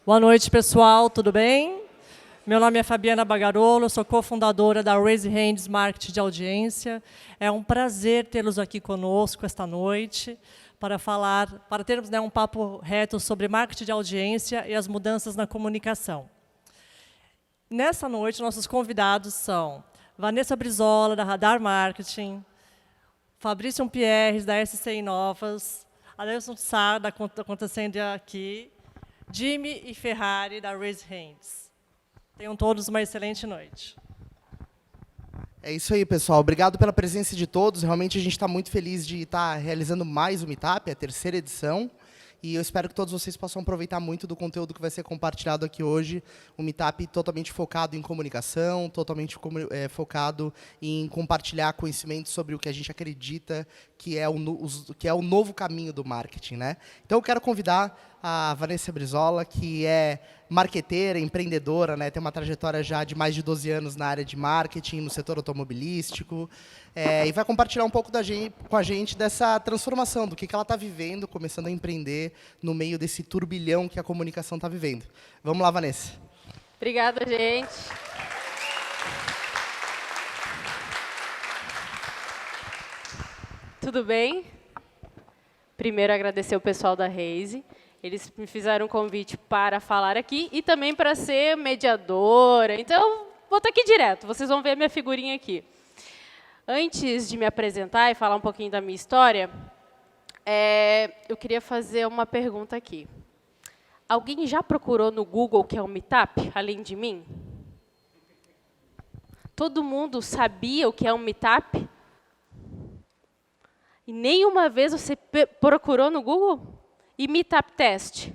Boa noite, pessoal. Tudo bem? Meu nome é Fabiana Bagarolo, eu sou cofundadora da Raise Hands Marketing de Audiência. É um prazer tê-los aqui conosco esta noite para termos um papo reto sobre marketing de audiência e as mudanças na comunicação. Nessa noite, nossos convidados são Vanessa Brizola, da Radar Marketing, Fabrício Pierres, da SC Inovas, Adelson Sá, da Acontecendo aqui, Jimmy e Ferrari, da Raise Hands. Tenham todos uma excelente noite. É isso aí, pessoal. Obrigado pela presença de todos. Realmente, a gente está muito feliz de estar realizando mais o Meetup, a 3ª edição. E eu espero que todos vocês possam aproveitar muito do conteúdo que vai ser compartilhado aqui hoje. Um Meetup totalmente focado em comunicação, totalmente focado em compartilhar conhecimento sobre o que a gente acredita que é o novo caminho do marketing, né? Então, eu quero convidar a Vanessa Brizola, que é marqueteira, empreendedora, né? Tem uma trajetória já de mais de 12 anos na área de marketing, no setor automobilístico, e vai compartilhar um pouco com a gente dessa transformação, do que ela está vivendo, começando a empreender no meio desse turbilhão que a comunicação está vivendo. Vamos lá, Vanessa. Obrigada, gente. Tudo bem? Primeiro, agradecer o pessoal da Raise. Eles me fizeram um convite para falar aqui e também para ser mediadora. Então, vou estar aqui direto. Vocês vão ver a minha figurinha aqui. Antes de me apresentar e falar um pouquinho da minha história, eu queria fazer uma pergunta aqui. Alguém já procurou no Google o que é um Meetup, além de mim? Todo mundo sabia o que é um Meetup? E nenhuma vez você procurou no Google? E Meetup Test?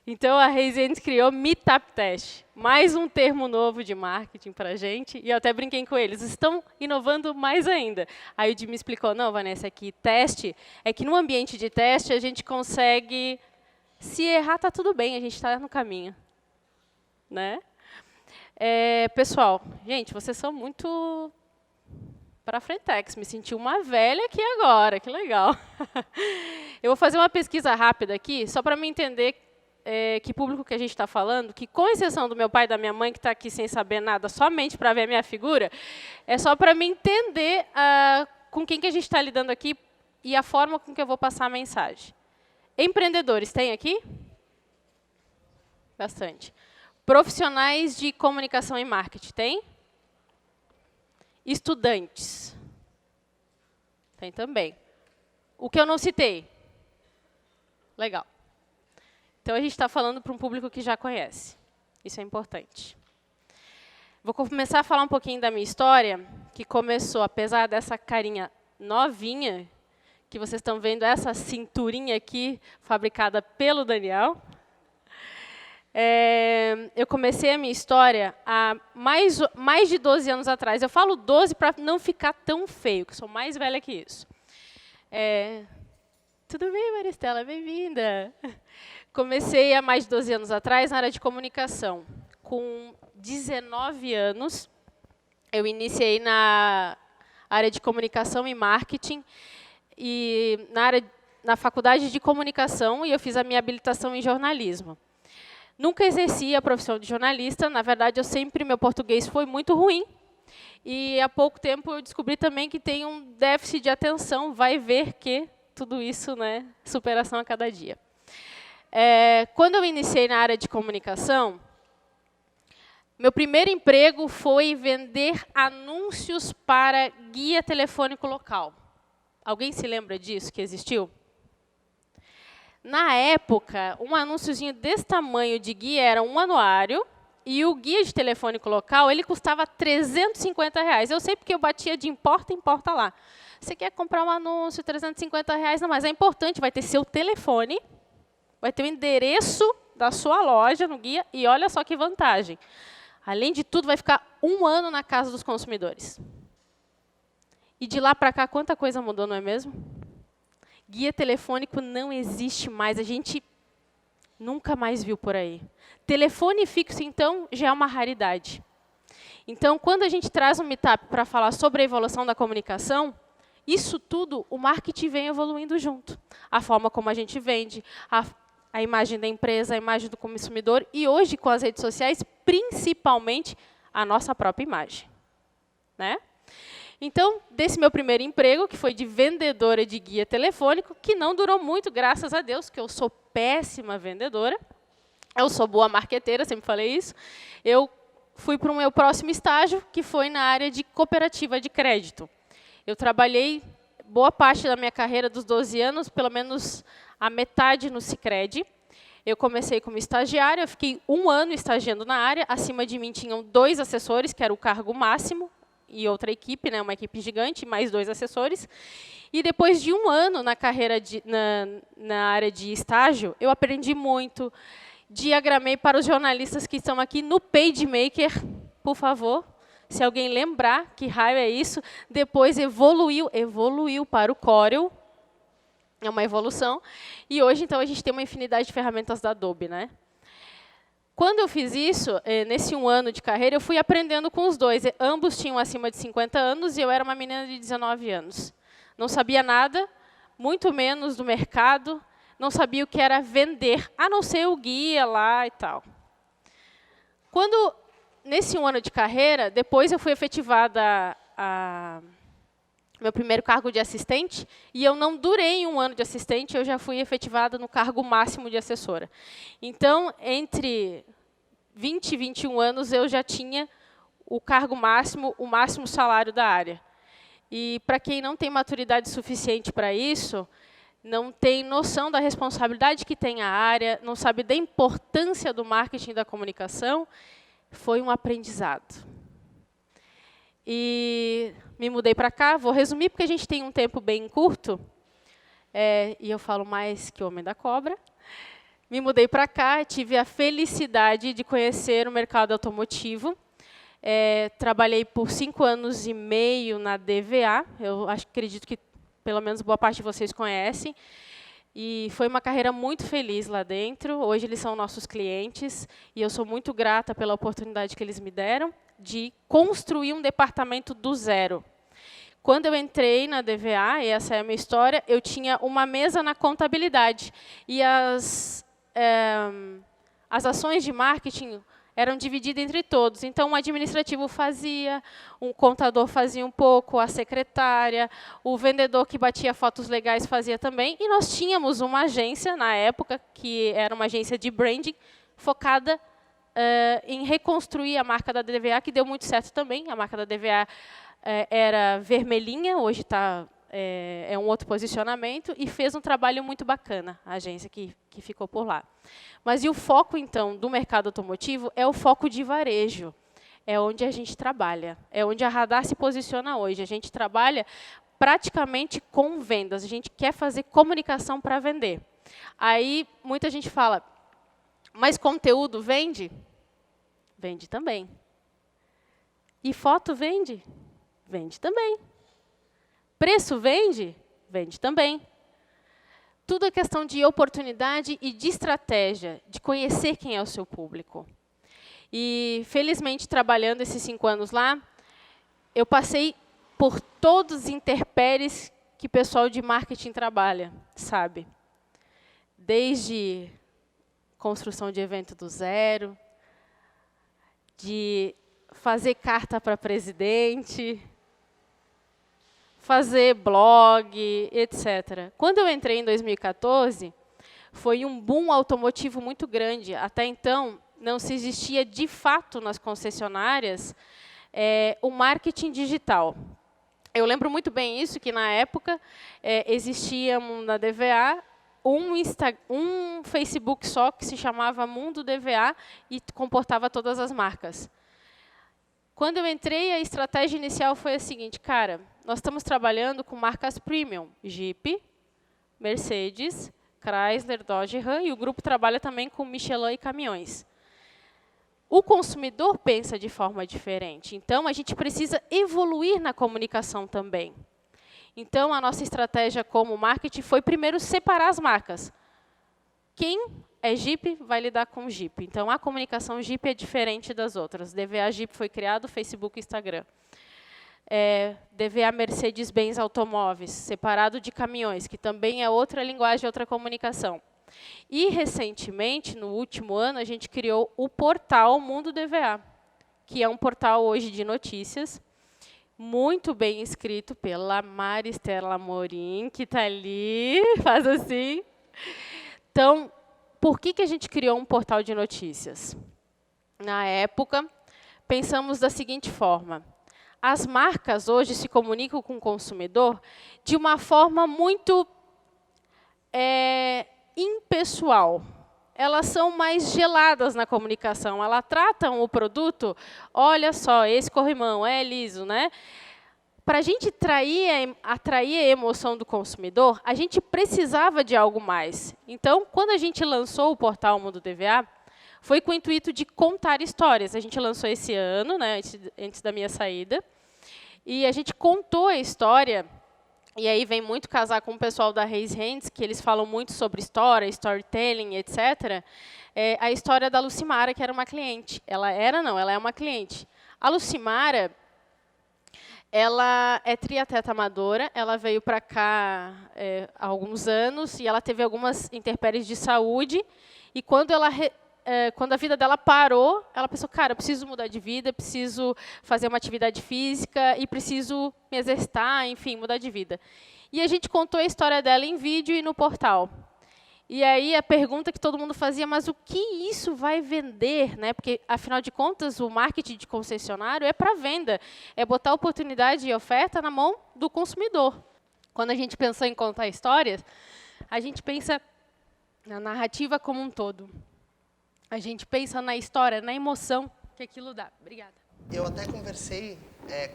Então, a Raise Hands criou Meetup Test. Mais um termo novo de marketing para a gente. E eu até brinquei com eles. Estão inovando mais ainda. Aí o Jimmy me explicou, não, Vanessa, aqui teste é que no ambiente de teste a gente consegue... Se errar, está tudo bem, a gente está no caminho. Né? Pessoal, gente, vocês são muito... para a Frentex, me senti uma velha aqui agora, que legal. Eu vou fazer uma pesquisa rápida aqui, só para me entender que público que a gente está falando, que com exceção do meu pai e da minha mãe, que está aqui sem saber nada, somente para ver a minha figura, é só para me entender com quem que a gente está lidando aqui e a forma com que eu vou passar a mensagem. Empreendedores, tem aqui? Bastante. Profissionais de comunicação e marketing, tem? Estudantes. Tem também. O que eu não citei? Legal. Então, a gente está falando para um público que já conhece. Isso é importante. Vou começar a falar um pouquinho da minha história, que começou, apesar dessa carinha novinha, que vocês estão vendo, essa cinturinha aqui, fabricada pelo Daniel. Eu comecei a minha história há mais de 12 anos atrás. Eu falo 12 para não ficar tão feio, que sou mais velha que isso. Tudo bem, Maristela? Bem-vinda. Comecei há mais de 12 anos atrás na área de comunicação. Com 19 anos, eu iniciei na área de comunicação e marketing, e na faculdade de comunicação, e eu fiz a minha habilitação em jornalismo. Nunca exerci a profissão de jornalista, na verdade, meu português foi muito ruim, e há pouco tempo eu descobri também que tem um déficit de atenção, vai ver que tudo isso, né, superação a cada dia. Quando eu iniciei na área de comunicação, meu primeiro emprego foi vender anúncios para guia telefônico local. Alguém se lembra disso, que existiu? Na época, um anúnciozinho desse tamanho de guia era um anuário, e o guia de telefônico local ele custava R$350. Eu sei porque eu batia de porta em porta lá. Você quer comprar um anúncio, R$350? Não, mas é importante, vai ter seu telefone, vai ter o endereço da sua loja no guia, e olha só que vantagem. Além de tudo, vai ficar 1 ano na casa dos consumidores. E de lá para cá, quanta coisa mudou, não é mesmo? Guia telefônico não existe mais, a gente nunca mais viu por aí. Telefone fixo, então, já é uma raridade. Então, quando a gente traz um Meetup para falar sobre a evolução da comunicação, isso tudo, o marketing vem evoluindo junto. A forma como a gente vende, a imagem da empresa, a imagem do consumidor e hoje, com as redes sociais, principalmente a nossa própria imagem. Né? Então, desse meu primeiro emprego, que foi de vendedora de guia telefônico, que não durou muito, graças a Deus, que eu sou péssima vendedora, eu sou boa marqueteira, sempre falei isso, eu fui para o meu próximo estágio, que foi na área de cooperativa de crédito. Eu trabalhei boa parte da minha carreira, dos 12 anos, pelo menos a metade no Sicredi. Eu comecei como estagiária, eu fiquei 1 ano estagiando na área, acima de mim tinham 2 assessores, que era o cargo máximo, e outra equipe, né, uma equipe gigante, mais 2 assessores. E depois de 1 ano na carreira na área de estágio, eu aprendi muito, diagramei para os jornalistas que estão aqui no PageMaker, por favor, se alguém lembrar que raio é isso, depois evoluiu para o Corel, é uma evolução, e hoje, então, a gente tem uma infinidade de ferramentas da Adobe. Né? Quando eu fiz isso, nesse 1 ano de carreira, eu fui aprendendo com os 2. Ambos tinham acima de 50 anos e eu era uma menina de 19 anos. Não sabia nada, muito menos do mercado, não sabia o que era vender, a não ser o guia lá e tal. Quando, nesse 1 ano de carreira, depois eu fui efetivada meu primeiro cargo de assistente, e eu não durei 1 ano de assistente, eu já fui efetivada no cargo máximo de assessora. Então, entre 20 e 21 anos, eu já tinha o cargo máximo, o máximo salário da área. E, para quem não tem maturidade suficiente para isso, não tem noção da responsabilidade que tem a área, não sabe da importância do marketing e da comunicação, foi um aprendizado. E me mudei para cá, vou resumir, porque a gente tem um tempo bem curto, e eu falo mais que o Homem da Cobra. Me mudei para cá, tive a felicidade de conhecer o mercado automotivo. Trabalhei por 5 anos e meio na DVA, acredito que pelo menos boa parte de vocês conhecem. E foi uma carreira muito feliz lá dentro. Hoje eles são nossos clientes, e eu sou muito grata pela oportunidade que eles me deram de construir um departamento do zero. Quando eu entrei na DVA, e essa é a minha história, eu tinha uma mesa na contabilidade. E as ações de marketing eram divididas entre todos. Então, o administrativo fazia, um contador fazia um pouco, a secretária, o vendedor que batia fotos legais fazia também. E nós tínhamos uma agência, na época, que era uma agência de branding, focada em reconstruir a marca da DVA, que deu muito certo também. A marca da DVA era vermelhinha, hoje é um outro posicionamento, e fez um trabalho muito bacana, a agência que ficou por lá. Mas e o foco, então, do mercado automotivo é o foco de varejo. É onde a gente trabalha, é onde a Radar se posiciona hoje. A gente trabalha praticamente com vendas, a gente quer fazer comunicação para vender. Aí, muita gente fala, mas conteúdo vende? Vende também. E foto vende? Vende também. Preço vende? Vende também. Tudo é questão de oportunidade e de estratégia, de conhecer quem é o seu público. E, felizmente, trabalhando esses 5 anos lá, eu passei por todos os intempéries que o pessoal de marketing trabalha, sabe? Desde construção de evento do zero, de fazer carta para presidente, fazer blog, etc. Quando eu entrei em 2014, foi um boom automotivo muito grande. Até então, não se existia, de fato, nas concessionárias, o marketing digital. Eu lembro muito bem isso, que, na época, existia na DVA um Facebook só, que se chamava Mundo DVA, e comportava todas as marcas. Quando eu entrei, a estratégia inicial foi a seguinte, cara, nós estamos trabalhando com marcas premium, Jeep, Mercedes, Chrysler, Dodge, Ram, e o grupo trabalha também com Michelin e caminhões. O consumidor pensa de forma diferente, então a gente precisa evoluir na comunicação também. Então, a nossa estratégia como marketing foi primeiro separar as marcas. Quem é Jeep vai lidar com Jeep. Então, a comunicação Jeep é diferente das outras. DVA Jeep foi criado, Facebook e Instagram. DVA Mercedes-Benz Automóveis, separado de caminhões, que também é outra linguagem, outra comunicação. E, recentemente, no último ano, a gente criou o portal Mundo DVA, que é um portal hoje de notícias, muito bem escrito pela Maristela Amorim, que está ali, faz assim. Então, por que a gente criou um portal de notícias? Na época, pensamos da seguinte forma: as marcas hoje se comunicam com o consumidor de uma forma muito impessoal. Elas são mais geladas na comunicação. Elas tratam o produto, olha só, esse corrimão é liso, né? Para a gente atrair a emoção do consumidor, a gente precisava de algo mais. Então, quando a gente lançou o portal Mundo DVA, foi com o intuito de contar histórias. A gente lançou esse ano, né, antes da minha saída, e a gente contou a história, e aí vem muito casar com o pessoal da Raise Hands, que eles falam muito sobre história, storytelling, etc. A história da Lucimara, que era uma cliente. Ela é uma cliente. A Lucimara, ela é triatleta amadora, ela veio para cá há alguns anos, e ela teve algumas intempéries de saúde, e quando a vida dela parou, ela pensou, cara, eu preciso mudar de vida, preciso fazer uma atividade física e preciso me exercitar, enfim, mudar de vida. E a gente contou a história dela em vídeo e no portal. E aí a pergunta que todo mundo fazia, mas o que isso vai vender? Né? Porque, afinal de contas, o marketing de concessionário é para venda, é botar oportunidade e oferta na mão do consumidor. Quando a gente pensou em contar histórias, a gente pensa na narrativa como um todo. A gente pensa na história, na emoção que aquilo dá. Obrigada. Eu até conversei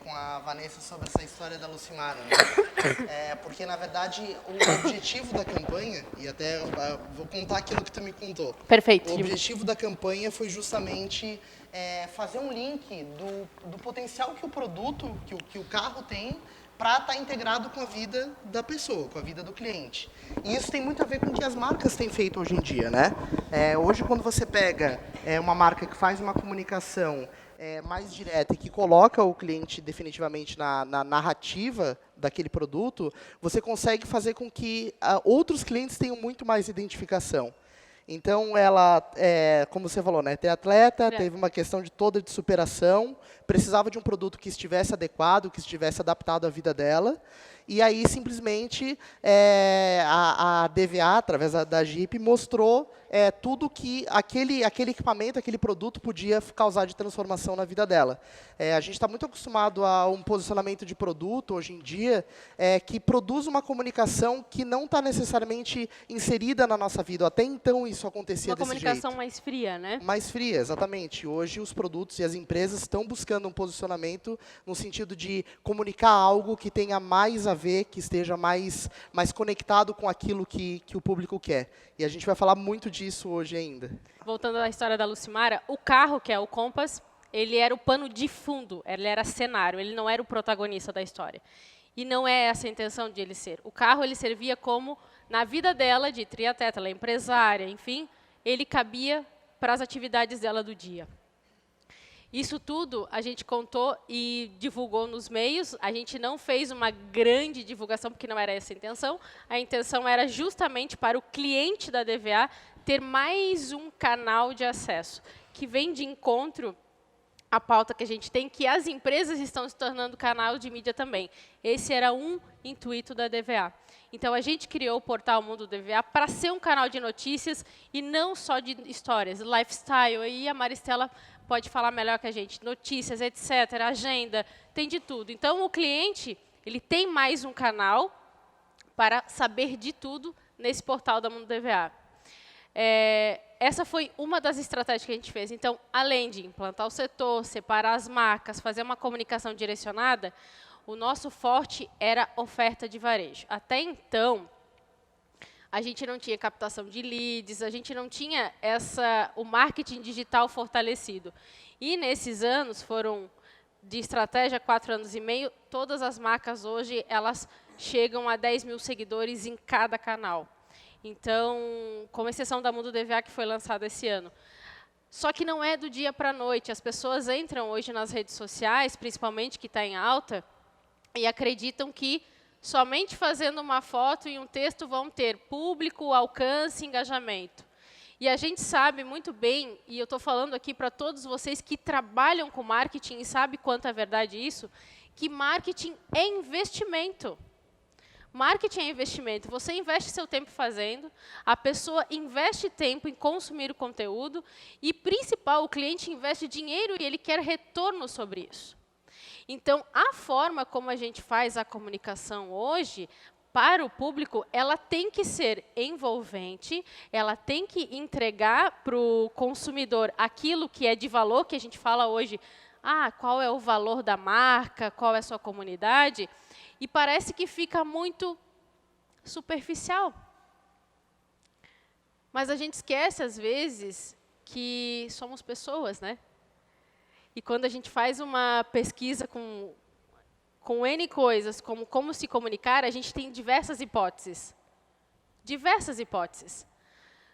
com a Vanessa sobre essa história da Lucimara, né? Porque, na verdade, o objetivo da campanha, e até vou contar aquilo que tu me contou. Perfeito. O objetivo da campanha foi justamente fazer um link do potencial que o produto, que o carro tem, para estar integrado com a vida da pessoa, com a vida do cliente. E isso tem muito a ver com o que as marcas têm feito hoje em dia, né? Hoje, quando você pega uma marca que faz uma comunicação mais direta e que coloca o cliente definitivamente na narrativa daquele produto, você consegue fazer com que outros clientes tenham muito mais identificação. Então, ela, como você falou, né, triatleta, teve uma questão de superação, precisava de um produto que estivesse adequado, que estivesse adaptado à vida dela. E aí, simplesmente, a DVA, através da Jeep, mostrou tudo que aquele equipamento, aquele produto podia causar de transformação na vida dela. A gente está muito acostumado a um posicionamento de produto, hoje em dia, que produz uma comunicação que não está necessariamente inserida na nossa vida. Até então, isso acontecia desse jeito. Uma comunicação mais fria, né? Mais fria, exatamente. Hoje, os produtos e as empresas estão buscando um posicionamento no sentido de comunicar algo que tenha mais a ver, que esteja mais conectado com aquilo que o público quer. E a gente vai falar muito disso hoje ainda. Voltando à história da Lucimara, o carro, que é o Compass, ele era o pano de fundo, ele era cenário, ele não era o protagonista da história. E não é essa a intenção de ele ser. O carro, ele servia como, na vida dela, de triatleta, ela é empresária, enfim, ele cabia para as atividades dela do dia. Isso tudo a gente contou e divulgou nos meios. A gente não fez uma grande divulgação, porque não era essa a intenção. A intenção era justamente para o cliente da DVA ter mais um canal de acesso, que vem de encontro à pauta que a gente tem, que as empresas estão se tornando canal de mídia também. Esse era um intuito da DVA. Então, a gente criou o portal Mundo DVA para ser um canal de notícias e não só de histórias, lifestyle. E a Maristela pode falar melhor que a gente. Notícias, etc., agenda, tem de tudo. Então, o cliente ele tem mais um canal para saber de tudo nesse portal da Mundo DVA. Essa foi uma das estratégias que a gente fez. Então, além de implantar o setor, separar as marcas, fazer uma comunicação direcionada, o nosso forte era oferta de varejo. Até então, a gente não tinha captação de leads, a gente não tinha o marketing digital fortalecido. E, nesses anos, foram de estratégia, 4 anos e meio, todas as marcas hoje elas chegam a 10 mil seguidores em cada canal. Então, com exceção da Mundo DVA, que foi lançada esse ano. Só que não é do dia para a noite. As pessoas entram hoje nas redes sociais, principalmente que está em alta, e acreditam que somente fazendo uma foto e um texto vão ter público, alcance, engajamento. E a gente sabe muito bem, e eu estou falando aqui para todos vocês que trabalham com marketing e sabem quanto é verdade isso, que marketing é investimento. Marketing é investimento. Você investe seu tempo fazendo, a pessoa investe tempo em consumir o conteúdo e, principal, o cliente investe dinheiro e ele quer retorno sobre isso. Então, a forma como a gente faz a comunicação hoje, para o público, ela tem que ser envolvente, ela tem que entregar para o consumidor aquilo que é de valor, que a gente fala hoje, qual é o valor da marca, qual é a sua comunidade, e parece que fica muito superficial. Mas a gente esquece, às vezes, que somos pessoas, né? E quando a gente faz uma pesquisa com N coisas, como se comunicar, a gente tem diversas hipóteses. Diversas hipóteses.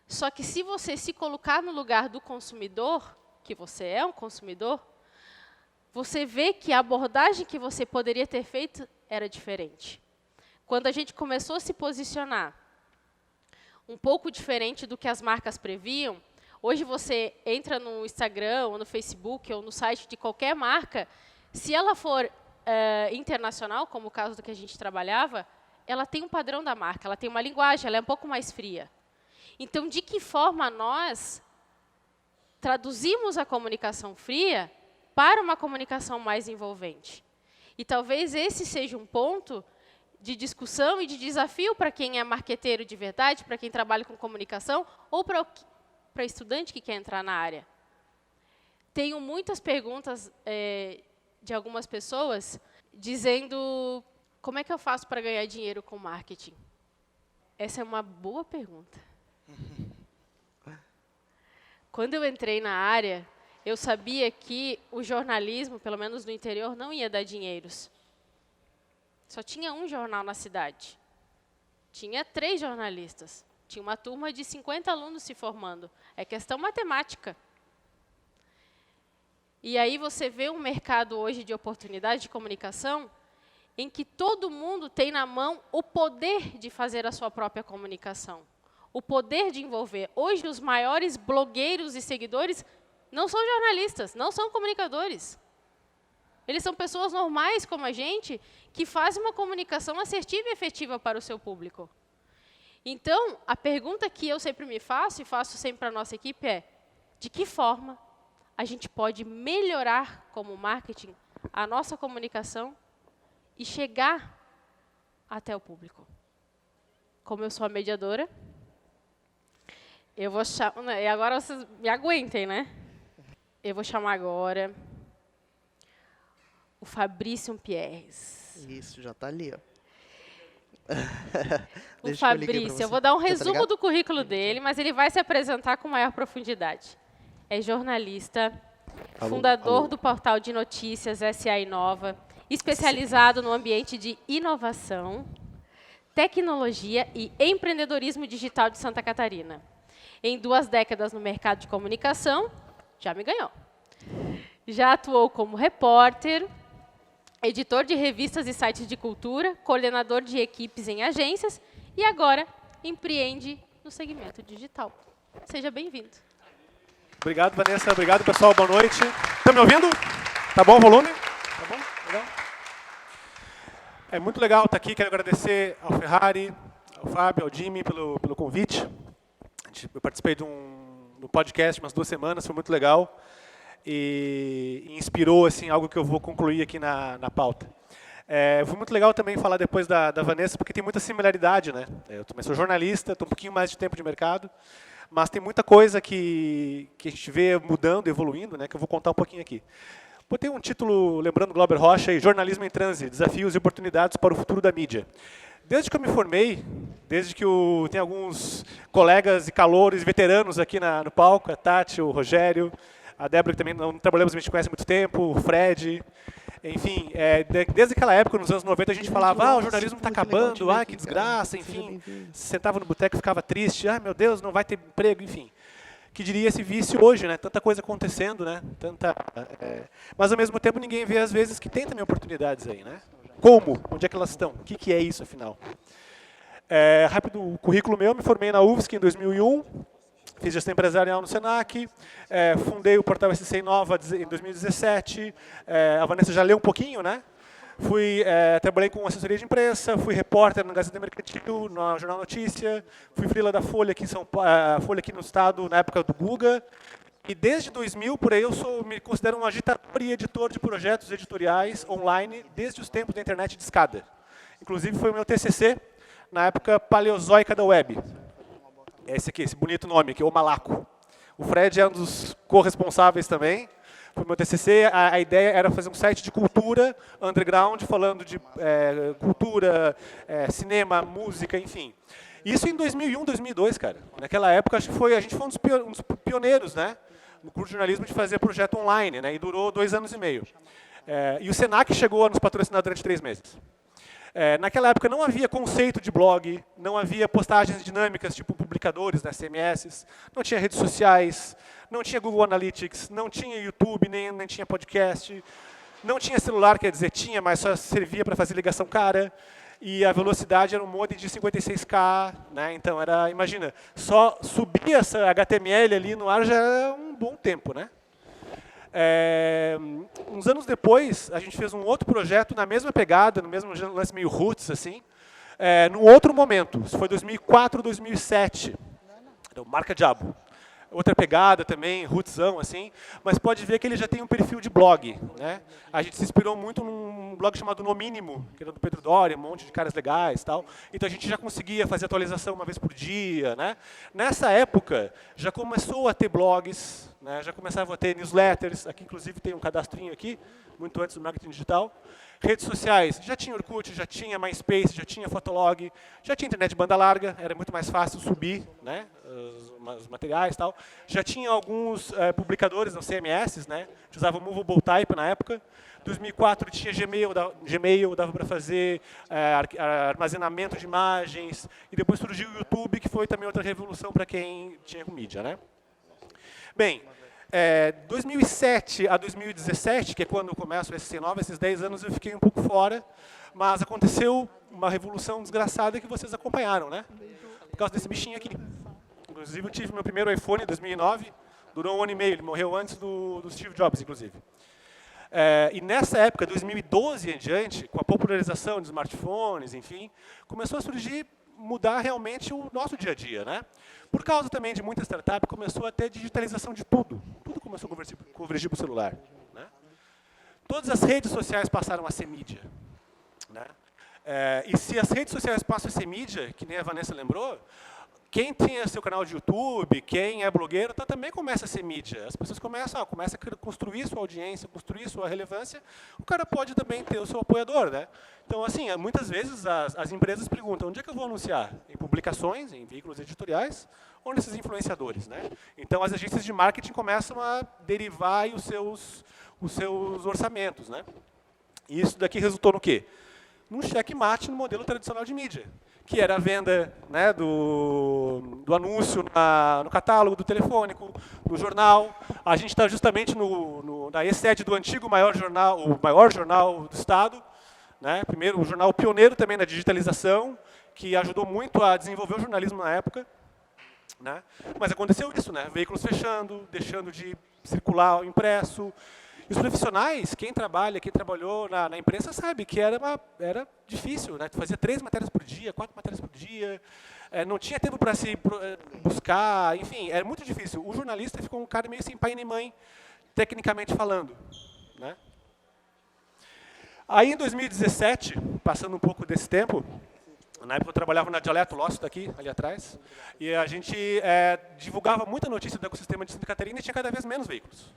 Só que se você se colocar no lugar do consumidor, que você é um consumidor, você vê que a abordagem que você poderia ter feito era diferente. Quando a gente começou a se posicionar um pouco diferente do que as marcas previam, hoje você entra no Instagram, ou no Facebook, ou no site de qualquer marca, se ela for internacional, como o caso do que a gente trabalhava, ela tem um padrão da marca, ela tem uma linguagem, ela é um pouco mais fria. Então, de que forma nós traduzimos a comunicação fria para uma comunicação mais envolvente? E talvez esse seja um ponto de discussão e de desafio para quem é marqueteiro de verdade, para quem trabalha com comunicação, ou para estudante que quer entrar na área. Tenho muitas perguntas de algumas pessoas dizendo como é que eu faço para ganhar dinheiro com marketing? Essa é uma boa pergunta. Quando eu entrei na área, eu sabia que o jornalismo, pelo menos no interior, não ia dar dinheiros. Só tinha um jornal na cidade. Tinha 3 jornalistas. Tinha uma turma de 50 alunos se formando. É questão matemática. E aí você vê um mercado hoje de oportunidade de comunicação em que todo mundo tem na mão o poder de fazer a sua própria comunicação. O poder de envolver. Hoje, os maiores blogueiros e seguidores não são jornalistas, não são comunicadores. Eles são pessoas normais como a gente, que fazem uma comunicação assertiva e efetiva para o seu público. Então, a pergunta que eu sempre me faço, e faço sempre para a nossa equipe, é: de que forma a gente pode melhorar como marketing a nossa comunicação e chegar até o público? Como eu sou a mediadora, eu vou chamar... E agora vocês me aguentem, né? Eu vou chamar agora o Fabrício Pierres. Isso, já está ali, ó. O Fabrício, eu vou dar um resumo do currículo dele, mas ele vai se apresentar com maior profundidade. É jornalista, fundador do portal de notícias SA Inova, especializado no ambiente de inovação, tecnologia e empreendedorismo digital de Santa Catarina. Em 2 décadas no mercado de comunicação, já me ganhou. Já atuou como repórter, editor de revistas e sites de cultura, coordenador de equipes em agências e agora empreende no segmento digital. Seja bem-vindo. Obrigado, Vanessa. Obrigado, pessoal. Boa noite. Estão me ouvindo? Tá bom o volume? Tá bom? Legal? É muito legal estar aqui. Quero agradecer ao Ferrari, ao Fábio, ao Jimmy pelo convite. Eu participei do podcast umas 2 semanas, foi muito legal. E inspirou assim, algo que eu vou concluir aqui na pauta. Foi muito legal também falar depois da Vanessa, porque tem muita similaridade, né? Eu também sou jornalista, estou um pouquinho mais de tempo de mercado, mas tem muita coisa que a gente vê mudando, evoluindo, né, que eu vou contar um pouquinho aqui. Botei um título, lembrando Glauber Rocha, aí, Jornalismo em Transe, Desafios e Oportunidades para o Futuro da Mídia. Desde que eu me formei, desde que tem alguns colegas e calouros veteranos aqui no palco, a Tati, o Rogério, a Débora, que também não trabalhamos, a gente conhece há muito tempo, o Fred, enfim, desde aquela época, nos anos 90, a gente falava, o jornalismo está acabando, que desgraça, enfim, se sentava no boteco e ficava triste, meu Deus, não vai ter emprego, enfim. Que diria esse vício hoje, né? Tanta coisa acontecendo, né? Mas, ao mesmo tempo, ninguém vê, às vezes, que tem também oportunidades aí, né? como? Onde é que elas estão? O que é isso, afinal? Rápido, o currículo meu, me formei na UFSC em 2001, fiz gestão empresarial no Senac, fundei o portal SC Inova em 2017, a Vanessa já leu um pouquinho, né? Trabalhei com assessoria de imprensa, fui repórter na Gazeta Mercantil, no Jornal Notícia, fui freela da Folha aqui, Folha aqui no estado, na época do Guga. E desde 2000, por aí, me considero um agitador e editor de projetos editoriais online, desde os tempos da internet de escada. Inclusive, foi o meu TCC, na época paleozoica da web. É esse aqui, esse bonito nome aqui, o Malaco. O Fred é um dos corresponsáveis também. Foi meu TCC, a ideia era fazer um site de cultura underground, falando de cultura, cinema, música, enfim. Isso em 2001, 2002, cara. Naquela época, acho que a gente foi um dos pioneiros, né, no curso de jornalismo, de fazer projeto online, né, e durou 2 anos e meio. E o Senac chegou a nos patrocinar durante 3 meses. Naquela época não havia conceito de blog, não havia postagens dinâmicas, tipo publicadores, né, CMS, não tinha redes sociais, não tinha Google Analytics, não tinha YouTube, nem tinha podcast, não tinha celular, quer dizer, tinha, mas só servia para fazer ligação cara, e a velocidade era um modem de 56K, né, então imagina, só subir essa HTML ali no ar já era um bom tempo, né? Uns anos depois, a gente fez um outro projeto na mesma pegada, no mesmo lance meio roots, assim, num outro momento. Isso foi 2004, 2007. Então, Marca Diabo. Outra pegada também, rootzão, assim, mas pode ver que ele já tem um perfil de blog, né? A gente se inspirou muito num blog chamado No Mínimo, que era do Pedro Doria, um monte de caras legais e tal. Então a gente já conseguia fazer atualização uma vez por dia, né? Nessa época, já começou a ter blogs, né? Já começava a ter newsletters, aqui inclusive tem um cadastrinho aqui, muito antes do marketing digital. Redes sociais, já tinha Orkut, já tinha MySpace, já tinha Fotolog, já tinha internet de banda larga, era muito mais fácil subir, né, os materiais e tal. Já tinha alguns publicadores, no CMS, né, a gente usava o Movable Type na época. 2004 tinha Gmail, dava para fazer armazenamento de imagens, e depois surgiu o YouTube, que foi também outra revolução para quem tinha mídia, né. Bem, 2007 a 2017, que é quando eu começo o SC Inova, esses 10 anos eu fiquei um pouco fora, mas aconteceu uma revolução desgraçada que vocês acompanharam, né? Por causa desse bichinho aqui. Inclusive, eu tive meu primeiro iPhone em 2009, durou 1 ano e meio, ele morreu antes do Steve Jobs, inclusive. E nessa época, 2012 em diante, com a popularização de smartphones, enfim, começou a surgir, mudar realmente o nosso dia a dia, né? Por causa também de muita startup, começou a ter digitalização de tudo. Tudo começou a convergir para o celular, né? Todas as redes sociais passaram a ser mídia, né? E se as redes sociais passam a ser mídia, que nem a Vanessa lembrou, quem tem seu canal de YouTube, quem é blogueiro, também começa a ser mídia. As pessoas começam a construir sua audiência, construir sua relevância. O cara pode também ter o seu apoiador, né? Então, assim, muitas vezes as empresas perguntam, onde é que eu vou anunciar? Em publicações, em veículos editoriais, ou nesses influenciadores, né? Então, as agências de marketing começam a derivar aí os seus orçamentos, né? E isso daqui resultou no quê? Num checkmate no modelo tradicional de mídia, que era a venda, né, do anúncio no catálogo do telefônico, no jornal. A gente está justamente na sede do antigo o maior jornal do Estado, né, primeiro, um jornal pioneiro também na digitalização, que ajudou muito a desenvolver o jornalismo na época, né. Mas aconteceu isso, né, veículos fechando, deixando de circular o impresso. E os profissionais, quem trabalhou na imprensa sabe que era difícil, né? Tu fazia 3 matérias por dia, 4 matérias por dia, não tinha tempo para se buscar, enfim, era muito difícil. O jornalista ficou um cara meio sem pai nem mãe, tecnicamente falando, né? Aí, em 2017, passando um pouco desse tempo, na época eu trabalhava na Dialeto Lócio, daqui, ali atrás, e a gente divulgava muita notícia do ecossistema de Santa Catarina e tinha cada vez menos veículos.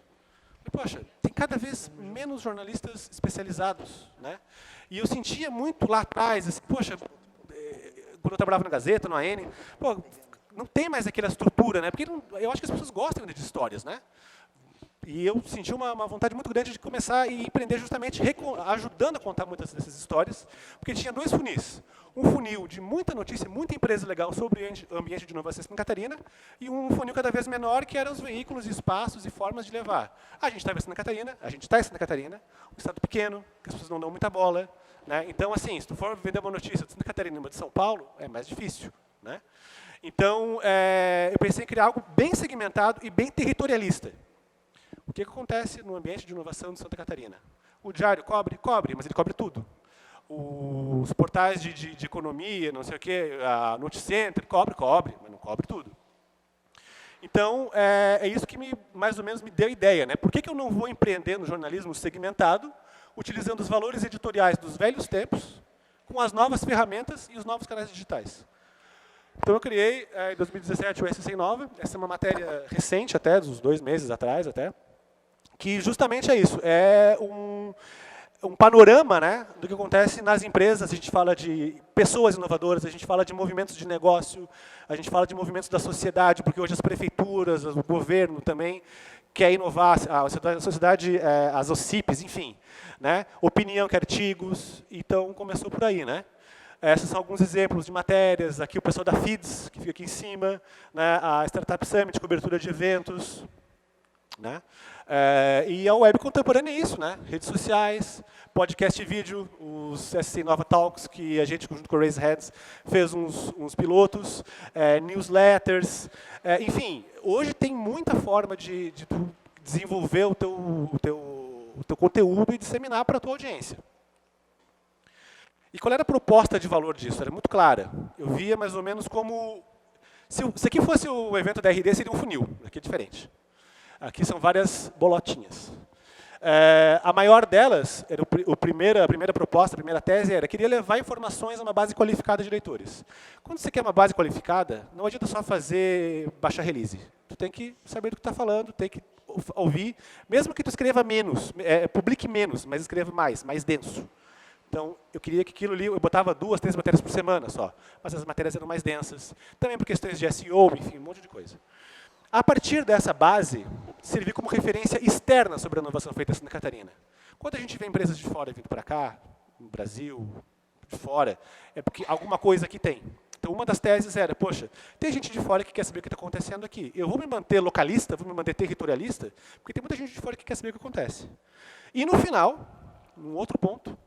Poxa, tem cada vez menos jornalistas especializados, né? E eu sentia muito lá atrás, assim, poxa, quando eu trabalhava na Gazeta, no AN, pô, não tem mais aquela estrutura, né? Porque eu acho que as pessoas gostam de histórias, né? E eu senti uma vontade muito grande de começar a empreender justamente ajudando a contar muitas dessas histórias, porque tinha 2 funis. Um funil de muita notícia, muita empresa legal sobre o ambiente de inovação em Santa Catarina, e um funil cada vez menor, que eram os veículos, espaços e formas de levar. A gente estava em Santa Catarina, a gente está em Santa Catarina, um estado pequeno, que as pessoas não dão muita bola, Né? Então, assim, se tu for vender uma notícia de Santa Catarina e uma de São Paulo, é mais difícil. Né? Então, eu pensei em criar algo bem segmentado e bem territorialista. O que acontece no ambiente de inovação de Santa Catarina? O diário cobre? Cobre, mas ele cobre tudo. Os portais de economia, não sei o quê, a Noticenter, cobre, mas não cobre tudo. Então, é isso que mais ou menos me deu a ideia. Né? Por que eu não vou empreender no jornalismo segmentado, utilizando os valores editoriais dos velhos tempos, com as novas ferramentas e os novos canais digitais? Então, eu criei, em 2017, o SC Nova. Essa é uma matéria recente, até, dos 2 meses atrás, até, que justamente é isso. É um panorama, né, do que acontece nas empresas. A gente fala de pessoas inovadoras, a gente fala de movimentos de negócio, a gente fala de movimentos da sociedade, porque hoje as prefeituras, o governo também quer inovar, a sociedade, as OCIPs, enfim. Né, opinião, que artigos, então começou por aí. Né. Esses são alguns exemplos de matérias. Aqui o pessoal da FIDS, que fica aqui em cima, né, a Startup Summit, cobertura de eventos. Né? E a web contemporânea é isso, né? Redes sociais, podcast e vídeo, os SC Nova Talks, que a gente, junto com o Raise Hands, fez uns pilotos, newsletters, enfim, hoje tem muita forma de tu desenvolver o teu conteúdo e disseminar para a tua audiência. E qual era a proposta de valor disso? Era muito clara. Eu via mais ou menos como... Se aqui fosse o evento da RD, seria um funil. Aqui é diferente. Aqui são várias bolotinhas. A maior delas, era a primeira proposta, a primeira tese era: queria levar informações a uma base qualificada de leitores. Quando você quer uma base qualificada, não adianta só fazer baixa release. Tu tem que saber do que está falando, tem que ouvir, mesmo que tu escreva menos, publique menos, mas escreva mais denso. Então, eu queria que aquilo ali, eu botava 2, 3 matérias por semana só, mas as matérias eram mais densas. Também por questões de SEO, enfim, um monte de coisa. A partir dessa base, servir como referência externa sobre a inovação feita em Santa Catarina. Quando a gente vê empresas de fora vindo para cá, no Brasil, de fora, é porque alguma coisa aqui tem. Então, uma das teses era, poxa, tem gente de fora que quer saber o que está acontecendo aqui. Eu vou me manter localista, vou me manter territorialista, porque tem muita gente de fora que quer saber o que acontece. E, no final, um outro ponto,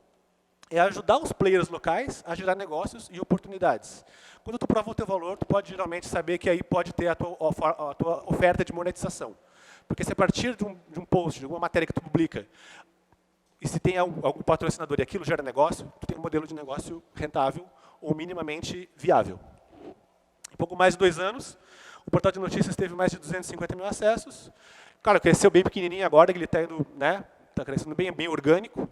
é ajudar os players locais a gerar negócios e oportunidades. Quando tu prova o teu valor, tu pode geralmente saber que aí pode ter a tua oferta de monetização. Porque se a partir de um post, de alguma matéria que tu publica, e se tem algum patrocinador e aquilo gera negócio, tu tem um modelo de negócio rentável ou minimamente viável. Em pouco mais de 2 anos, o portal de notícias teve mais de 250 mil acessos. Cara, cresceu bem pequenininho agora, ele está indo, né, tá crescendo bem orgânico.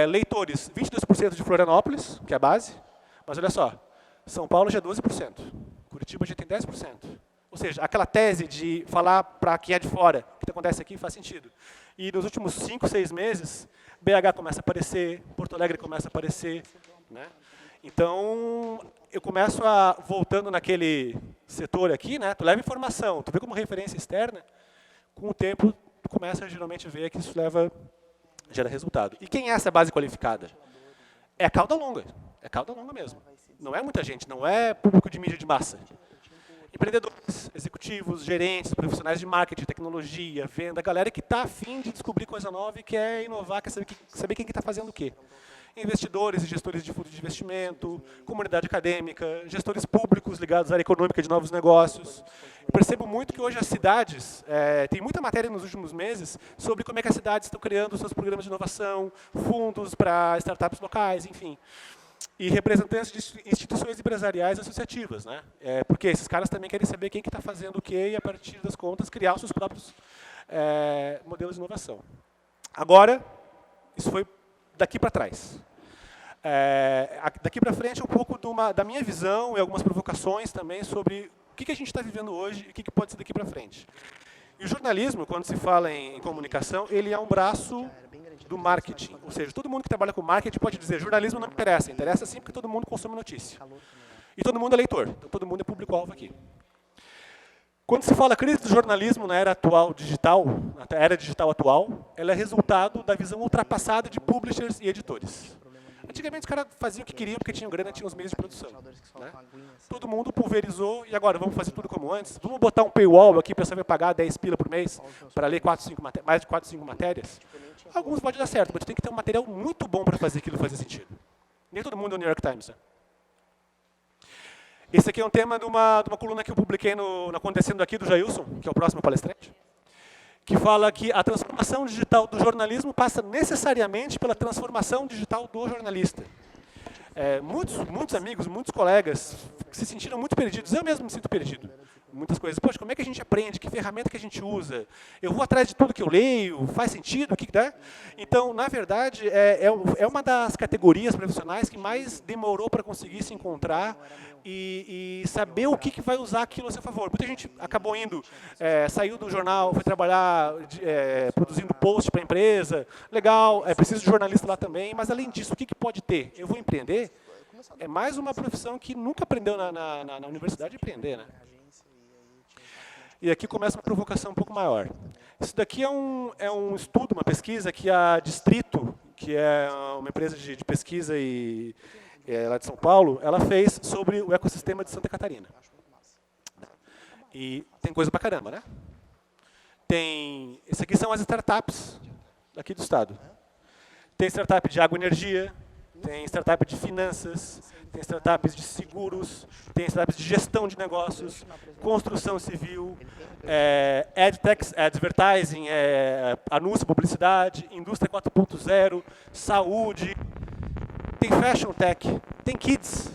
Leitores, 22% de Florianópolis, que é a base, mas olha só, São Paulo já é 12%, Curitiba já tem 10%. Ou seja, aquela tese de falar para quem é de fora o que acontece aqui faz sentido. E nos últimos 5, 6 meses, BH começa a aparecer, Porto Alegre começa a aparecer. Né? Então, eu começo voltando naquele setor aqui, né? Tu leva informação, tu vê como referência externa, com o tempo, tu começa a geralmente ver que isso gera resultado. E quem é essa base qualificada? É a cauda longa. É cauda longa mesmo. Não é muita gente, não é público de mídia de massa. Empreendedores, executivos, gerentes, profissionais de marketing, tecnologia, venda, galera que está afim de descobrir coisa nova e quer inovar, quer saber quem está fazendo o quê. Investidores e gestores de fundos de investimento, comunidade acadêmica, gestores públicos ligados à área econômica de novos negócios. Eu percebo muito que hoje as cidades, tem muita matéria nos últimos meses sobre como é que as cidades estão criando seus programas de inovação, fundos para startups locais, enfim. E representantes de instituições empresariais associativas, né? Porque esses caras também querem saber quem que está fazendo o quê e, a partir das contas, criar os seus próprios modelos de inovação. Agora, isso foi daqui para trás. Daqui para frente é um pouco da minha visão e algumas provocações também sobre o que a gente está vivendo hoje e o que pode ser daqui para frente. E o jornalismo, quando se fala em comunicação, ele é um braço do marketing. Ou seja, todo mundo que trabalha com marketing pode dizer: jornalismo não interessa. Interessa sim porque todo mundo consome notícia. E todo mundo é leitor. Então todo mundo é público-alvo aqui. Quando se fala crise do jornalismo na era atual digital, na era digital atual, ela é resultado da visão ultrapassada de publishers e editores. antigamente os caras faziam o que queriam, porque tinham grana, tinham os meios de produção. Né? Todo mundo pulverizou, e agora vamos fazer tudo como antes? Vamos botar um paywall aqui, para você vai pagar 10 pila por mês para ler mais de 4, 5 matérias? Alguns pode dar certo, mas tem que ter um material muito bom para fazer aquilo fazer sentido. Nem todo mundo é o New York Times. Né? Esse aqui é um tema de uma coluna que eu publiquei no Acontecendo Aqui, do Jailson, que é o próximo palestrante, que fala que a transformação digital do jornalismo passa necessariamente pela transformação digital do jornalista. Muitos amigos, muitos colegas se sentiram muito perdidos. Eu mesmo me sinto perdido. Muitas coisas. Poxa, como é que a gente aprende? Que ferramenta que a gente usa? Eu vou atrás de tudo que eu leio? Faz sentido? O que dá? Então, na verdade, é uma das categorias profissionais que mais demorou para conseguir se encontrar e saber o que vai usar aquilo a seu favor. Muita gente acabou indo, saiu do jornal, foi trabalhar produzindo post para a empresa. Legal, é preciso de jornalista lá também, mas além disso, o que pode ter? Eu vou empreender? É mais uma profissão que nunca aprendeu na universidade a empreender, né? E aqui começa uma provocação um pouco maior. Isso daqui é um estudo, uma pesquisa que a Distrito, que é uma empresa de pesquisa lá de São Paulo, ela fez sobre o ecossistema de Santa Catarina. E tem coisa pra caramba, né? Esse aqui são as startups aqui do estado. Tem startup de água e energia, tem startup de finanças, tem startups de seguros, tem startups de gestão de negócios, construção civil, adtech, advertising, anúncio, publicidade, indústria 4.0, saúde, tem fashion tech, tem kids,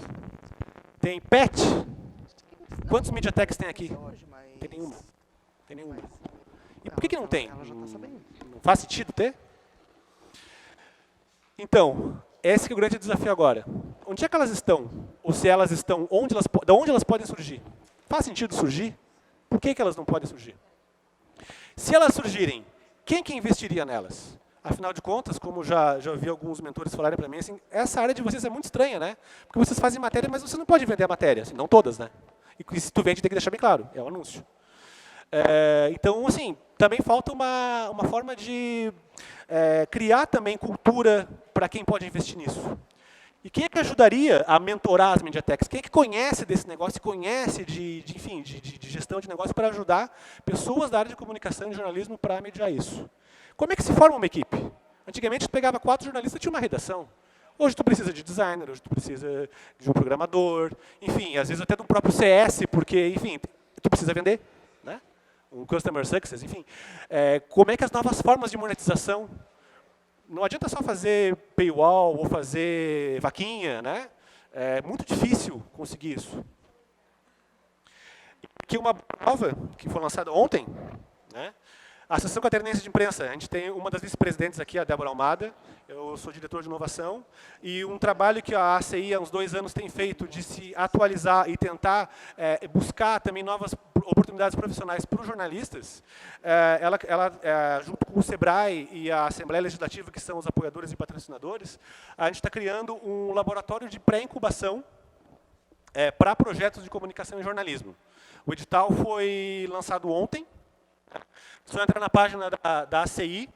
tem pet. Quantos media techs tem aqui? Tem nenhuma. Tem nenhuma. E por que não tem? Não faz sentido ter? Então, esse que é o grande desafio agora. Onde é que elas estão? Ou se elas estão, de onde elas podem surgir? Faz sentido surgir? Por que elas não podem surgir? Se elas surgirem, quem que investiria nelas? Afinal de contas, como já ouvi alguns mentores falarem para mim, assim, essa área de vocês é muito estranha, né? Porque vocês fazem matéria, mas você não pode vender a matéria, assim, não todas, né? E se tu vende, tem que deixar bem claro, é um anúncio. Então, assim, também falta uma forma de criar também cultura para quem pode investir nisso. E quem é que ajudaria a mentorar as mediateks? Quem é que conhece desse negócio, conhece de gestão de negócio para ajudar pessoas da área de comunicação e jornalismo para mediar isso? Como é que se forma uma equipe? Antigamente, tu pegava 4 jornalistas e tinha uma redação. Hoje tu precisa de designer, hoje tu precisa de um programador, enfim, às vezes até de um próprio CS, porque, enfim, tu precisa vender, né? Um Customer Success, enfim. Como é que as novas formas de monetização? Não adianta só fazer paywall ou fazer vaquinha, né? É muito difícil conseguir isso. Aqui uma prova que foi lançada ontem, né? A Associação Catarinense de Imprensa, a gente tem uma das vice-presidentes aqui, a Débora Almada, eu sou diretor de inovação, e um trabalho que a ACI há uns 2 anos tem feito de se atualizar e tentar buscar também novas oportunidades profissionais para os jornalistas, ela junto com o SEBRAE e a Assembleia Legislativa, que são os apoiadores e patrocinadores, a gente está criando um laboratório de pré-incubação para projetos de comunicação e jornalismo. O edital foi lançado ontem. Só entra na página da ACI,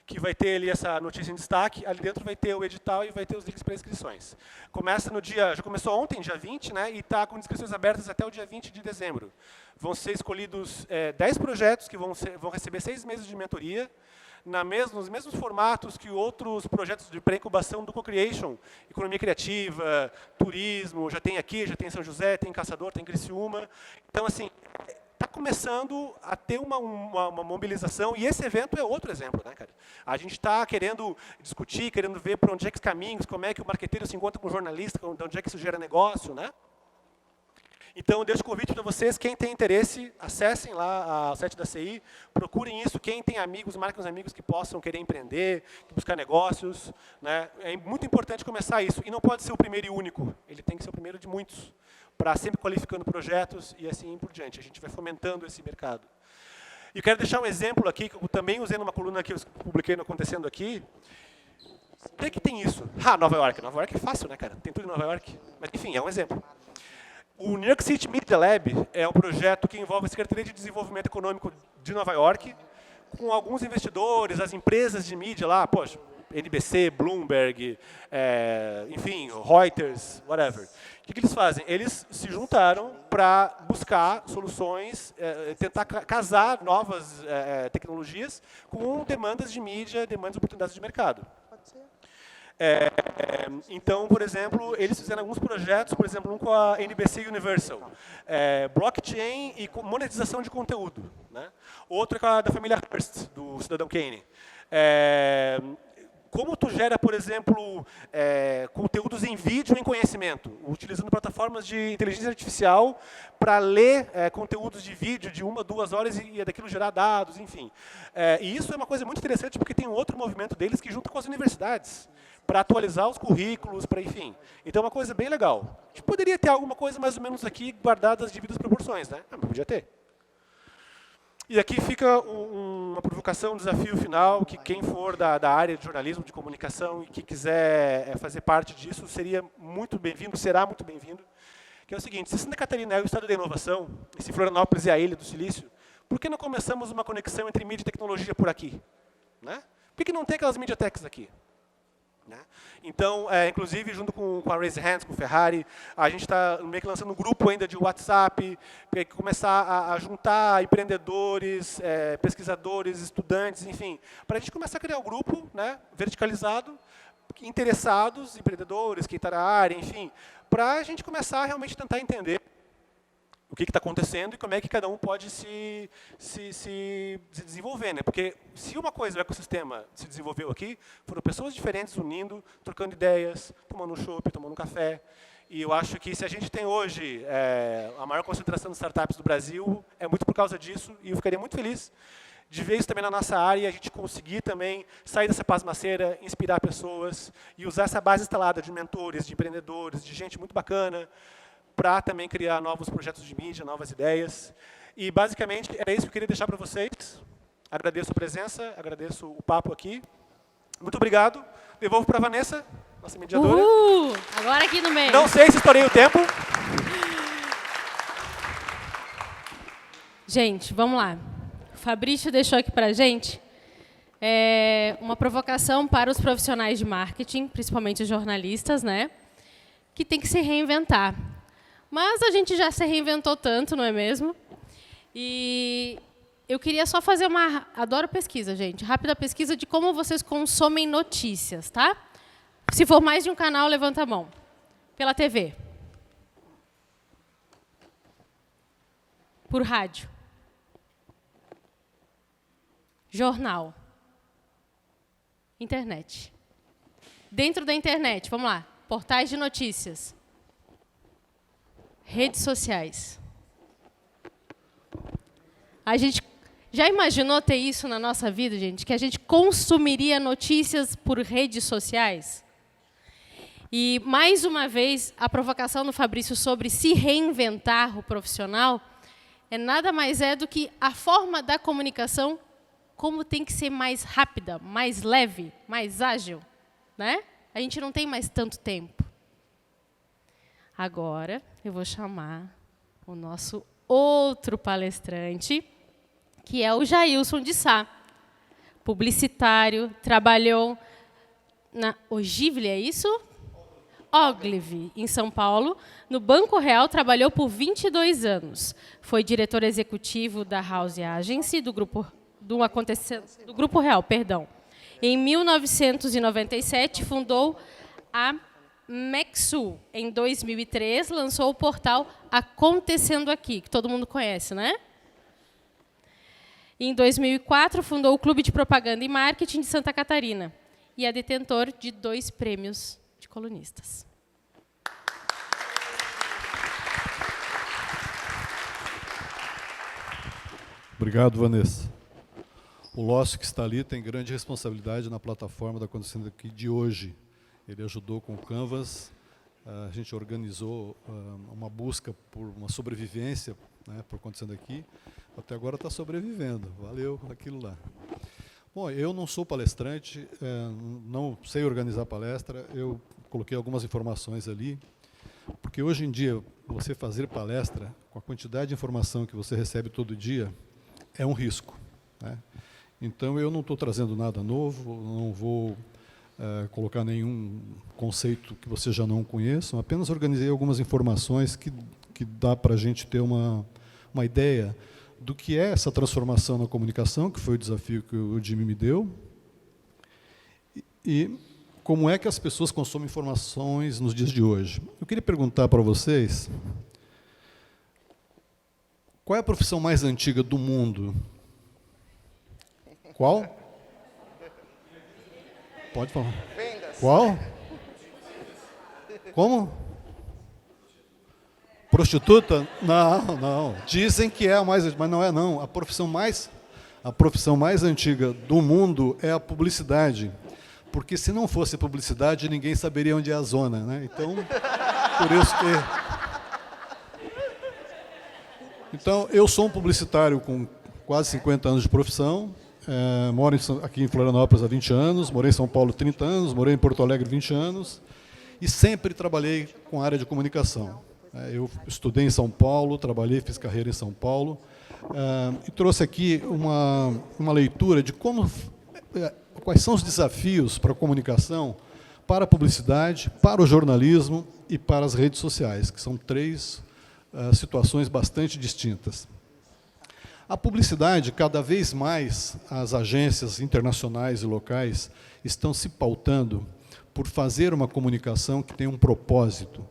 que vai ter ali essa notícia em destaque. Ali dentro vai ter o edital e vai ter os links para inscrições. Começa no já começou ontem, dia 20, né, e está com inscrições abertas até o dia 20 de dezembro. Vão ser escolhidos 10 projetos que vão receber 6 meses de mentoria, nos mesmos formatos que outros projetos de pré-incubação do Co-Creation, economia criativa, turismo, já tem aqui, já tem em São José, tem em Caçador, tem em Criciúma. Então, assim, está começando a ter uma mobilização, e esse evento é outro exemplo, né, cara? A gente está querendo discutir, querendo ver por onde é que os caminhos, como é que o marqueteiro se encontra com o jornalista, de onde é que isso gera negócio, né? Então, eu deixo o convite para vocês, quem tem interesse, acessem lá o site da CI, procurem isso, quem tem amigos, marquem os amigos que possam querer empreender, buscar negócios, né? É muito importante começar isso, e não pode ser o primeiro e único, ele tem que ser o primeiro de muitos, para sempre qualificando projetos e assim por diante. A gente vai fomentando esse mercado. E quero deixar um exemplo aqui, que eu também usei numa coluna que eu publiquei no Acontecendo Aqui. Onde é que tem isso? Nova York. Nova York é fácil, né, cara? Tem tudo em Nova York. Mas, enfim, é um exemplo. O New York City Media Lab é um projeto que envolve a Secretaria de Desenvolvimento Econômico de Nova York, com alguns investidores, as empresas de mídia lá. Poxa, NBC, Bloomberg, enfim, Reuters, whatever. O que eles fazem? Eles se juntaram para buscar soluções, tentar casar novas tecnologias com demandas de mídia, demandas de oportunidades de mercado. Então, por exemplo, eles fizeram alguns projetos, por exemplo, um com a NBC Universal, blockchain e monetização de conteúdo, né? Outro é com a da família Hearst, do Cidadão Kane. Como tu gera, por exemplo, conteúdos em vídeo em conhecimento, utilizando plataformas de inteligência artificial para ler conteúdos de vídeo de 1 a 2 horas e daquilo gerar dados, enfim. E isso é uma coisa muito interessante porque tem um outro movimento deles que junta com as universidades, para atualizar os currículos, para enfim. Então é uma coisa bem legal. A gente poderia ter alguma coisa mais ou menos aqui guardada as devidas proporções, né? Mas podia ter. E aqui fica uma provocação, um desafio final, que quem for da área de jornalismo, de comunicação, e que quiser fazer parte disso, seria muito bem-vindo, será muito bem-vindo, que é o seguinte: se Santa Catarina é o estado da inovação, e se Florianópolis é a ilha do silício, por que não começamos uma conexão entre mídia e tecnologia por aqui? Né? Por que não tem aquelas mediateks aqui? Né? Então, inclusive, junto com a Raise Hands, com o Ferrari, a gente está meio que lançando um grupo ainda de WhatsApp, para começar a juntar empreendedores, pesquisadores, estudantes, enfim, para a gente começar a criar um grupo, né, verticalizado, interessados, empreendedores, quem está na área, enfim, para a gente começar a realmente tentar entender o que está acontecendo e como é que cada um pode se desenvolver. Né? Porque se uma coisa, o ecossistema, se desenvolveu aqui, foram pessoas diferentes unindo, trocando ideias, tomando um chopp, tomando um café. E eu acho que se a gente tem hoje a maior concentração de startups do Brasil, é muito por causa disso, e eu ficaria muito feliz de ver isso também na nossa área e a gente conseguir também sair dessa pasmaceira, inspirar pessoas e usar essa base instalada de mentores, de empreendedores, de gente muito bacana, para também criar novos projetos de mídia, novas ideias. E, basicamente, era isso que eu queria deixar para vocês. Agradeço a presença, agradeço o papo aqui. Muito obrigado. Devolvo para a Vanessa, nossa mediadora. Agora aqui no meio. Não sei se estourei o tempo. Gente, vamos lá. O Fabrício deixou aqui para a gente uma provocação para os profissionais de marketing, principalmente os jornalistas, né, que tem que se reinventar. Mas a gente já se reinventou tanto, não é mesmo? E eu queria só fazer adoro pesquisa, gente. Rápida pesquisa de como vocês consomem notícias, tá? Se for mais de um canal, levanta a mão. Pela TV. Por rádio. Jornal. Internet. Dentro da internet, vamos lá. Portais de notícias. Redes sociais. A gente já imaginou ter isso na nossa vida, gente? Que a gente consumiria notícias por redes sociais? E, mais uma vez, a provocação do Fabrício sobre se reinventar o profissional nada mais do que a forma da comunicação, como tem que ser mais rápida, mais leve, mais ágil. Né? A gente não tem mais tanto tempo. Agora, eu vou chamar o nosso outro palestrante, que é o Jailson de Sá, publicitário, trabalhou na Ogilvy, é isso? Ogilvy, em São Paulo. No Banco Real, trabalhou por 22 anos. Foi diretor executivo da House Agency, do Grupo Real, perdão. Em 1997, fundou a Mexu. Em 2003, lançou o portal Acontecendo Aqui, que todo mundo conhece, né? Em 2004, fundou o Clube de Propaganda e Marketing de Santa Catarina e é detentor de 2 prêmios de colunistas. Obrigado, Vanessa. O Lócio, que está ali, tem grande responsabilidade na plataforma da Acontecendo Aqui de hoje. Ele ajudou com o Canvas, a gente organizou uma busca por uma sobrevivência, né, por Acontecendo Aqui. Até agora está sobrevivendo, valeu aquilo lá. Bom, eu não sou palestrante, não sei organizar palestra, eu coloquei algumas informações ali, porque hoje em dia, você fazer palestra, com a quantidade de informação que você recebe todo dia, é um risco. Né? Então, eu não estou trazendo nada novo, não vou colocar nenhum conceito que vocês já não conheçam, apenas organizei algumas informações que dá para a gente ter uma ideia do que é essa transformação na comunicação, que foi o desafio que o Jimmy me deu, e como é que as pessoas consomem informações nos dias de hoje. Eu queria perguntar para vocês, qual é a profissão mais antiga do mundo? Qual? Pode falar. Vendas. Qual? Como? Prostituta? Não, não. Dizem que é a mais, mas não é não. A profissão mais antiga do mundo é a publicidade. Porque se não fosse publicidade, ninguém saberia onde é a zona, né? Então, por isso que... Então, eu sou um publicitário com quase 50 anos de profissão, moro aqui em Florianópolis há 20 anos, morei em São Paulo 30 anos, morei em Porto Alegre 20 anos, e sempre trabalhei com a área de comunicação. Eu estudei em São Paulo, trabalhei, fiz carreira em São Paulo, e trouxe aqui uma leitura de quais são os desafios para a comunicação, para a publicidade, para o jornalismo e para as redes sociais, que são três situações bastante distintas. A publicidade, cada vez mais, as agências internacionais e locais estão se pautando por fazer uma comunicação que tem um propósito.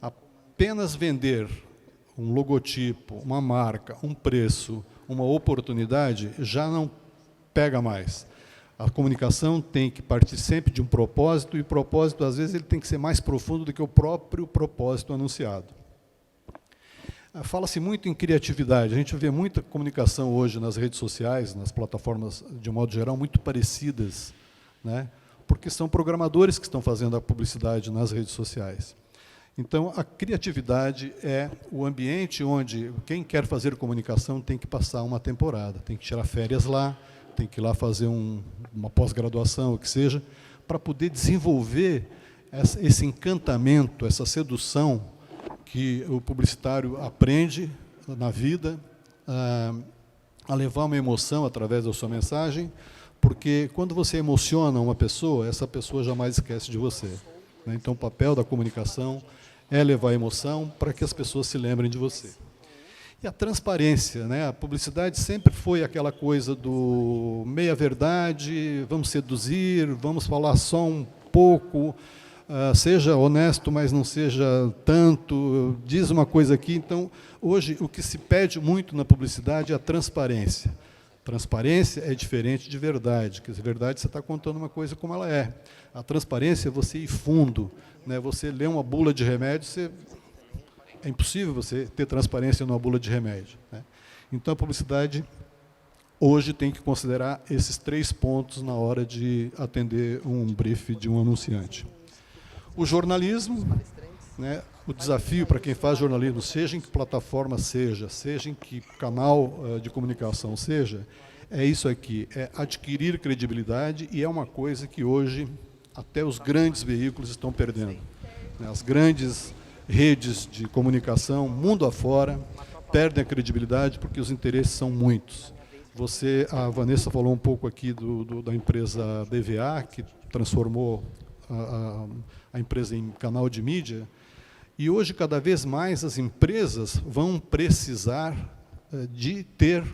Apenas vender um logotipo, uma marca, um preço, uma oportunidade, já não pega mais. A comunicação tem que partir sempre de um propósito, e o propósito, às vezes, ele tem que ser mais profundo do que o próprio propósito anunciado. Fala-se muito em criatividade. A gente vê muita comunicação hoje nas redes sociais, nas plataformas, de um modo geral, muito parecidas, né? Porque são programadores que estão fazendo a publicidade nas redes sociais. Então, a criatividade é o ambiente onde quem quer fazer comunicação tem que passar uma temporada, tem que tirar férias lá, tem que ir lá fazer uma pós-graduação, o que seja, para poder desenvolver esse encantamento, essa sedução que o publicitário aprende na vida, a levar uma emoção através da sua mensagem, porque quando você emociona uma pessoa, essa pessoa jamais esquece de você, né? Então, o papel da comunicação é levar a emoção para que as pessoas se lembrem de você. E a transparência, né? A publicidade sempre foi aquela coisa do meia-verdade, vamos seduzir, vamos falar só um pouco, seja honesto, mas não seja tanto, diz uma coisa aqui. Então, hoje, o que se pede muito na publicidade é a transparência. Transparência é diferente de verdade, porque verdade você está contando uma coisa como ela é. A transparência é você ir fundo, né? Você lê uma bula de remédio, é impossível você ter transparência numa bula de remédio, né? Então, a publicidade hoje tem que considerar esses 3 pontos na hora de atender um brief de um anunciante. O jornalismo, né? O desafio para quem faz jornalismo, seja em que plataforma seja em que canal de comunicação seja, é isso aqui, é adquirir credibilidade, e é uma coisa que hoje até os grandes veículos estão perdendo. As grandes redes de comunicação, mundo afora, perdem a credibilidade porque os interesses são muitos. A Vanessa falou um pouco aqui da empresa BVA, que transformou a empresa em canal de mídia, e hoje, cada vez mais, as empresas vão precisar de ter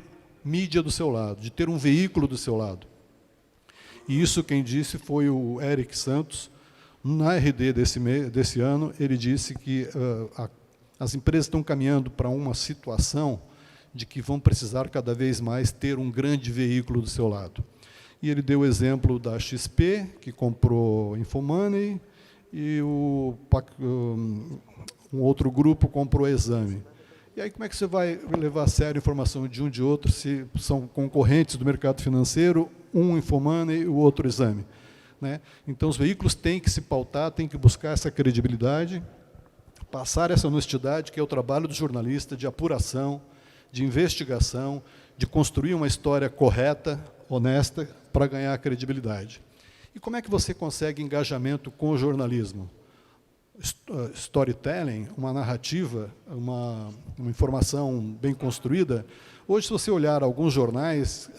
mídia do seu lado, de ter um veículo do seu lado. E isso quem disse foi o Eric Santos. Na RD desse ano, ele disse que as empresas estão caminhando para uma situação de que vão precisar cada vez mais ter um grande veículo do seu lado. E ele deu o exemplo da XP, que comprou Infomoney, e um outro grupo comprou Exame. E aí, como é que você vai levar a sério a informação de um de outro, se são concorrentes do mercado financeiro, um Infomoney e o outro Exame, né? Então, os veículos têm que se pautar, têm que buscar essa credibilidade, passar essa honestidade, que é o trabalho do jornalista, de apuração, de investigação, de construir uma história correta, honesta, para ganhar credibilidade. E como é que você consegue engajamento com o jornalismo? Storytelling, uma narrativa, uma informação bem construída. Hoje, se você olhar alguns jornais,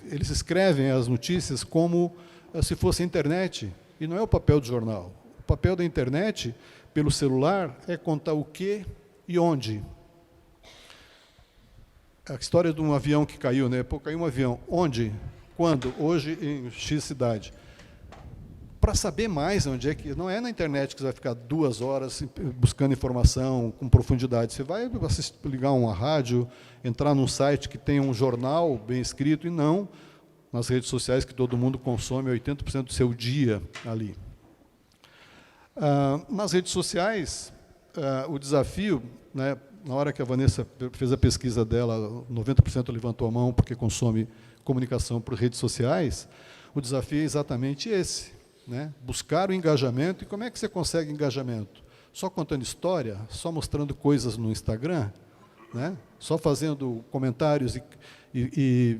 eles escrevem as notícias como se fosse internet. E não é o papel do jornal. O papel da internet, pelo celular, é contar o que e onde. A história de um avião que caiu, né? Pô, caiu um avião. Onde? Quando? Hoje, em X cidade. Para saber mais onde é que... Não é na internet que você vai ficar 2 horas buscando informação com profundidade. Você vai ligar uma rádio, entrar num site que tem um jornal bem escrito, e não nas redes sociais que todo mundo consome 80% do seu dia ali. Nas redes sociais, o desafio, né, na hora que a Vanessa fez a pesquisa dela, 90% levantou a mão porque consome comunicação por redes sociais, o desafio é exatamente esse, né? Buscar o engajamento. E como é que você consegue engajamento? Só contando história? Só mostrando coisas no Instagram? Né? Só fazendo comentários e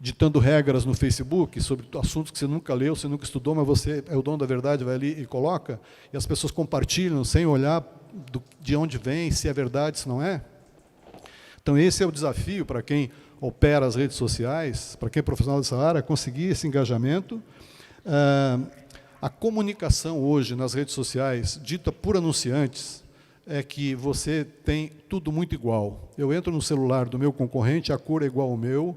ditando regras no Facebook sobre assuntos que você nunca leu, você nunca estudou, mas você é o dono da verdade, vai ali e coloca, e as pessoas compartilham sem olhar de onde vem, se é verdade, se não é? Então, esse é o desafio para quem opera as redes sociais, para quem é profissional dessa área, conseguir esse engajamento. A comunicação hoje nas redes sociais, dita por anunciantes, é que você tem tudo muito igual. Eu entro no celular do meu concorrente, a cor é igual ao meu,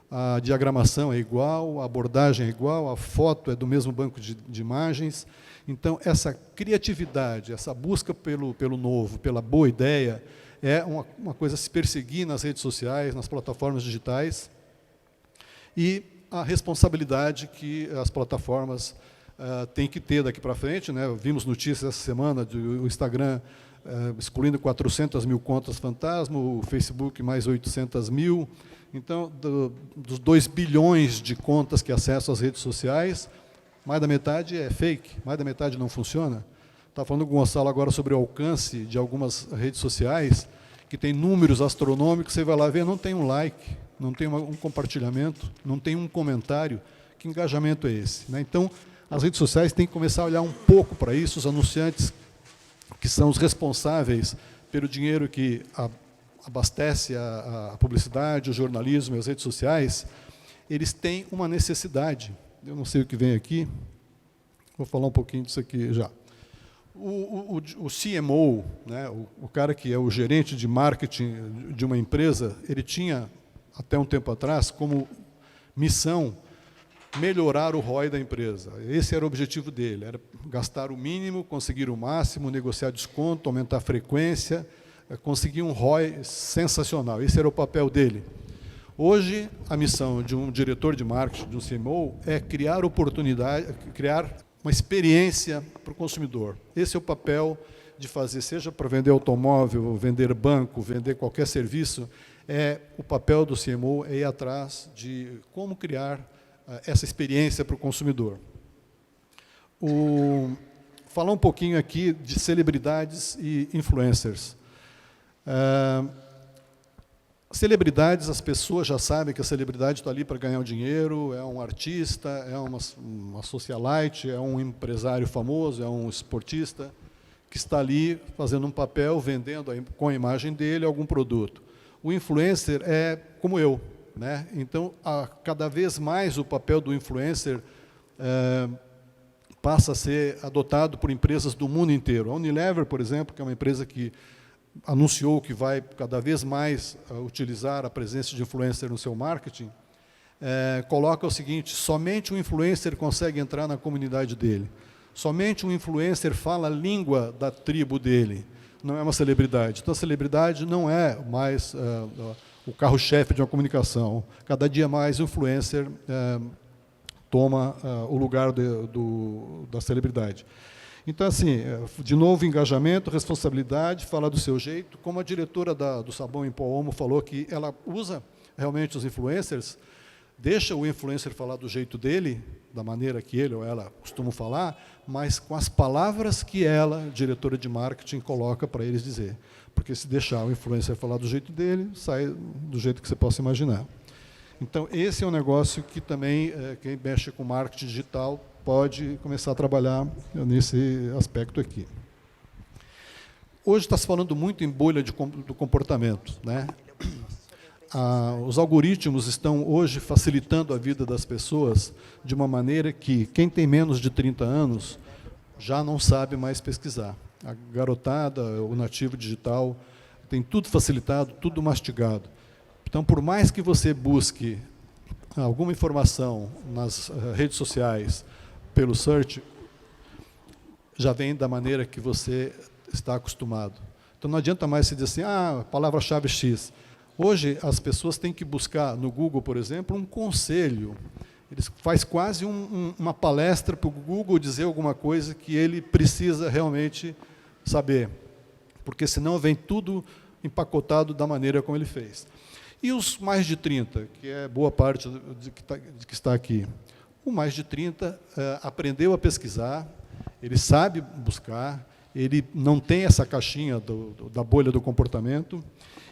a diagramação é igual, a abordagem é igual, a foto é do mesmo banco de imagens. Então, essa criatividade, essa busca pelo novo, pela boa ideia, é uma coisa a se perseguir nas redes sociais, nas plataformas digitais, e a responsabilidade que as plataformas têm que ter daqui para frente, né? Vimos notícias essa semana do Instagram excluindo 400 mil contas fantasma, o Facebook mais 800 mil. Então, dos 2 bilhões de contas que acessam as redes sociais, mais da metade é fake, mais da metade não funciona. Estava falando com o Gonçalo agora sobre o alcance de algumas redes sociais, que tem números astronômicos, você vai lá ver, não tem um like, não tem um compartilhamento, não tem um comentário. Que engajamento é esse? Né? Então, as redes sociais têm que começar a olhar um pouco para isso, os anunciantes que são os responsáveis pelo dinheiro que abastece a publicidade, o jornalismo e as redes sociais, eles têm uma necessidade. Eu não sei o que vem aqui, vou falar um pouquinho disso aqui já. O CMO, né, o cara que é o gerente de marketing de uma empresa, ele tinha, até um tempo atrás, como missão melhorar o ROI da empresa. Esse era o objetivo dele, era gastar o mínimo, conseguir o máximo, negociar desconto, aumentar a frequência, conseguir um ROI sensacional. Esse era o papel dele. Hoje, a missão de um diretor de marketing, de um CMO, é criar oportunidade, criar uma experiência para o consumidor. Esse é o papel de fazer, seja para vender automóvel, vender banco, vender qualquer serviço, o papel do CMO é ir atrás de como criar essa experiência para o consumidor. Falar um pouquinho aqui de celebridades e influencers. Celebridades, as pessoas já sabem que a celebridade está ali para ganhar o dinheiro, é um artista, é uma socialite, é um empresário famoso, é um esportista, que está ali fazendo um papel, vendendo com a imagem dele algum produto. O influencer é como eu, né? Então, cada vez mais o papel do influencer passa a ser adotado por empresas do mundo inteiro. A Unilever, por exemplo, que é uma empresa que anunciou que vai cada vez mais utilizar a presença de influencer no seu marketing, coloca o seguinte: somente um influencer consegue entrar na comunidade dele. Somente um influencer fala a língua da tribo dele. Não é uma celebridade. Então, a celebridade não é mais o carro-chefe de uma comunicação. Cada dia mais o influencer toma o lugar da celebridade. Então, assim, de novo, engajamento, responsabilidade, falar do seu jeito. Como a diretora do Sabão em Pó Omo falou que ela usa realmente os influencers, deixa o influencer falar do jeito dele, da maneira que ele ou ela costumam falar, mas com as palavras que ela, diretora de marketing, coloca para eles dizer. Porque se deixar o influencer falar do jeito dele, sai do jeito que você possa imaginar. Então, esse é um negócio que também, quem mexe com marketing digital, pode começar a trabalhar nesse aspecto aqui. Hoje está se falando muito em bolha do comportamento, né? os algoritmos estão hoje facilitando a vida das pessoas de uma maneira que quem tem menos de 30 anos já não sabe mais pesquisar. A garotada, o nativo digital, tem tudo facilitado, tudo mastigado. Então, por mais que você busque alguma informação nas redes sociais pelo search, já vem da maneira que você está acostumado. Então, não adianta mais se dizer assim, palavra-chave X. Hoje, as pessoas têm que buscar no Google, por exemplo, um conselho. Eles faz quase uma palestra para o Google dizer alguma coisa que ele precisa realmente saber, porque senão vem tudo empacotado da maneira como ele fez. E os mais de 30, que é boa parte de que está aqui. O mais de 30 aprendeu a pesquisar, ele sabe buscar, ele não tem essa caixinha da bolha do comportamento,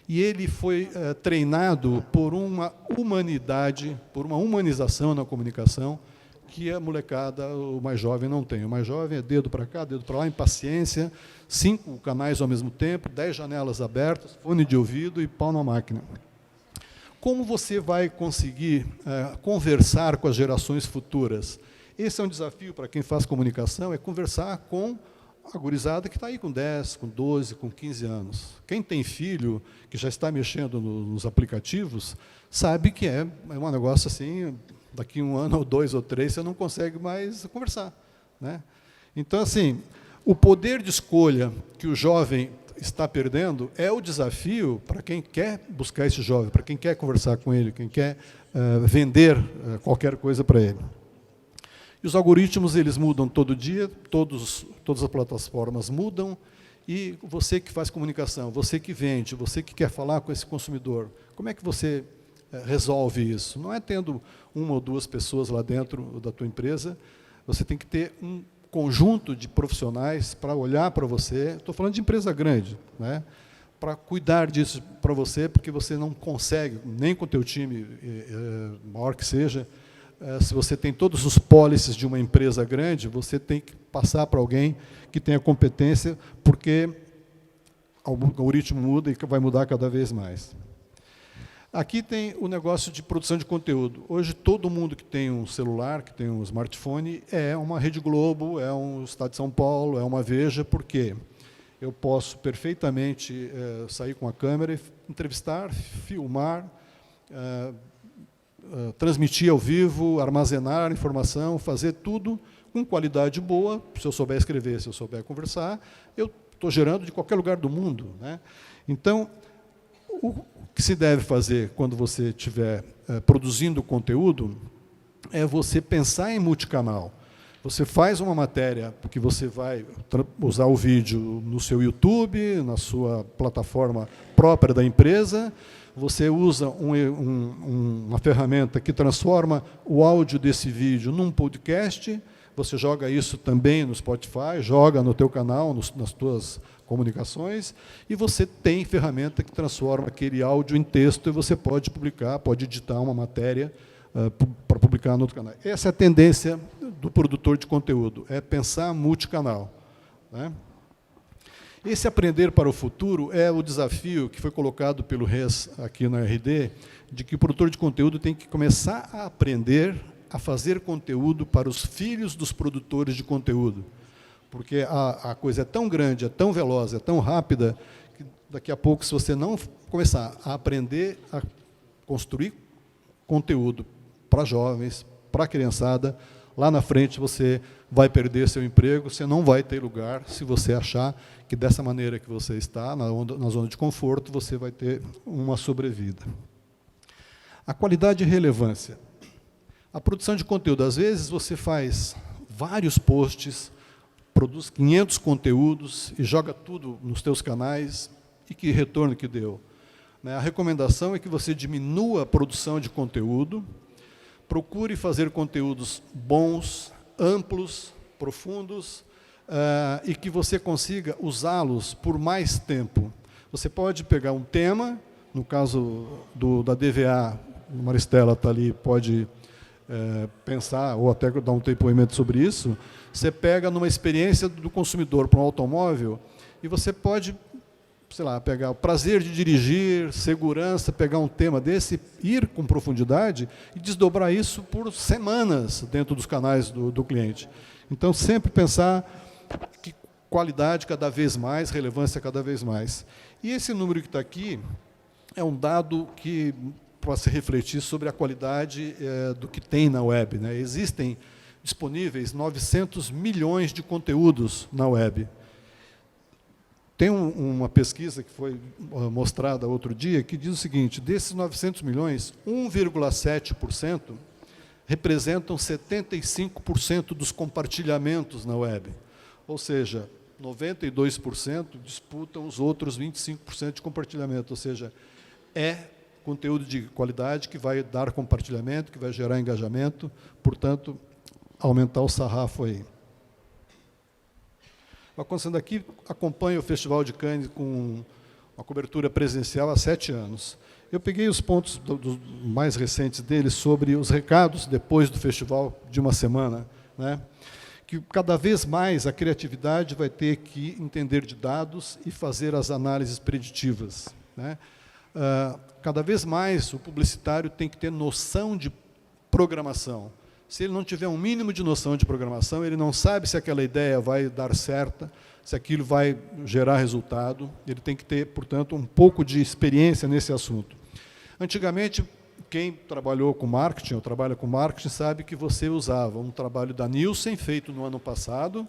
e ele foi treinado por uma humanidade, por uma humanização na comunicação, que a molecada, o mais jovem, não tem. O mais jovem é dedo para cá, dedo para lá, impaciência, 5 canais ao mesmo tempo, 10 janelas abertas, fone de ouvido e pau na máquina. Como você vai conseguir conversar com as gerações futuras? Esse é um desafio para quem faz comunicação, é conversar com a gurizada que está aí com 10, com 12, com 15 anos. Quem tem filho, que já está mexendo nos aplicativos, sabe que é um negócio assim, daqui 1 ano, ou 2, ou 3, você não consegue mais conversar, né? Então, assim, o poder de escolha que o jovem está perdendo é o desafio para quem quer buscar esse jovem, para quem quer conversar com ele, quem quer vender qualquer coisa para ele. E os algoritmos, eles mudam todo dia, todas as plataformas mudam, e você que faz comunicação, você que vende, você que quer falar com esse consumidor, como é que você resolve isso? Não é tendo 1 ou 2 pessoas lá dentro da tua empresa, você tem que ter um conjunto de profissionais para olhar para você. Estou falando de empresa grande, né? Para cuidar disso para você, porque você não consegue, nem com o teu time, maior que seja, se você tem todos os policies de uma empresa grande, você tem que passar para alguém que tenha competência, porque o algoritmo muda e vai mudar cada vez mais. Aqui tem o negócio de produção de conteúdo. Hoje, todo mundo que tem um celular, que tem um smartphone, é uma Rede Globo, é um Estado de São Paulo, é uma Veja, porque eu posso perfeitamente sair com a câmera, entrevistar, filmar, transmitir ao vivo, armazenar informação, fazer tudo com qualidade boa. Se eu souber escrever, se eu souber conversar, eu estou gerando de qualquer lugar do mundo, né? Então, o que se deve fazer quando você estiver produzindo conteúdo é você pensar em multicanal. Você faz uma matéria que você vai usar o vídeo no seu YouTube, na sua plataforma própria da empresa. Você usa uma ferramenta que transforma o áudio desse vídeo num podcast, você joga isso também no Spotify, joga no teu canal, nas tuas comunicações, e você tem ferramenta que transforma aquele áudio em texto, e você pode publicar, pode editar uma matéria para publicar no outro canal. Essa é a tendência do produtor de conteúdo, é pensar multicanal, né? Esse aprender para o futuro é o desafio que foi colocado pelo RES aqui na RD, de que o produtor de conteúdo tem que começar a aprender a fazer conteúdo para os filhos dos produtores de conteúdo. Porque a coisa é tão grande, é tão veloz, é tão rápida, que daqui a pouco, se você não começar a aprender a construir conteúdo para jovens, para a criançada, lá na frente você vai perder seu emprego, você não vai ter lugar se você achar que dessa maneira que você está, na zona de conforto, você vai ter uma sobrevida. A qualidade e relevância. A produção de conteúdo, às vezes você faz vários posts, produz 500 conteúdos e joga tudo nos teus canais, e que retorno que deu? A recomendação é que você diminua a produção de conteúdo, procure fazer conteúdos bons, amplos, profundos, e que você consiga usá-los por mais tempo. Você pode pegar um tema, no caso da DVA, a Maristela está ali, pode pensar, ou até dar um depoimento sobre isso. Você pega numa experiência do consumidor para um automóvel, e você pode sei lá, pegar o prazer de dirigir, segurança, pegar um tema desse, ir com profundidade e desdobrar isso por semanas dentro dos canais do cliente. Então, sempre pensar que qualidade cada vez mais, relevância cada vez mais. E esse número que está aqui é um dado que para se refletir sobre a qualidade do que tem na web, né? Existem disponíveis 900 milhões de conteúdos na web. Tem uma pesquisa que foi mostrada outro dia que diz o seguinte: desses 900 milhões, 1,7% representam 75% dos compartilhamentos na web. Ou seja, 92% disputam os outros 25% de compartilhamento. Ou seja, é conteúdo de qualidade que vai dar compartilhamento, que vai gerar engajamento, portanto, aumentar o sarrafo aí. Acontecendo aqui, acompanho o Festival de Cannes com uma cobertura presencial há 7 anos. Eu peguei os pontos mais recentes dele sobre os recados depois do festival de uma semana, né? Que cada vez mais a criatividade vai ter que entender de dados e fazer as análises preditivas, né? Cada vez mais o publicitário tem que ter noção de programação. Se ele não tiver um mínimo de noção de programação, ele não sabe se aquela ideia vai dar certa, se aquilo vai gerar resultado. Ele tem que ter, portanto, um pouco de experiência nesse assunto. Antigamente, quem trabalhou com marketing, ou trabalha com marketing, sabe que você usava um trabalho da Nielsen, feito no ano passado,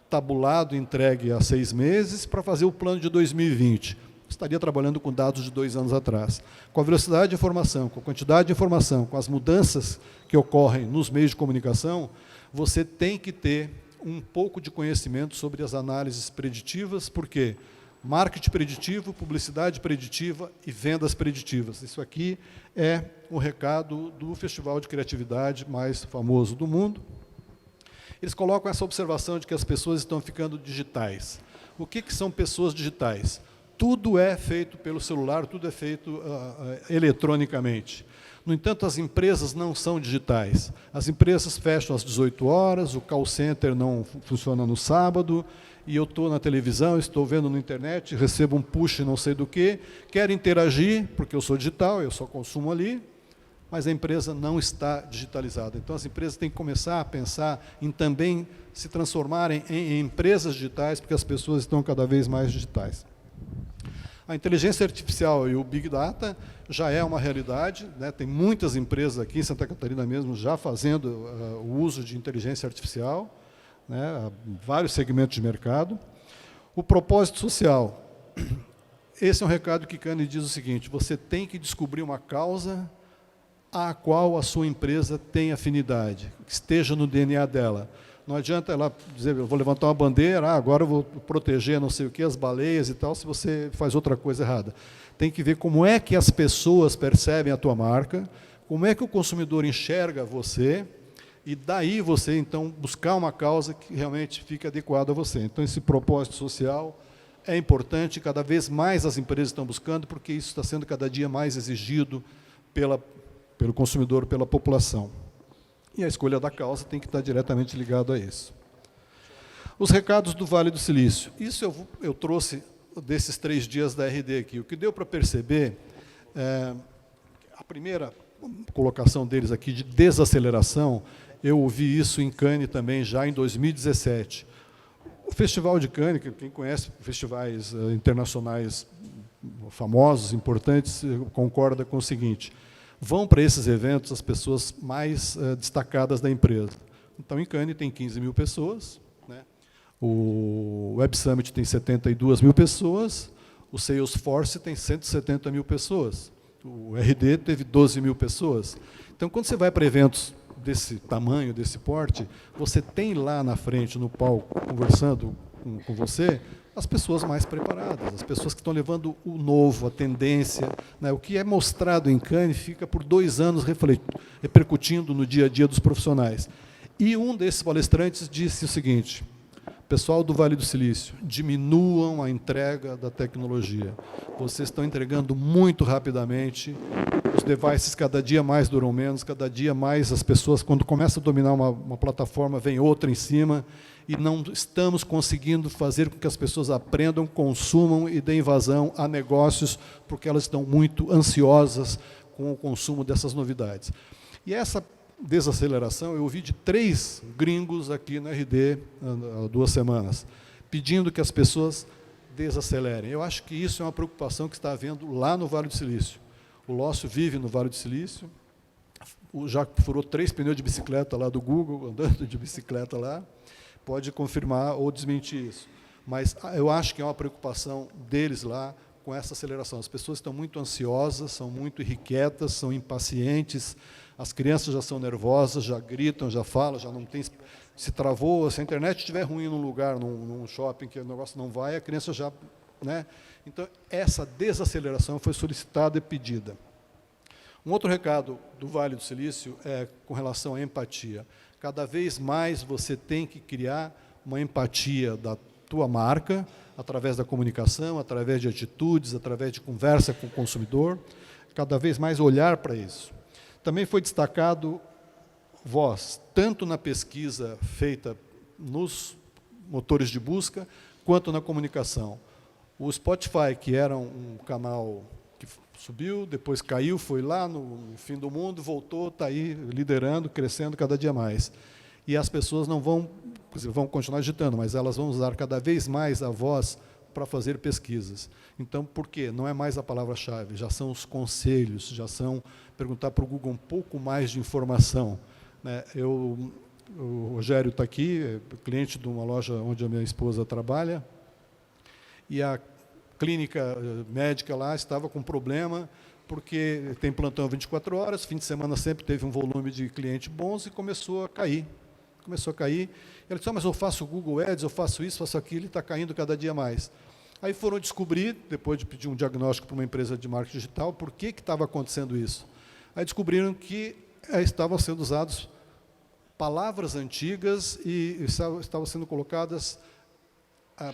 tabulado, entregue há 6 meses, para fazer o plano de 2020. Estaria trabalhando com dados de 2 anos atrás. Com a velocidade de informação, com a quantidade de informação, com as mudanças que ocorrem nos meios de comunicação, você tem que ter um pouco de conhecimento sobre as análises preditivas, porque marketing preditivo, publicidade preditiva e vendas preditivas. Isso aqui é o recado do festival de criatividade mais famoso do mundo. Eles colocam essa observação de que as pessoas estão ficando digitais. O que são pessoas digitais? Tudo é feito pelo celular, tudo é feito eletronicamente. No entanto, as empresas não são digitais. As empresas fecham às 18 horas, o call center não funciona no sábado, e eu estou na televisão, estou vendo na internet, recebo um push não sei do que, quero interagir, porque eu sou digital, eu só consumo ali, mas a empresa não está digitalizada. Então, as empresas têm que começar a pensar em também se transformarem em empresas digitais, porque as pessoas estão cada vez mais digitais. A inteligência artificial e o Big Data já é uma realidade, né? Tem muitas empresas aqui em Santa Catarina mesmo já fazendo o uso de inteligência artificial, né? Vários segmentos de mercado. O propósito social. Esse é um recado que Cannes diz o seguinte: você tem que descobrir uma causa à qual a sua empresa tem afinidade, que esteja no DNA dela. Não adianta ela dizer, eu vou levantar uma bandeira, agora eu vou proteger não sei o que, as baleias e tal, se você faz outra coisa errada. Tem que ver como é que as pessoas percebem a tua marca, como é que o consumidor enxerga você, e daí você, então, buscar uma causa que realmente fique adequada a você. Então, esse propósito social é importante, cada vez mais as empresas estão buscando, porque isso está sendo cada dia mais exigido pelo consumidor, pela população. E a escolha da causa tem que estar diretamente ligado a isso. Os recados do Vale do Silício. Isso eu trouxe desses 3 dias da RD aqui. O que deu para perceber, a primeira colocação deles aqui de desaceleração, eu ouvi isso em Cannes também, já em 2017. O Festival de Cannes, quem conhece festivais internacionais famosos, importantes, concorda com o seguinte: vão para esses eventos as pessoas mais destacadas da empresa. Então, em Cannes tem 15 mil pessoas, né? O Web Summit tem 72 mil pessoas, o Salesforce tem 170 mil pessoas, o RD teve 12 mil pessoas. Então, quando você vai para eventos desse tamanho, desse porte, você tem lá na frente, no palco, conversando com você, as pessoas mais preparadas, as pessoas que estão levando o novo, a tendência, né? O que é mostrado em Cannes fica por 2 anos repercutindo no dia a dia dos profissionais. E um desses palestrantes disse o seguinte: Pessoal do Vale do Silício, diminuam a entrega da tecnologia. Vocês estão entregando muito rapidamente, os devices cada dia mais duram menos, cada dia mais as pessoas, quando começam a dominar uma plataforma, vem outra em cima, e não estamos conseguindo fazer com que as pessoas aprendam, consumam e deem vazão a negócios, porque elas estão muito ansiosas com o consumo dessas novidades. E essa desaceleração, eu ouvi de 3 gringos aqui na RD há 2 semanas, pedindo que as pessoas desacelerem. Eu acho que isso é uma preocupação que está havendo lá no Vale do Silício. O Lócio vive no Vale do Silício, já furou 3 pneus de bicicleta lá do Google, andando de bicicleta lá, pode confirmar ou desmentir isso. Mas eu acho que é uma preocupação deles lá com essa aceleração. As pessoas estão muito ansiosas, são muito irrequietas, são impacientes, as crianças já são nervosas, já gritam, já falam, já não tem... Se travou, se a internet estiver ruim num lugar, num shopping, que o negócio não vai, a criança já... Né? Então, essa desaceleração foi solicitada e pedida. Um outro recado do Vale do Silício é com relação à empatia. Cada vez mais você tem que criar uma empatia da tua marca, através da comunicação, através de atitudes, através de conversa com o consumidor, cada vez mais olhar para isso. Também foi destacado voz, tanto na pesquisa feita nos motores de busca, quanto na comunicação. O Spotify, que era um canal que subiu, depois caiu, foi lá no fim do mundo, voltou, está aí liderando, crescendo cada dia mais. E as pessoas não vão continuar digitando, mas elas vão usar cada vez mais a voz para fazer pesquisas. Então, por quê? Não é mais a palavra-chave, já são os conselhos, já são perguntar para o Google um pouco mais de informação. Né? O Rogério está aqui, cliente de uma loja onde a minha esposa trabalha, e a clínica médica lá estava com problema, porque tem plantão 24 horas, fim de semana sempre teve um volume de clientes bons e começou a cair. Ele disse, mas eu faço Google Ads, eu faço isso, faço aquilo, e está caindo cada dia mais. Aí foram descobrir, depois de pedir um diagnóstico para uma empresa de marketing digital, por que estava acontecendo isso. Aí descobriram que estavam sendo usadas palavras antigas e estavam sendo colocadas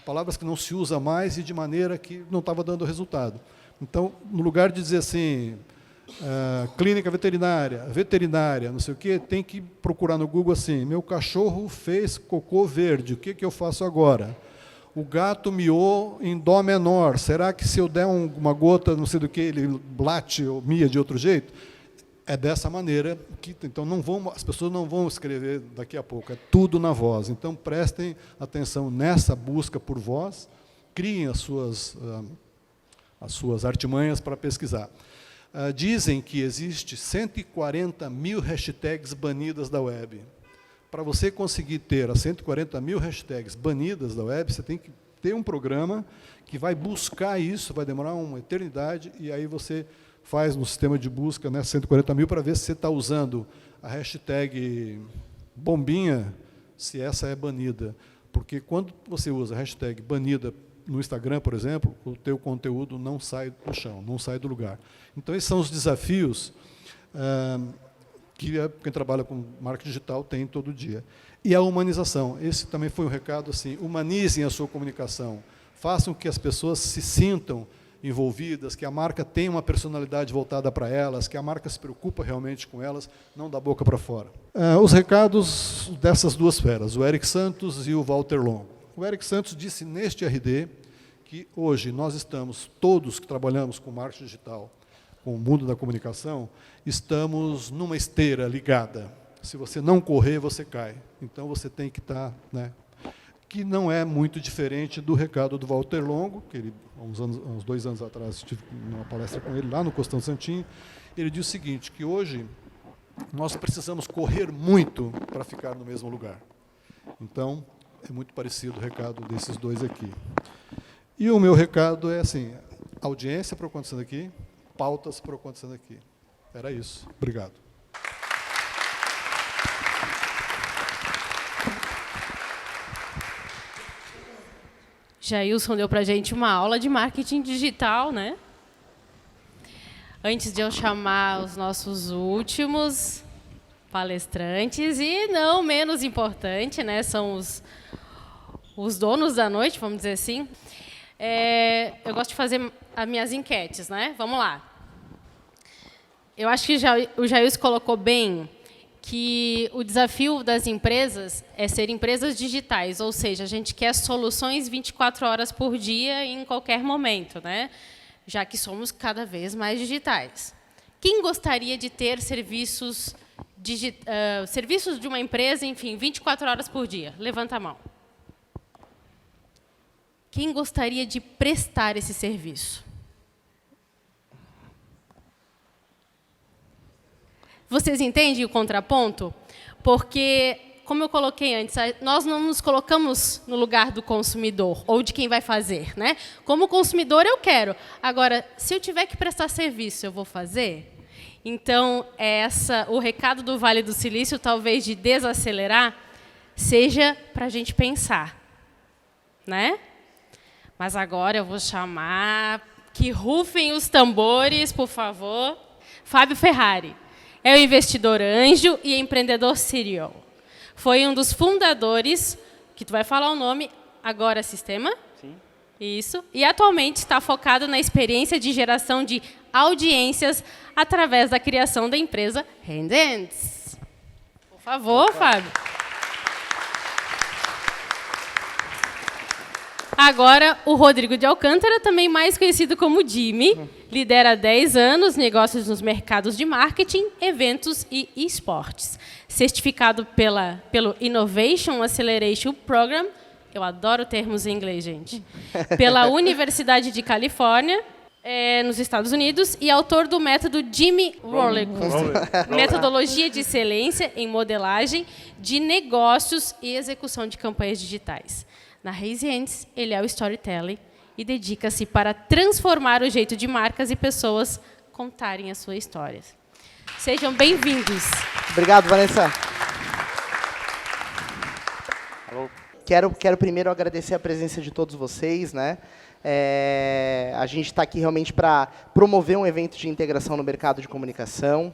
palavras que não se usa mais e de maneira que não estava dando resultado. Então, no lugar de dizer assim, clínica veterinária, não sei o quê, tem que procurar no Google assim, meu cachorro fez cocô verde, o que eu faço agora? O gato miou em dó menor, será que se eu der uma gota, não sei do que, ele late ou mia de outro jeito? É dessa maneira que, então, as pessoas não vão escrever daqui a pouco, é tudo na voz. Então, prestem atenção nessa busca por voz, criem as suas artimanhas para pesquisar. Dizem que existe 140 mil hashtags banidas da web. Para você conseguir ter as 140 mil hashtags banidas da web, você tem que ter um programa que vai buscar isso, vai demorar uma eternidade, e aí você faz no sistema de busca, né, 140 mil, para ver se você está usando a hashtag bombinha, se essa é banida. Porque quando você usa a hashtag banida no Instagram, por exemplo, o teu conteúdo não sai do chão, não sai do lugar. Então, esses são os desafios que quem trabalha com marketing digital tem todo dia. E a humanização. Esse também foi um recado, assim, humanizem a sua comunicação. Façam que as pessoas se sintam envolvidas, que a marca tenha uma personalidade voltada para elas, que a marca se preocupa realmente com elas, não da boca para fora. Os recados dessas 2 feras, o Eric Santos e o Walter Longo. O Eric Santos disse neste RD que hoje nós estamos, todos que trabalhamos com marketing digital, com o mundo da comunicação, estamos numa esteira ligada. Se você não correr, você cai. Então, você tem que estar... Né, que não é muito diferente do recado do Walter Longo, que ele, há uns 2 anos atrás, estive numa palestra com ele, lá no Costão Santinho. Ele disse o seguinte, que hoje nós precisamos correr muito para ficar no mesmo lugar. Então, é muito parecido o recado desses 2 aqui. E o meu recado é assim, audiência para o acontecendo aqui, pautas para o acontecendo aqui. Era isso. Obrigado. Jailson deu para a gente uma aula de marketing digital, né? Antes de eu chamar os nossos últimos palestrantes, e não menos importante, né, são os donos da noite, vamos dizer assim. Eu gosto de fazer as minhas enquetes, né? Vamos lá. Eu acho que o Jailson colocou bem que o desafio das empresas é ser empresas digitais, ou seja, a gente quer soluções 24 horas por dia em qualquer momento, né? Já que somos cada vez mais digitais. Quem gostaria de ter serviços de uma empresa, enfim, 24 horas por dia? Levanta a mão. Quem gostaria de prestar esse serviço? Vocês entendem o contraponto? Porque, como eu coloquei antes, nós não nos colocamos no lugar do consumidor ou de quem vai fazer, né? Como consumidor, eu quero. Agora, se eu tiver que prestar serviço, eu vou fazer? Então, o recado do Vale do Silício, talvez de desacelerar, seja para a gente pensar, né? Mas agora eu vou chamar, que rufem os tambores, por favor, Fábio Ferrari. É o investidor anjo e empreendedor serial. Foi um dos fundadores, que tu vai falar o nome, Agora Sistema. Sim. Isso. E atualmente está focado na experiência de geração de audiências através da criação da empresa Handens. Por favor, Fábio. Agora, o Rodrigo de Alcântara, também mais conhecido como Jimmy, lidera há 10 anos negócios nos mercados de marketing, eventos e esportes. Certificado pelo Innovation Acceleration Program, eu adoro termos em inglês, gente, pela Universidade de Califórnia, nos Estados Unidos, e autor do método Jimmy Roller Coaster, metodologia de excelência em modelagem de negócios e execução de campanhas digitais. Na Raise Hands, ele é o storytelling e dedica-se para transformar o jeito de marcas e pessoas contarem as suas histórias. Sejam bem-vindos. Obrigado, Vanessa. Alô. Quero primeiro agradecer a presença de todos vocês, né? A gente está aqui realmente para promover um evento de integração no mercado de comunicação.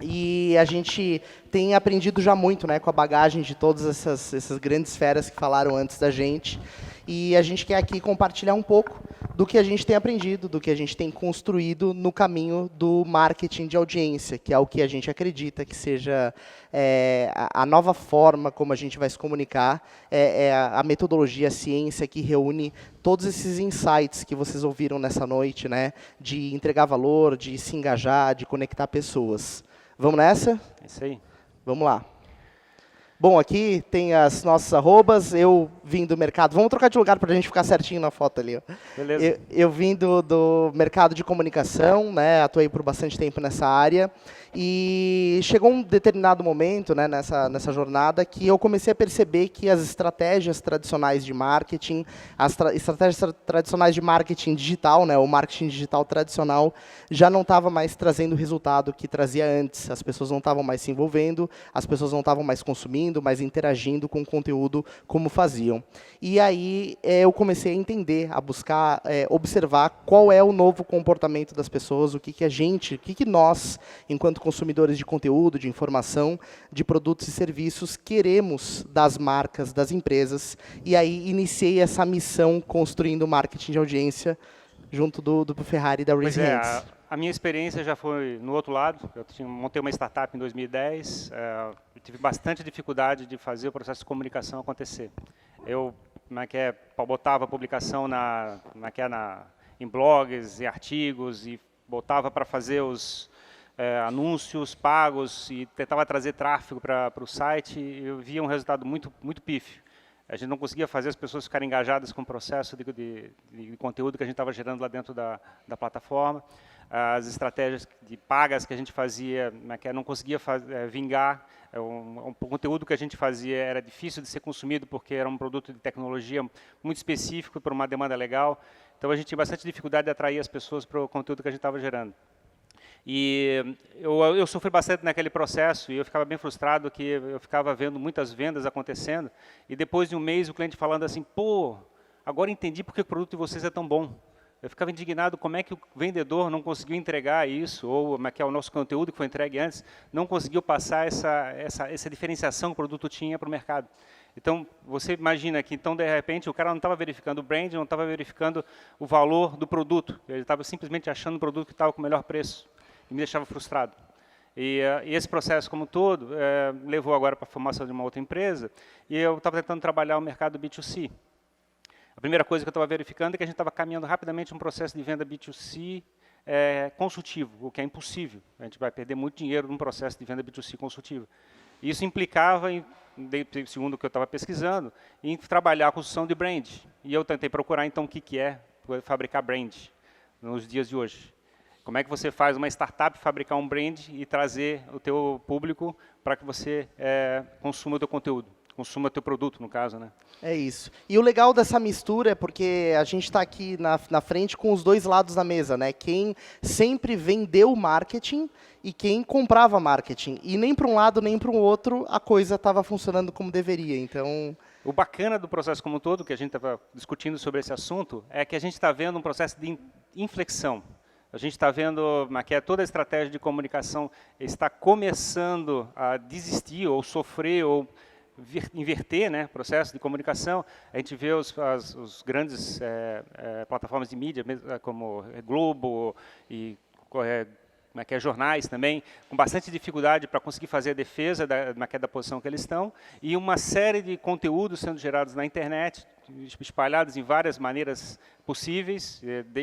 E a gente tem aprendido já muito, né, com a bagagem de todas essas grandes feras que falaram antes da gente. E a gente quer aqui compartilhar um pouco do que a gente tem aprendido, do que a gente tem construído no caminho do marketing de audiência, que é o que a gente acredita que seja a nova forma como a gente vai se comunicar, a metodologia, a ciência que reúne todos esses insights que vocês ouviram nessa noite, né, de entregar valor, de se engajar, de conectar pessoas. Vamos nessa? É isso aí. Vamos lá. Bom, aqui tem as nossas arrobas. Eu vim do mercado. Vamos trocar de lugar para a gente ficar certinho na foto ali. Ó. Beleza. Eu vim do mercado de comunicação, né? Atuei por bastante tempo nessa área. E chegou um determinado momento, né, nessa jornada, que eu comecei a perceber que as estratégias tradicionais de marketing, estratégias tradicionais de marketing digital, né, o marketing digital tradicional, já não estava mais trazendo o resultado que trazia antes. As pessoas não estavam mais se envolvendo, as pessoas não estavam mais consumindo, mais interagindo com o conteúdo como faziam. E aí eu comecei a entender, a buscar, observar qual é o novo comportamento das pessoas, o que nós, enquanto consumidores de conteúdo, de informação, de produtos e serviços, queremos das marcas, das empresas. E aí iniciei essa missão construindo marketing de audiência junto do Ferrari e da Raise Hands. A minha experiência já foi no outro lado. Eu montei uma startup em 2010. Eu tive bastante dificuldade de fazer o processo de comunicação acontecer. Eu botava a publicação em blogs e artigos e botava para fazer os anúncios pagos e tentava trazer tráfego para o site. E eu via um resultado muito, muito pífio. A gente não conseguia fazer as pessoas ficarem engajadas com o processo de conteúdo que a gente estava gerando lá dentro da plataforma. As estratégias de pagas que a gente fazia, não conseguia vingar. O conteúdo que a gente fazia era difícil de ser consumido porque era um produto de tecnologia muito específico para uma demanda legal. Então, a gente tinha bastante dificuldade de atrair as pessoas para o conteúdo que a gente estava gerando. E eu sofri bastante naquele processo e eu ficava bem frustrado que eu ficava vendo muitas vendas acontecendo e depois de um mês o cliente falando assim, pô, agora entendi porque o produto de vocês é tão bom. Eu ficava indignado como é que o vendedor não conseguiu entregar isso, ou como é que é o nosso conteúdo que foi entregue antes, não conseguiu passar essa diferenciação que o produto tinha para o mercado. Então, você imagina que, então, de repente, o cara não estava verificando o brand, não estava verificando o valor do produto. Ele estava simplesmente achando o produto que estava com o melhor preço. E me deixava frustrado. E esse processo como um todo levou agora para a formação de uma outra empresa. E eu estava tentando trabalhar o mercado B2C. A primeira coisa que eu estava verificando é que a gente estava caminhando rapidamente um processo de venda B2C consultivo, o que é impossível. A gente vai perder muito dinheiro num processo de venda B2C consultivo. Isso implicava, segundo o que eu estava pesquisando, em trabalhar a construção de brand. E eu tentei procurar, então, o que é fabricar brand nos dias de hoje. Como é que você faz uma startup fabricar um brand e trazer o teu público para que você consuma o teu conteúdo, consuma o teu produto, no caso, né? É isso. E o legal dessa mistura é porque a gente está aqui na frente com os dois lados da mesa, né? Quem sempre vendeu marketing e quem comprava marketing. E nem para um lado nem para o outro a coisa estava funcionando como deveria. Então, o bacana do processo como um todo, que a gente estava discutindo sobre esse assunto, é que a gente está vendo um processo de inflexão. A gente está vendo que toda a estratégia de comunicação está começando a desistir ou sofrer ou inverter, né, processo de comunicação. A gente vê os grandes plataformas de mídia, como Globo e jornais também, com bastante dificuldade para conseguir fazer a defesa da posição que eles estão, e uma série de conteúdos sendo gerados na internet, espalhados em várias maneiras possíveis,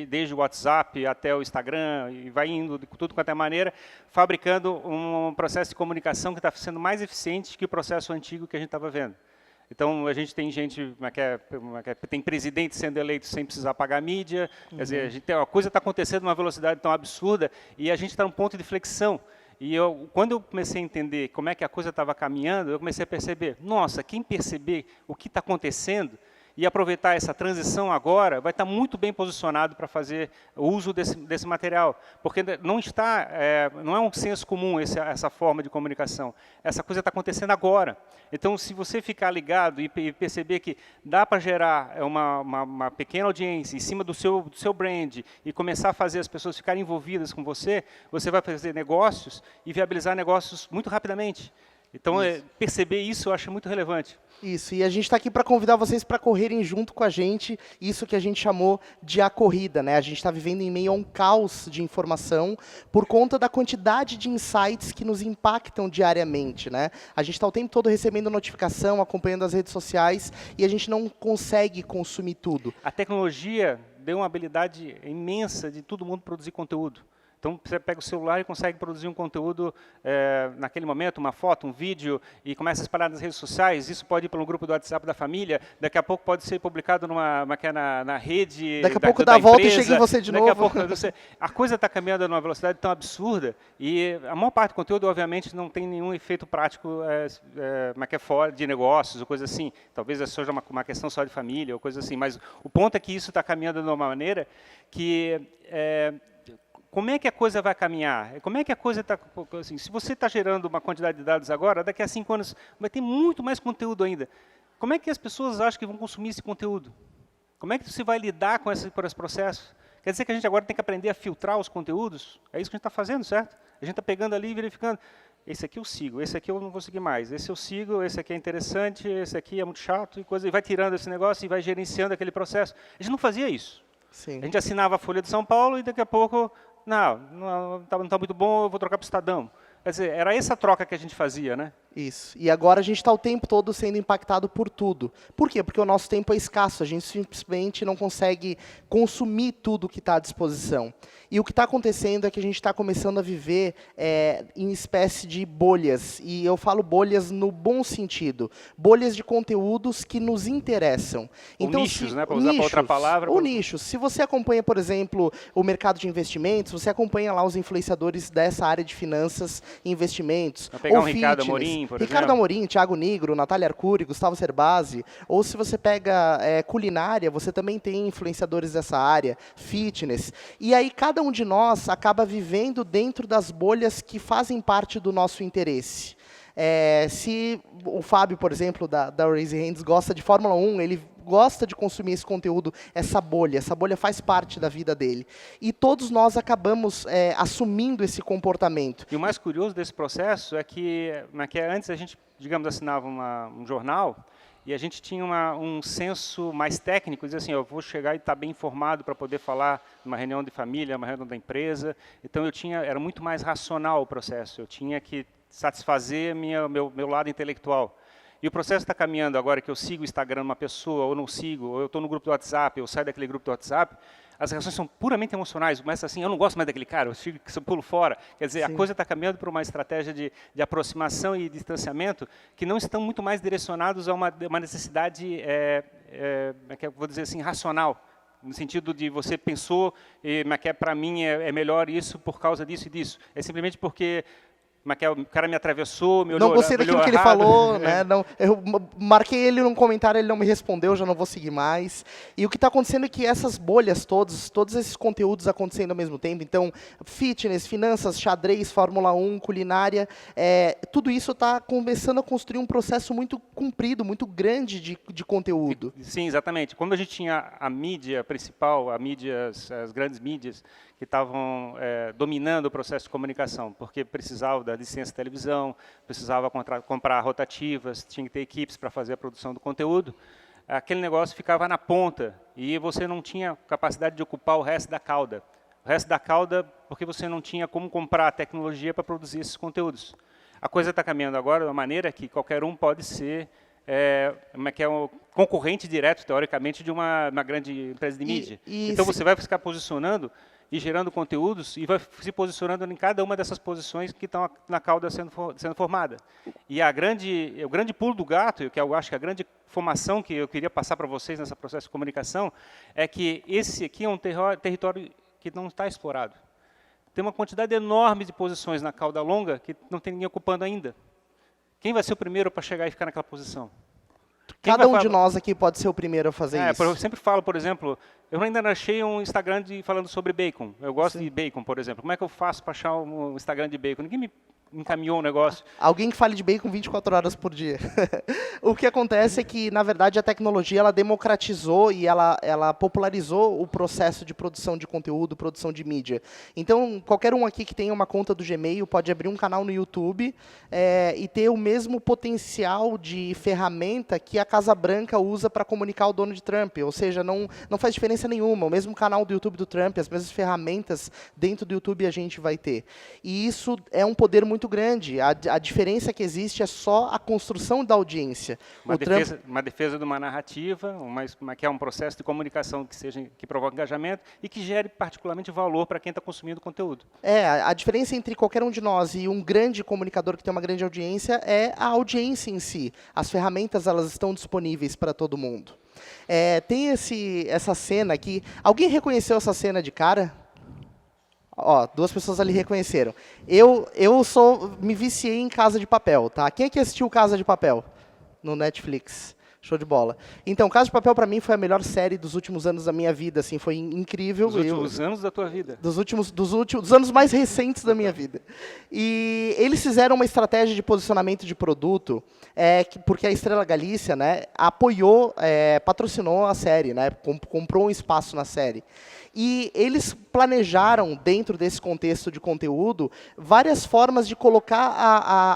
desde o WhatsApp até o Instagram, e vai indo de tudo quanto é maneira, fabricando um processo de comunicação que está sendo mais eficiente que o processo antigo que a gente estava vendo. Então, a gente tem gente, tem presidente sendo eleito sem precisar pagar mídia, quer dizer, a coisa está acontecendo numa velocidade tão absurda e a gente está num ponto de flexão. E quando eu comecei a entender como é que a coisa estava caminhando, eu comecei a perceber, nossa, quem perceber o que está acontecendo e aproveitar essa transição agora, vai estar muito bem posicionado para fazer o uso desse material. Porque não é um senso comum essa forma de comunicação. Essa coisa está acontecendo agora. Então, se você ficar ligado e perceber que dá para gerar uma pequena audiência em cima do seu brand e começar a fazer as pessoas ficarem envolvidas com você, você vai fazer negócios e viabilizar negócios muito rapidamente. Então, perceber isso eu acho muito relevante. Isso, e a gente está aqui para convidar vocês para correrem junto com a gente, isso que a gente chamou de a corrida, né? A gente está vivendo em meio a um caos de informação por conta da quantidade de insights que nos impactam diariamente, né? A gente está o tempo todo recebendo notificação, acompanhando as redes sociais, e a gente não consegue consumir tudo. A tecnologia deu uma habilidade imensa de todo mundo produzir conteúdo. Então, você pega o celular e consegue produzir um conteúdo naquele momento, uma foto, um vídeo, e começa a espalhar nas redes sociais. Isso pode ir para um grupo do WhatsApp da família, daqui a pouco pode ser publicado na rede daqui a pouco dá a volta e chega em você de novo. A pouco, a coisa está caminhando numa velocidade tão absurda, e a maior parte do conteúdo, obviamente, não tem nenhum efeito prático fora de negócios ou coisa assim. Talvez seja uma questão só de família ou coisa assim. Mas o ponto é que isso está caminhando de uma maneira que... como é que a coisa vai caminhar? Como é que a coisa está... Assim, se você está gerando uma quantidade de dados agora, daqui a 5 anos vai ter muito mais conteúdo ainda. Como é que as pessoas acham que vão consumir esse conteúdo? Como é que você vai lidar com esse processo? Quer dizer que a gente agora tem que aprender a filtrar os conteúdos? É isso que a gente está fazendo, certo? A gente está pegando ali e verificando. Esse aqui eu sigo, esse aqui eu não vou seguir mais. Esse eu sigo, esse aqui é interessante, esse aqui é muito chato, e vai tirando esse negócio e vai gerenciando aquele processo. A gente não fazia isso. Sim. A gente assinava a Folha de São Paulo e daqui a pouco... Não está muito bom, eu vou trocar para o Estadão. Quer dizer, era essa troca que a gente fazia, né? Isso. E agora a gente está o tempo todo sendo impactado por tudo. Por quê? Porque o nosso tempo é escasso, a gente simplesmente não consegue consumir tudo que está à disposição. E o que está acontecendo é que a gente está começando a viver em espécie de bolhas. E eu falo bolhas no bom sentido. Bolhas de conteúdos que nos interessam. Então, nichos, né? Para usar outra palavra. Ou nichos. Se você acompanha, por exemplo, o mercado de investimentos, você acompanha lá os influenciadores dessa área de finanças e investimentos. Vou pegar ou um Ricardo Amorim, por Ricardo Amorim, Thiago Nigro, Natália Arcuri, Gustavo Cerbasi. Ou se você pega culinária, você também tem influenciadores dessa área, fitness. E aí cada um de nós acaba vivendo dentro das bolhas que fazem parte do nosso interesse. Se o Fábio, por exemplo, da Raise Hands, gosta de Fórmula 1, ele gosta de consumir esse conteúdo, essa bolha faz parte da vida dele. E todos nós acabamos assumindo esse comportamento. E o mais curioso desse processo é que antes a gente, digamos, assinava um jornal e a gente tinha um senso mais técnico, dizer assim, eu vou chegar e estar bem informado para poder falar numa reunião de família, numa reunião da empresa. Então era muito mais racional o processo, eu tinha que satisfazer meu lado intelectual. E o processo está caminhando agora que eu sigo o Instagram de uma pessoa, ou não sigo, ou eu estou no grupo do WhatsApp, eu saio daquele grupo do WhatsApp, as reações são puramente emocionais. Começa assim, eu não gosto mais daquele cara, eu pulo fora. Quer dizer, Sim. a coisa está caminhando para uma estratégia de aproximação e distanciamento que não estão muito mais direcionados a uma necessidade, vou dizer assim, racional. No sentido de você pensou, mas que para mim é melhor isso por causa disso e disso. É simplesmente porque o cara me atravessou, me olhou. Não gostei daquilo que ele errado. falou, né? Não, eu marquei ele num comentário, ele não me respondeu, já não vou seguir mais. E o que está acontecendo é que essas bolhas todos esses conteúdos acontecendo ao mesmo tempo, então, fitness, finanças, xadrez, Fórmula 1, culinária, tudo isso está começando a construir um processo muito comprido, muito grande de conteúdo. Sim, exatamente. Quando a gente tinha a mídia principal, as grandes mídias, que estavam dominando o processo de comunicação, porque precisava da licença de televisão, precisava comprar rotativas, tinha que ter equipes para fazer a produção do conteúdo, aquele negócio ficava na ponta e você não tinha capacidade de ocupar o resto da cauda. O resto da cauda porque você não tinha como comprar a tecnologia para produzir esses conteúdos. A coisa está caminhando agora de uma maneira que qualquer um pode ser um concorrente direto, teoricamente, de uma grande empresa de mídia. Então você vai ficar posicionando e gerando conteúdos e vai se posicionando em cada uma dessas posições que estão na cauda sendo formada. E o grande pulo do gato, que eu acho que a grande formação que eu queria passar para vocês nesse processo de comunicação, é que esse aqui é um território que não está explorado. Tem uma quantidade enorme de posições na cauda longa que não tem ninguém ocupando ainda. Quem vai ser o primeiro para chegar e ficar naquela posição? Cada um de nós aqui pode ser o primeiro a fazer isso. Eu sempre falo, por exemplo, eu ainda não achei um Instagram falando sobre bacon. Eu gosto de bacon, por exemplo. Como é que eu faço para achar um Instagram de bacon? Ninguém me encaminhou o negócio. Alguém que fale de bacon 24 horas por dia. O que acontece é que, na verdade, a tecnologia ela democratizou e ela popularizou o processo de produção de conteúdo, produção de mídia. Então, qualquer um aqui que tenha uma conta do Gmail pode abrir um canal no YouTube e ter o mesmo potencial de ferramenta que a Casa Branca usa para comunicar o Donald Trump. Ou seja, não faz diferença nenhuma. O mesmo canal do YouTube do Trump, as mesmas ferramentas dentro do YouTube a gente vai ter. E isso é um poder muito grande. A diferença que existe é só a construção da audiência. Uma defesa de uma narrativa, que é um processo de comunicação que provoca engajamento e que gere particularmente valor para quem está consumindo o conteúdo. A diferença entre qualquer um de nós e um grande comunicador que tem uma grande audiência é a audiência em si. As ferramentas elas estão disponíveis para todo mundo. Tem essa cena aqui. Alguém reconheceu essa cena de cara? Ó, 2 pessoas ali reconheceram. Eu me viciei em Casa de Papel, tá? Quem é que assistiu Casa de Papel no Netflix? Show de bola. Então, Casa de Papel para mim foi a melhor série dos últimos anos da minha vida, assim, foi incrível. Dos últimos anos da tua vida? Dos anos mais recentes da minha vida. E eles fizeram uma estratégia de posicionamento de produto, porque a Estrela Galícia, né, apoiou, patrocinou a série, né, comprou um espaço na série. E eles planejaram, dentro desse contexto de conteúdo, várias formas de colocar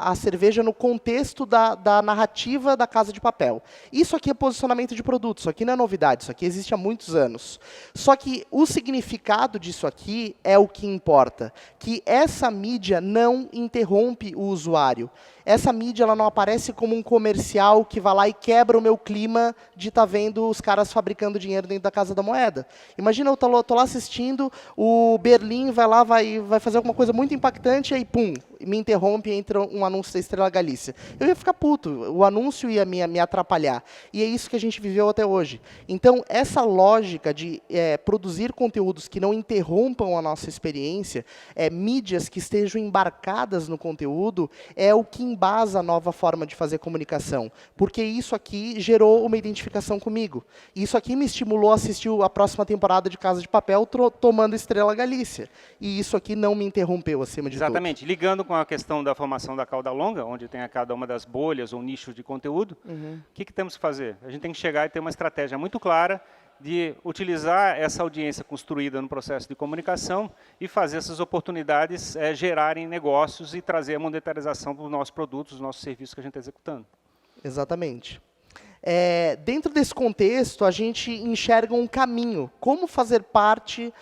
a cerveja no contexto da narrativa da Casa de Papel. Isso aqui é posicionamento de produto, isso aqui não é novidade, isso aqui existe há muitos anos. Só que o significado disso aqui é o que importa, que essa mídia não interrompe o usuário. Essa mídia ela não aparece como um comercial que vai lá e quebra o meu clima de estar vendo os caras fabricando dinheiro dentro da Casa da Moeda. Imagina, eu tô lá assistindo, o Berlim vai lá, vai fazer alguma coisa muito impactante, e aí, pum, me interrompe e entra um anúncio da Estrela Galícia. Eu ia ficar puto, o anúncio ia me atrapalhar. E é isso que a gente viveu até hoje. Então, essa lógica de produzir conteúdos que não interrompam a nossa experiência, mídias que estejam embarcadas no conteúdo, é o que embasa a nova forma de fazer comunicação. Porque isso aqui gerou uma identificação comigo. Isso aqui me estimulou a assistir a próxima temporada de Casa de Papel tomando Estrela Galícia. E isso aqui não me interrompeu, acima de tudo. Exatamente. Ligando com a questão da formação da cauda longa, onde tem a cada uma das bolhas ou nichos de conteúdo, o que temos que fazer? A gente tem que chegar e ter uma estratégia muito clara de utilizar essa audiência construída no processo de comunicação e fazer essas oportunidades gerarem negócios e trazer a monetarização dos nossos produtos, dos nossos serviços que a gente está executando. Exatamente. Dentro desse contexto, a gente enxerga um caminho, como fazer parte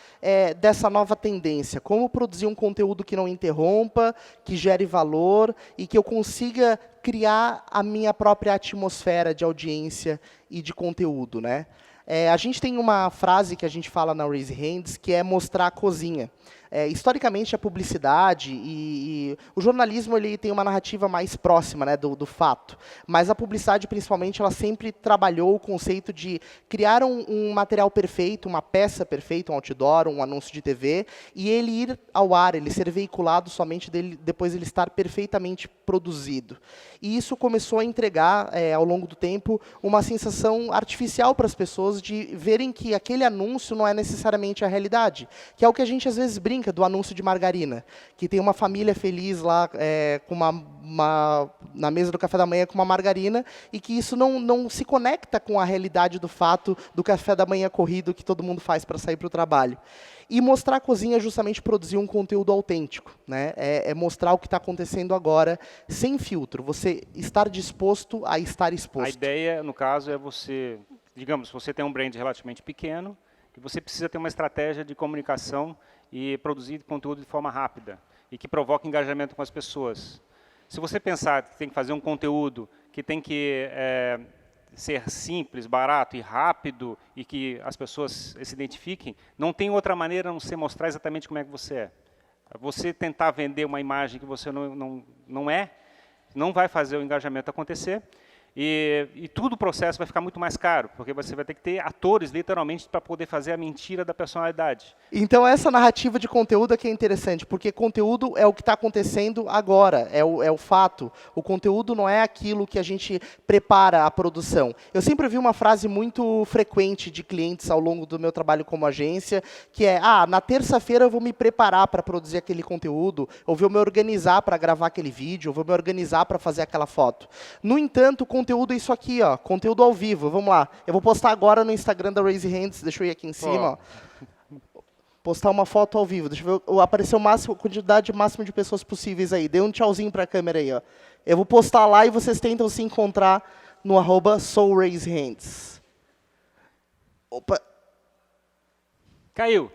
dessa nova tendência, como produzir um conteúdo que não interrompa, que gere valor e que eu consiga criar a minha própria atmosfera de audiência e de conteúdo, né? A gente tem uma frase que a gente fala na Raise Hands, que é mostrar a cozinha. Historicamente, a publicidade e o jornalismo ele tem uma narrativa mais próxima, né, do fato. Mas a publicidade, principalmente, ela sempre trabalhou o conceito de criar um material perfeito, uma peça perfeita, um outdoor, um anúncio de TV, e ele ir ao ar, ele ser veiculado somente depois ele estar perfeitamente produzido. E isso começou a entregar, ao longo do tempo, uma sensação artificial para as pessoas de verem que aquele anúncio não é necessariamente a realidade, que é o que a gente, às vezes, brinca do anúncio de margarina, que tem uma família feliz lá com na mesa do café da manhã com uma margarina, e que isso não se conecta com a realidade do fato do café da manhã corrido que todo mundo faz para sair para o trabalho. E mostrar a cozinha é justamente produzir um conteúdo autêntico, né? É mostrar o que está acontecendo agora, sem filtro, você estar disposto a estar exposto. A ideia, no caso, é você, digamos, você tem um brand relativamente pequeno, e você precisa ter uma estratégia de comunicação e produzir conteúdo de forma rápida, e que provoque engajamento com as pessoas. Se você pensar que tem que fazer um conteúdo que tem que ser simples, barato e rápido, e que as pessoas se identifiquem, não tem outra maneira a não ser mostrar exatamente como é que você é. Você tentar vender uma imagem que você não é, não vai fazer o engajamento acontecer, e todo o processo vai ficar muito mais caro, porque você vai ter que ter atores, literalmente, para poder fazer a mentira da personalidade. Então, essa narrativa de conteúdo é que é interessante, porque conteúdo é o que está acontecendo agora, é o fato. O conteúdo não é aquilo que a gente prepara a produção. Eu sempre vi uma frase muito frequente de clientes ao longo do meu trabalho como agência, que é, na terça-feira eu vou me preparar para produzir aquele conteúdo, ou vou me organizar para gravar aquele vídeo, ou vou me organizar para fazer aquela foto. No entanto, conteúdo é isso aqui, ó, conteúdo ao vivo. Vamos lá. Eu vou postar agora no Instagram da Raise Hands, deixa eu ir aqui em cima, ó. Postar uma foto ao vivo. Deixa eu ver, apareceu a quantidade máxima de pessoas possíveis aí. Dê um tchauzinho para a câmera aí, ó. Eu vou postar lá e vocês tentam se encontrar no @SoulRaiseHands. Opa. Caiu.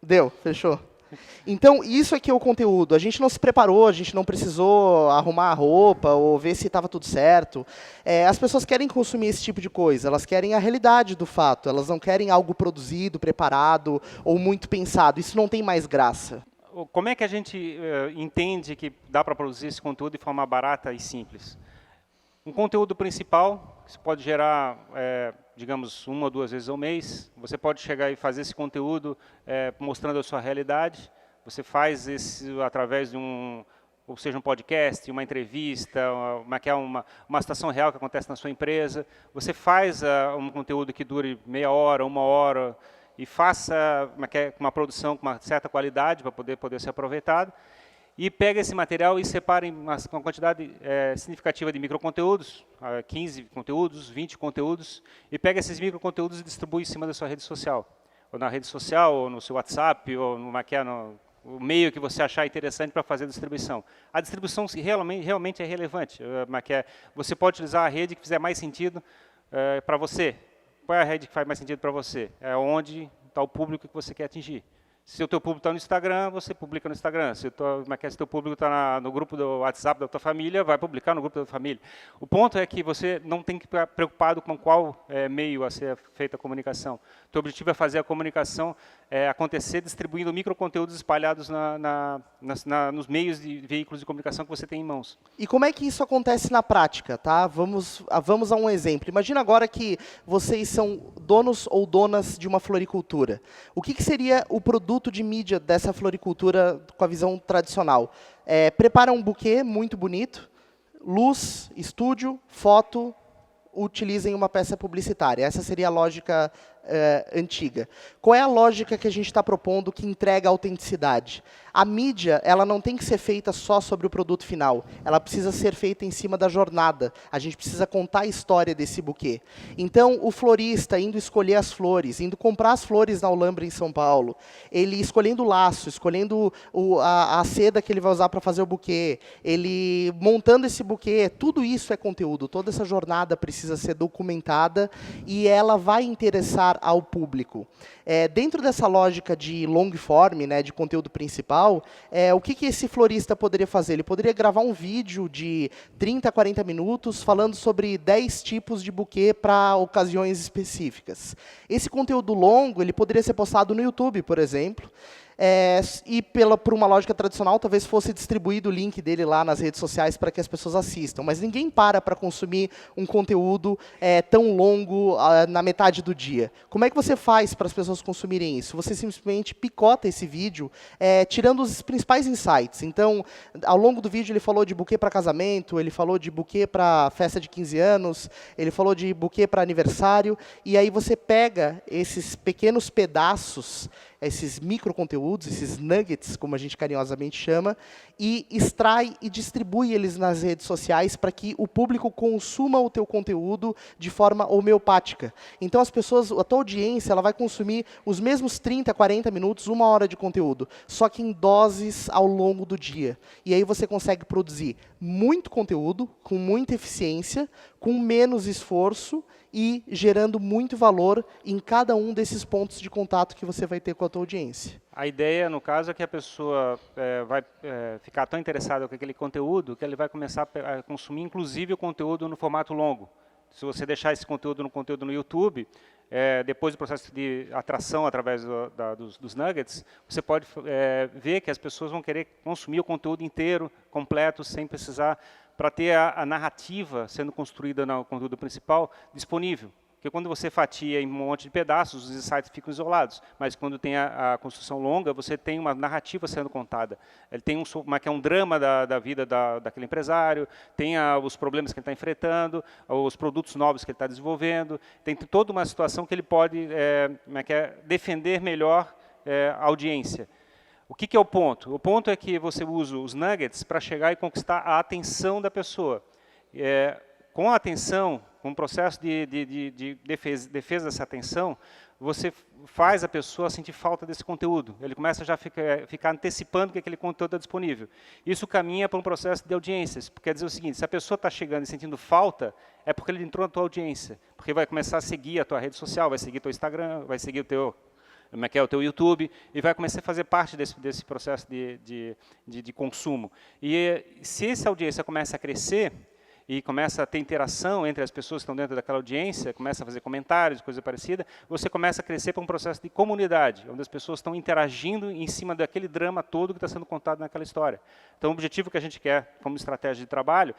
Deu, fechou. Então, isso aqui é o conteúdo. A gente não se preparou, a gente não precisou arrumar a roupa ou ver se estava tudo certo. As pessoas querem consumir esse tipo de coisa, elas querem a realidade do fato, elas não querem algo produzido, preparado ou muito pensado. Isso não tem mais graça. Como é que a gente entende que dá para produzir esse conteúdo de forma barata e simples? Um conteúdo principal, que você pode gerar, digamos, 1 ou 2 vezes ao mês. Você pode chegar e fazer esse conteúdo mostrando a sua realidade. Você faz isso através de ou seja, um podcast, uma entrevista, uma situação real que acontece na sua empresa. Você faz um conteúdo que dure meia hora, 1 hora, e faça uma produção com uma certa qualidade para poder ser aproveitado. E pega esse material e separa em uma quantidade significativa de microconteúdos, 15 conteúdos, 20 conteúdos, e pega esses microconteúdos e distribui em cima da sua rede social. Ou na rede social, ou no seu WhatsApp, ou no meio que você achar interessante para fazer a distribuição. A distribuição realmente é relevante. Você pode utilizar a rede que fizer mais sentido para você. Qual é a rede que faz mais sentido para você? É onde está o público que você quer atingir. Se o teu público está no Instagram, você publica no Instagram. Se o teu público está no grupo do WhatsApp da tua família, vai publicar no grupo da tua família. O ponto é que você não tem que ficar preocupado com qual meio a ser feita a comunicação. O teu objetivo é fazer a comunicação acontecer distribuindo microconteúdos espalhados nos meios de veículos de comunicação que você tem em mãos. E como é que isso acontece na prática? Tá? Vamos a um exemplo. Imagina agora que vocês são donos ou donas de uma floricultura. O que seria o produto de mídia dessa floricultura com a visão tradicional? Prepara um buquê muito bonito, luz, estúdio, foto, utilizem uma peça publicitária. Essa seria a lógica antiga. Qual é a lógica que a gente está propondo que entrega autenticidade? A mídia, ela não tem que ser feita só sobre o produto final. Ela precisa ser feita em cima da jornada. A gente precisa contar a história desse buquê. Então, o florista indo escolher as flores, indo comprar as flores na Olambra, em São Paulo, ele escolhendo o laço, escolhendo a seda que ele vai usar para fazer o buquê, ele montando esse buquê, tudo isso é conteúdo. Toda essa jornada precisa ser documentada e ela vai interessar ao público. Dentro dessa lógica de long form, né, de conteúdo principal, o que esse florista poderia fazer? Ele poderia gravar um vídeo de 30 a 40 minutos falando sobre 10 tipos de buquê para ocasiões específicas. Esse conteúdo longo ele poderia ser postado no YouTube, por exemplo, e por uma lógica tradicional, talvez fosse distribuído o link dele lá nas redes sociais para que as pessoas assistam. Mas ninguém para consumir um conteúdo tão longo na metade do dia. Como é que você faz para as pessoas consumirem isso? Você simplesmente picota esse vídeo, tirando os principais insights. Então, ao longo do vídeo, ele falou de buquê para casamento, ele falou de buquê para festa de 15 anos, ele falou de buquê para aniversário, e aí você pega esses pequenos pedaços, esses microconteúdos, esses nuggets, como a gente carinhosamente chama, e extrai e distribui eles nas redes sociais para que o público consuma o teu conteúdo de forma homeopática. Então, as pessoas, a tua audiência, ela vai consumir os mesmos 30, 40 minutos, 1 hora de conteúdo, só que em doses ao longo do dia. E aí você consegue produzir muito conteúdo, com muita eficiência, com menos esforço, e gerando muito valor em cada um desses pontos de contato que você vai ter com a tua audiência. A ideia, no caso, é que a pessoa vai ficar tão interessada com aquele conteúdo que ele vai começar a consumir, inclusive, o conteúdo no formato longo. Se você deixar esse conteúdo no YouTube, depois do processo de atração através dos nuggets, você pode ver que as pessoas vão querer consumir o conteúdo inteiro, completo, sem precisar, para ter a narrativa sendo construída no conteúdo principal disponível. Porque quando você fatia em um monte de pedaços, os insights ficam isolados. Mas quando tem a construção longa, você tem uma narrativa sendo contada. Ele tem um drama da vida daquele empresário, tem os problemas que ele está enfrentando, os produtos novos que ele está desenvolvendo. Tem toda uma situação que ele pode defender melhor a audiência. O que é o ponto? O ponto é que você usa os nuggets para chegar e conquistar a atenção da pessoa. Com a atenção, com o processo de defesa dessa atenção, você faz a pessoa sentir falta desse conteúdo. Ele começa já a ficar antecipando que aquele conteúdo está disponível. Isso caminha para um processo de audiências. Quer dizer o seguinte, se a pessoa está chegando e sentindo falta, é porque ele entrou na tua audiência. Porque vai começar a seguir a tua rede social, vai seguir o teu Instagram, vai seguir o teu YouTube, e vai começar a fazer parte desse processo de consumo. E se essa audiência começa a crescer, e começa a ter interação entre as pessoas que estão dentro daquela audiência, começa a fazer comentários, coisa parecida, você começa a crescer para um processo de comunidade, onde as pessoas estão interagindo em cima daquele drama todo que está sendo contado naquela história. Então, o objetivo que a gente quer, como estratégia de trabalho,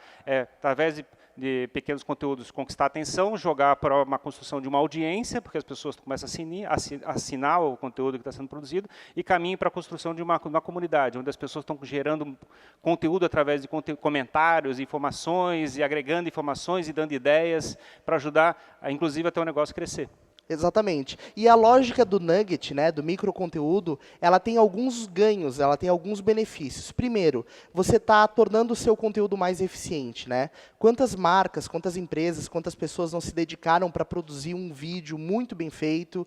através de pequenos conteúdos, conquistar a atenção, jogar para uma construção de uma audiência, porque as pessoas começam a assinar o conteúdo que está sendo produzido, e caminho para a construção de uma comunidade, onde as pessoas estão gerando conteúdo através de comentários, informações, e agregando informações e dando ideias para ajudar, inclusive, até o negócio crescer. Exatamente. E a lógica do nugget, né, do microconteúdo, ela tem alguns ganhos, ela tem alguns benefícios. Primeiro, você está tornando o seu conteúdo mais eficiente, né? Quantas marcas, quantas empresas, quantas pessoas não se dedicaram para produzir um vídeo muito bem feito,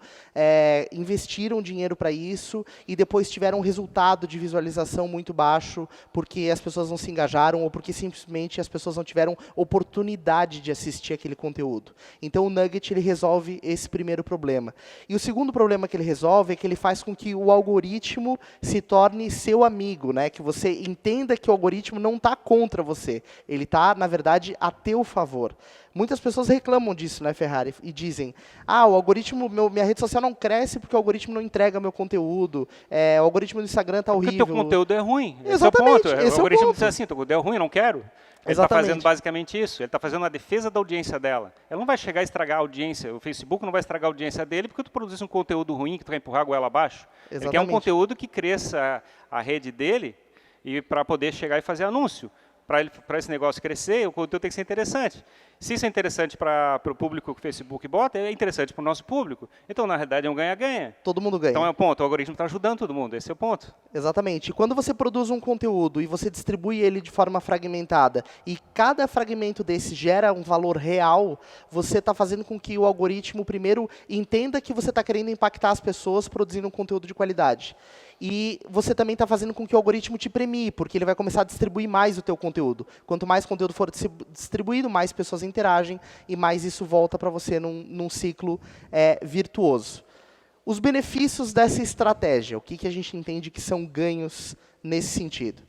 investiram dinheiro para isso e depois tiveram um resultado de visualização muito baixo porque as pessoas não se engajaram ou porque simplesmente as pessoas não tiveram oportunidade de assistir aquele conteúdo. Então, o nugget ele resolve esse primeiro problema. E o segundo problema que ele resolve é que ele faz com que o algoritmo se torne seu amigo, né? Que você entenda que o algoritmo não está contra você. Ele está, na verdade, a teu favor. Muitas pessoas reclamam disso, né, Ferrari? E dizem, o algoritmo, minha rede social não cresce porque o algoritmo não entrega meu conteúdo, o algoritmo do Instagram está horrível. Porque o teu conteúdo é ruim. Exatamente, Esse é o ponto. O algoritmo diz assim, teu conteúdo é ruim, eu não quero. Ele está fazendo basicamente isso, ele está fazendo a defesa da audiência dela. Ela não vai chegar a estragar a audiência, o Facebook não vai estragar a audiência dele porque tu produz um conteúdo ruim que tu vai empurrar a goela abaixo. Exatamente. Ele quer um conteúdo que cresça a rede dele e para poder chegar e fazer anúncio. para esse negócio crescer, o conteúdo tem que ser interessante. Se isso é interessante para o público que o Facebook bota, é interessante para o nosso público. Então, na realidade, é um ganha-ganha. Todo mundo ganha. Então, é o ponto. O algoritmo está ajudando todo mundo. Esse é o ponto. Exatamente. E quando você produz um conteúdo e você distribui ele de forma fragmentada, e cada fragmento desse gera um valor real, você está fazendo com que o algoritmo, primeiro, entenda que você está querendo impactar as pessoas produzindo um conteúdo de qualidade. E você também está fazendo com que o algoritmo te premie, porque ele vai começar a distribuir mais o teu conteúdo. Quanto mais conteúdo for distribuído, mais pessoas interagem e mais isso volta para você num ciclo virtuoso. Os benefícios dessa estratégia, o que a gente entende que são ganhos nesse sentido?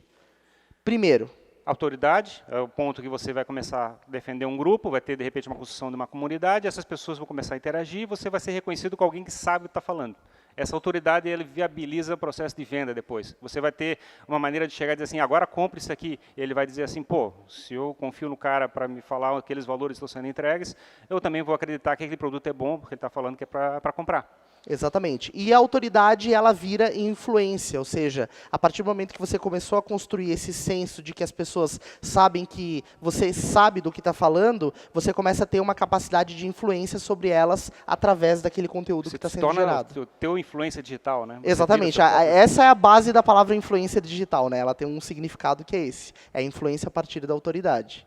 Primeiro, Autoridade é o ponto que você vai começar a defender um grupo, vai ter, de repente, uma construção de uma comunidade, essas pessoas vão começar a interagir e você vai ser reconhecido como alguém que sabe o que está falando. Essa autoridade ele viabiliza o processo de venda depois. Você vai ter uma maneira de chegar e dizer assim, agora compre isso aqui. E ele vai dizer assim, pô, se eu confio no cara para me falar aqueles valores que estão sendo entregues, eu também vou acreditar que aquele produto é bom, porque ele está falando que é para comprar. Exatamente. E a autoridade, ela vira influência, ou seja, a partir do momento que você começou a construir esse senso de que as pessoas sabem que você sabe do que está falando, você começa a ter uma capacidade de influência sobre elas através daquele conteúdo que está sendo gerado. Você torna influência digital, né? Você Exatamente. Essa é a base da palavra influência digital, né? Ela tem um significado que é esse. É a influência a partir da autoridade.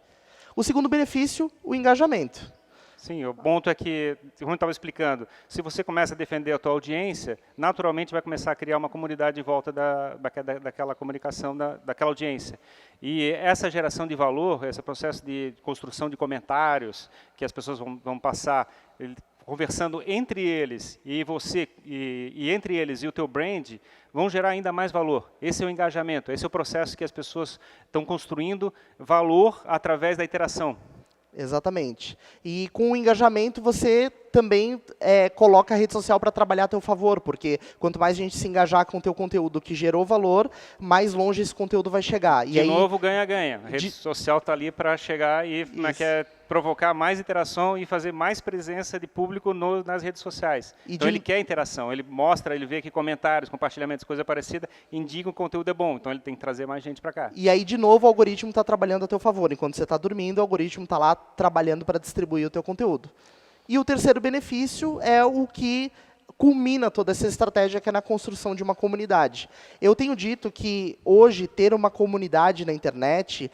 O segundo benefício, o engajamento. Sim, o ponto é que, como eu estava explicando, se você começa a defender a tua audiência, naturalmente vai começar a criar uma comunidade em volta daquela comunicação, daquela audiência. E essa geração de valor, esse processo de construção de comentários, que as pessoas vão passar conversando entre eles, e você, e entre eles e o teu brand, vão gerar ainda mais valor. Esse é o engajamento, esse é o processo que as pessoas estão construindo valor através da interação. Exatamente. E com o engajamento, você também coloca a rede social para trabalhar a teu favor, porque quanto mais a gente se engajar com o teu conteúdo que gerou valor, mais longe esse conteúdo vai chegar. De novo, ganha-ganha. A rede social está ali para chegar e provocar mais interação e fazer mais presença de público nas redes sociais. Então, ele quer interação, ele mostra, ele vê que comentários, compartilhamentos, coisa parecida, indicam que o conteúdo é bom, então ele tem que trazer mais gente para cá. E aí, de novo, o algoritmo está trabalhando a teu favor. Enquanto você está dormindo, o algoritmo está lá trabalhando para distribuir o teu conteúdo. E o terceiro benefício é o que culmina toda essa estratégia, que é na construção de uma comunidade. Eu tenho dito que hoje ter uma comunidade na internet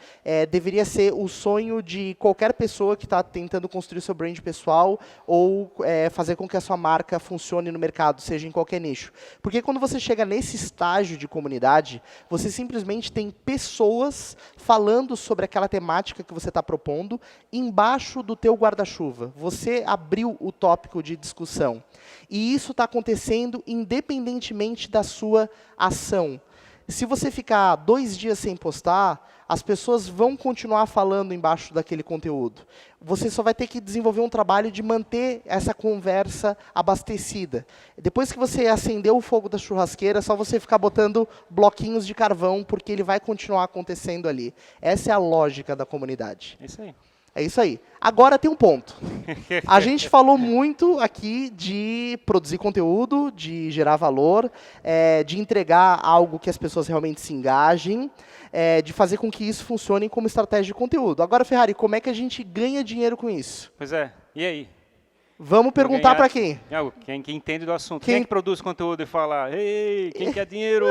deveria ser o sonho de qualquer pessoa que está tentando construir seu brand pessoal ou fazer com que a sua marca funcione no mercado, seja em qualquer nicho. Porque quando você chega nesse estágio de comunidade, você simplesmente tem pessoas falando sobre aquela temática que você está propondo embaixo do teu guarda-chuva. Você abriu o tópico de discussão. E isso está acontecendo independentemente da sua ação. Se você ficar 2 dias sem postar, as pessoas vão continuar falando embaixo daquele conteúdo. Você só vai ter que desenvolver um trabalho de manter essa conversa abastecida. Depois que você acendeu o fogo da churrasqueira, é só você ficar botando bloquinhos de carvão, porque ele vai continuar acontecendo ali. Essa é a lógica da comunidade. É isso aí. É isso aí. Agora tem um ponto. A gente falou muito aqui de produzir conteúdo, de gerar valor, de entregar algo que as pessoas realmente se engajem, de fazer com que isso funcione como estratégia de conteúdo. Agora, Ferrari, como é que a gente ganha dinheiro com isso? Pois é. E aí? Vamos perguntar para quem? Quem entende do assunto. Quem é que produz conteúdo e fala, ei, quem quer dinheiro?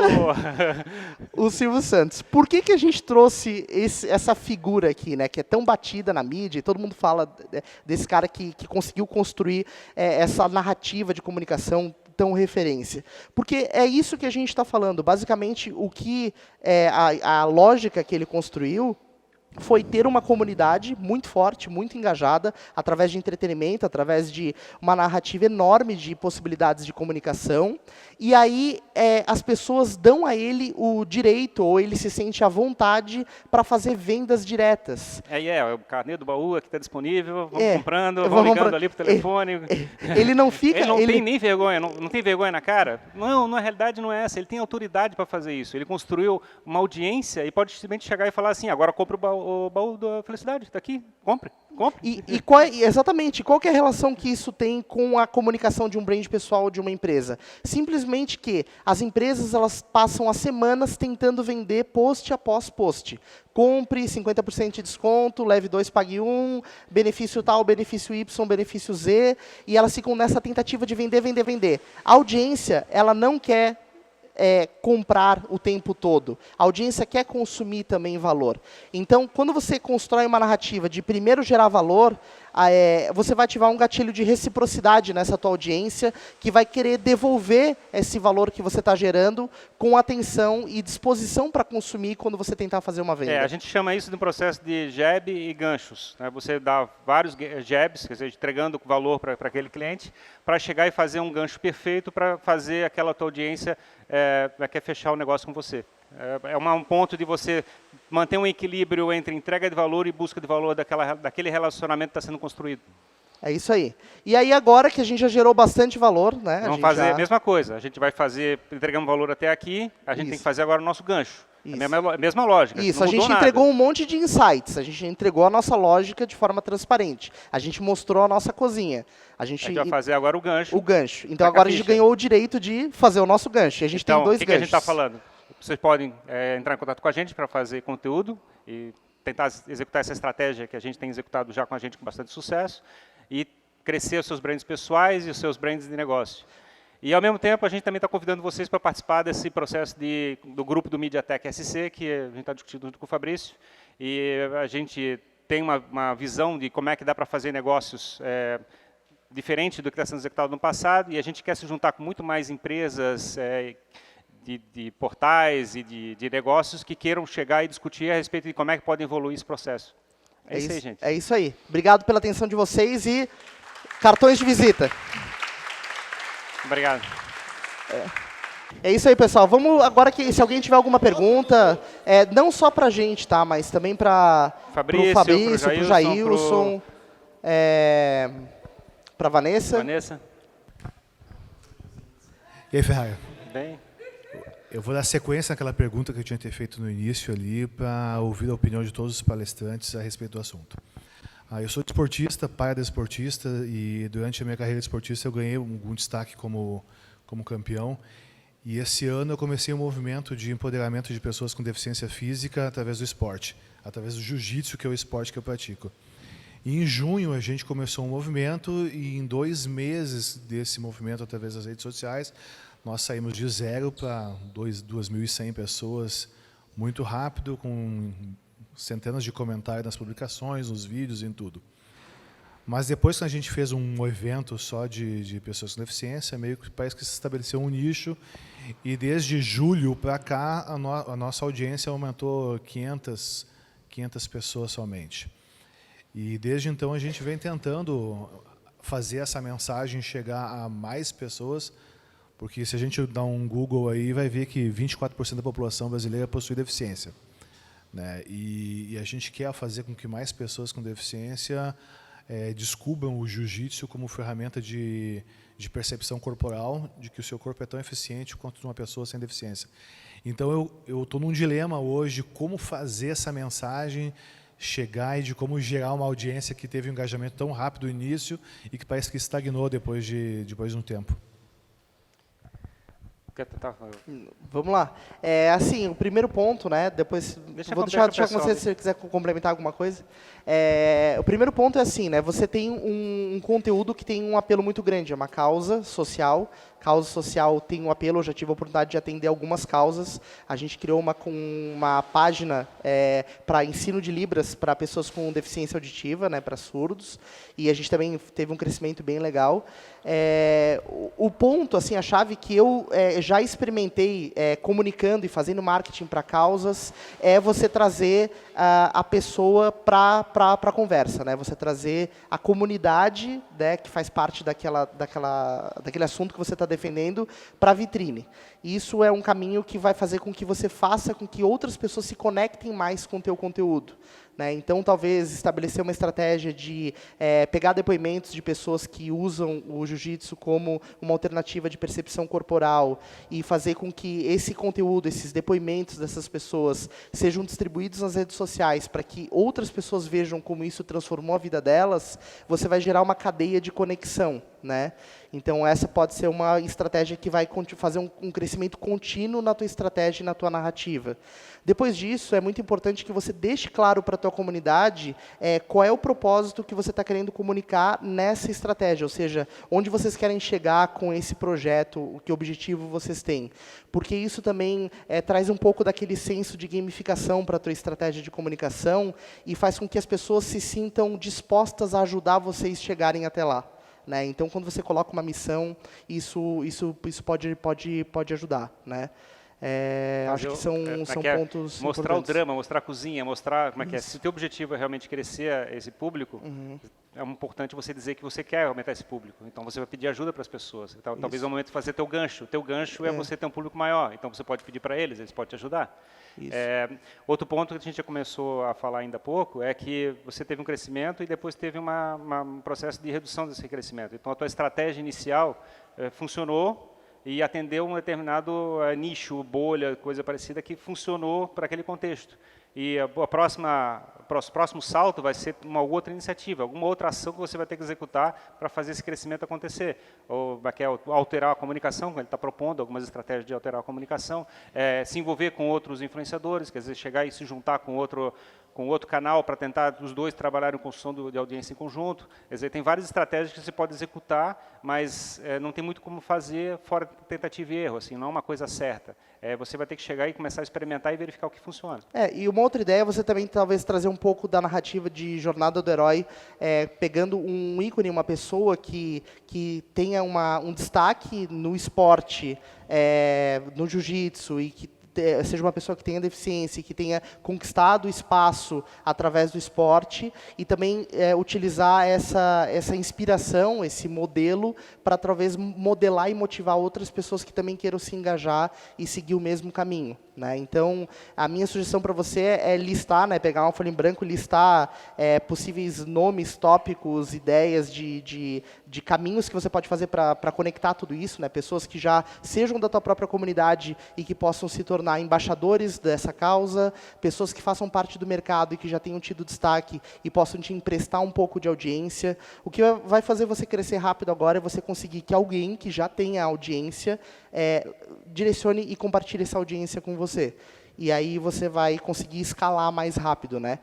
O Silvio Santos. Por que a gente trouxe essa figura aqui, né, que é tão batida na mídia, e todo mundo fala desse cara que conseguiu construir essa narrativa de comunicação tão referência? Porque é isso que a gente está falando. Basicamente, o que a lógica que ele construiu foi ter uma comunidade muito forte, muito engajada, através de entretenimento, através de uma narrativa enorme de possibilidades de comunicação. E aí as pessoas dão a ele o direito, ou ele se sente à vontade para fazer vendas diretas. O carnê do baú aqui está disponível, vamos comprando, vamos ligando ali para o telefone. Ele não fica... Ele não tem nem vergonha, não tem vergonha na cara? Não, na realidade não é essa, ele tem autoridade para fazer isso. Ele construiu uma audiência e pode simplesmente chegar e falar assim, agora compra o baú da felicidade, está aqui, compre. Exatamente, qual que é a relação que isso tem com a comunicação de um brand pessoal de uma empresa? Simplesmente que as empresas elas passam as semanas tentando vender post após post. Compre, 50% de desconto, leve 2, pague 1, benefício tal, benefício Y, benefício Z, e elas ficam nessa tentativa de vender, vender, vender. A audiência, ela não quer comprar o tempo todo. A audiência quer consumir também valor. Então, quando você constrói uma narrativa de primeiro gerar valor, você vai ativar um gatilho de reciprocidade nessa tua audiência, que vai querer devolver esse valor que você está gerando com atenção e disposição para consumir quando você tentar fazer uma venda. A gente chama isso de um processo de jab e ganchos, né? Você dá vários jabs, quer dizer, entregando valor para aquele cliente, para chegar e fazer um gancho perfeito para fazer aquela tua audiência quer fechar o negócio com você. É um ponto de você manter um equilíbrio entre entrega de valor e busca de valor daquele relacionamento que está sendo construído. É isso aí. E aí agora que a gente já gerou bastante valor, né? Vamos fazer a mesma coisa. A gente vai fazer, entregamos valor até aqui, a gente tem que fazer agora o nosso gancho. A mesma lógica. Isso, a gente entregou um monte de insights, a gente entregou a nossa lógica de forma transparente. A gente mostrou a nossa cozinha. A gente vai fazer agora o gancho. O gancho. Então agora a gente ganhou o direito de fazer o nosso gancho. E a gente tem 2 ganchos. O que a gente está falando? Vocês podem entrar em contato com a gente para fazer conteúdo e tentar executar essa estratégia que a gente tem executado já com a gente com bastante sucesso e crescer os seus brands pessoais e os seus brands de negócio. E, ao mesmo tempo, a gente também está convidando vocês para participar desse processo do grupo do MediaTek SC, que a gente está discutindo junto com o Fabrício. E a gente tem uma visão de como é que dá para fazer negócios diferente do que está sendo executado no passado, e a gente quer se juntar com muito mais empresas de portais e de negócios que queiram chegar e discutir a respeito de como é que podem evoluir esse processo. É isso aí, gente. É isso aí. Obrigado pela atenção de vocês e cartões de visita. Obrigado. É isso aí, pessoal. Vamos agora que se alguém tiver alguma pergunta, não só para a gente, tá, mas também para o Fabrício, para o Jailson, para a Vanessa. E aí, Ferrari? Bem. Eu vou dar sequência naquela pergunta que eu tinha ter feito no início ali, para ouvir a opinião de todos os palestrantes a respeito do assunto. Eu sou desportista, pai da esportista, e durante a minha carreira de esportista eu ganhei algum destaque como campeão. E esse ano eu comecei um movimento de empoderamento de pessoas com deficiência física através do esporte, através do jiu-jitsu, que é o esporte que eu pratico. E em junho a gente começou um movimento e em 2 meses desse movimento através das redes sociais, nós saímos de 0 para 2.100 pessoas muito rápido, com centenas de comentários nas publicações, nos vídeos e em tudo. Mas depois que a gente fez um evento só de pessoas com deficiência, meio que parece que se estabeleceu um nicho, e desde julho para cá a nossa audiência aumentou 500 pessoas somente. E desde então a gente vem tentando fazer essa mensagem chegar a mais pessoas, porque se a gente dá um Google aí, vai ver que 24% da população brasileira possui deficiência, né? E a gente quer fazer com que mais pessoas com deficiência descubram o jiu-jitsu como ferramenta de percepção corporal, de que o seu corpo é tão eficiente quanto de uma pessoa sem deficiência. Então eu estou num dilema hoje de como fazer essa mensagem chegar e de como gerar uma audiência que teve um engajamento tão rápido no início e que parece que estagnou depois de um tempo. Vamos lá. Assim, o primeiro ponto, né? Depois vou deixar com você se você quiser complementar alguma coisa. O primeiro ponto é assim, né? Você tem um conteúdo que tem um apelo muito grande, é uma causa social. Causa social tem um apelo, eu já tive a oportunidade de atender algumas causas. A gente criou uma página para ensino de Libras para pessoas com deficiência auditiva, né, para surdos. E a gente também teve um crescimento bem legal. O ponto, assim, a chave que eu já experimentei comunicando e fazendo marketing para causas é você trazer a pessoa para a conversa, né? Você trazer a comunidade, né, que faz parte daquele assunto que você está defendendo para a vitrine. Isso é um caminho que vai fazer com que você faça com que outras pessoas se conectem mais com o teu conteúdo, né? Então, talvez estabelecer uma estratégia de pegar depoimentos de pessoas que usam o jiu-jitsu como uma alternativa de percepção corporal e fazer com que esse conteúdo, esses depoimentos dessas pessoas sejam distribuídos nas redes sociais para que outras pessoas vejam como isso transformou a vida delas, você vai gerar uma cadeia de conexão, né? Então, essa pode ser uma estratégia que vai fazer um crescimento contínuo na tua estratégia e na tua narrativa. Depois disso, é muito importante que você deixe claro para a tua comunidade qual é o propósito que você está querendo comunicar nessa estratégia, ou seja, onde vocês querem chegar com esse projeto, que objetivo vocês têm. Porque isso também traz um pouco daquele senso de gamificação para a tua estratégia de comunicação e faz com que as pessoas se sintam dispostas a ajudar vocês chegarem até lá. Né? Então, quando você coloca uma missão, isso pode ajudar, né? Acho que são pontos mostrar importantes. o drama, mostrar a cozinha, mostrar como é que é. Se o teu objetivo é realmente crescer esse público, é importante você dizer que você quer aumentar esse público. Então, você vai pedir ajuda para as pessoas. Então, talvez é o momento de fazer teu gancho. Teu gancho é você ter um público maior. Então, você pode pedir para eles podem te ajudar. Outro ponto que a gente já começou a falar ainda há pouco é que você teve um crescimento e depois teve um processo de redução desse crescimento. Então, a tua estratégia inicial funcionou e atendeu um determinado nicho, bolha, coisa parecida, que funcionou para aquele contexto. E o próximo salto vai ser uma outra iniciativa, alguma outra ação que você vai ter que executar para fazer esse crescimento acontecer. Ou quer alterar a comunicação, como ele está propondo, algumas estratégias de alterar a comunicação, se envolver com outros influenciadores, quer dizer, chegar e se juntar com outro canal para tentar os dois trabalharem em construção de audiência em conjunto. Quer dizer, tem várias estratégias que você pode executar, mas não tem muito como fazer fora tentativa e erro, assim, não é uma coisa certa. Você vai ter que chegar e começar a experimentar e verificar o que funciona. E uma outra ideia é você também talvez trazer um pouco da narrativa de Jornada do Herói, pegando um ícone, uma pessoa que tenha um destaque no esporte, no jiu-jitsu, e que seja uma pessoa que tenha deficiência, que tenha conquistado espaço através do esporte, e também utilizar essa inspiração, esse modelo, para talvez modelar e motivar outras pessoas que também queiram se engajar e seguir o mesmo caminho. Né? Então, a minha sugestão para você é listar, né, pegar uma folha em branco e listar possíveis nomes, tópicos, ideias de caminhos que você pode fazer para conectar tudo isso, né? Pessoas que já sejam da tua própria comunidade e que possam se tornar embaixadores dessa causa, pessoas que façam parte do mercado e que já tenham tido destaque e possam te emprestar um pouco de audiência. O que vai fazer você crescer rápido agora é você conseguir que alguém que já tenha audiência direcione e compartilhe essa audiência com você. E aí você vai conseguir escalar mais rápido, né?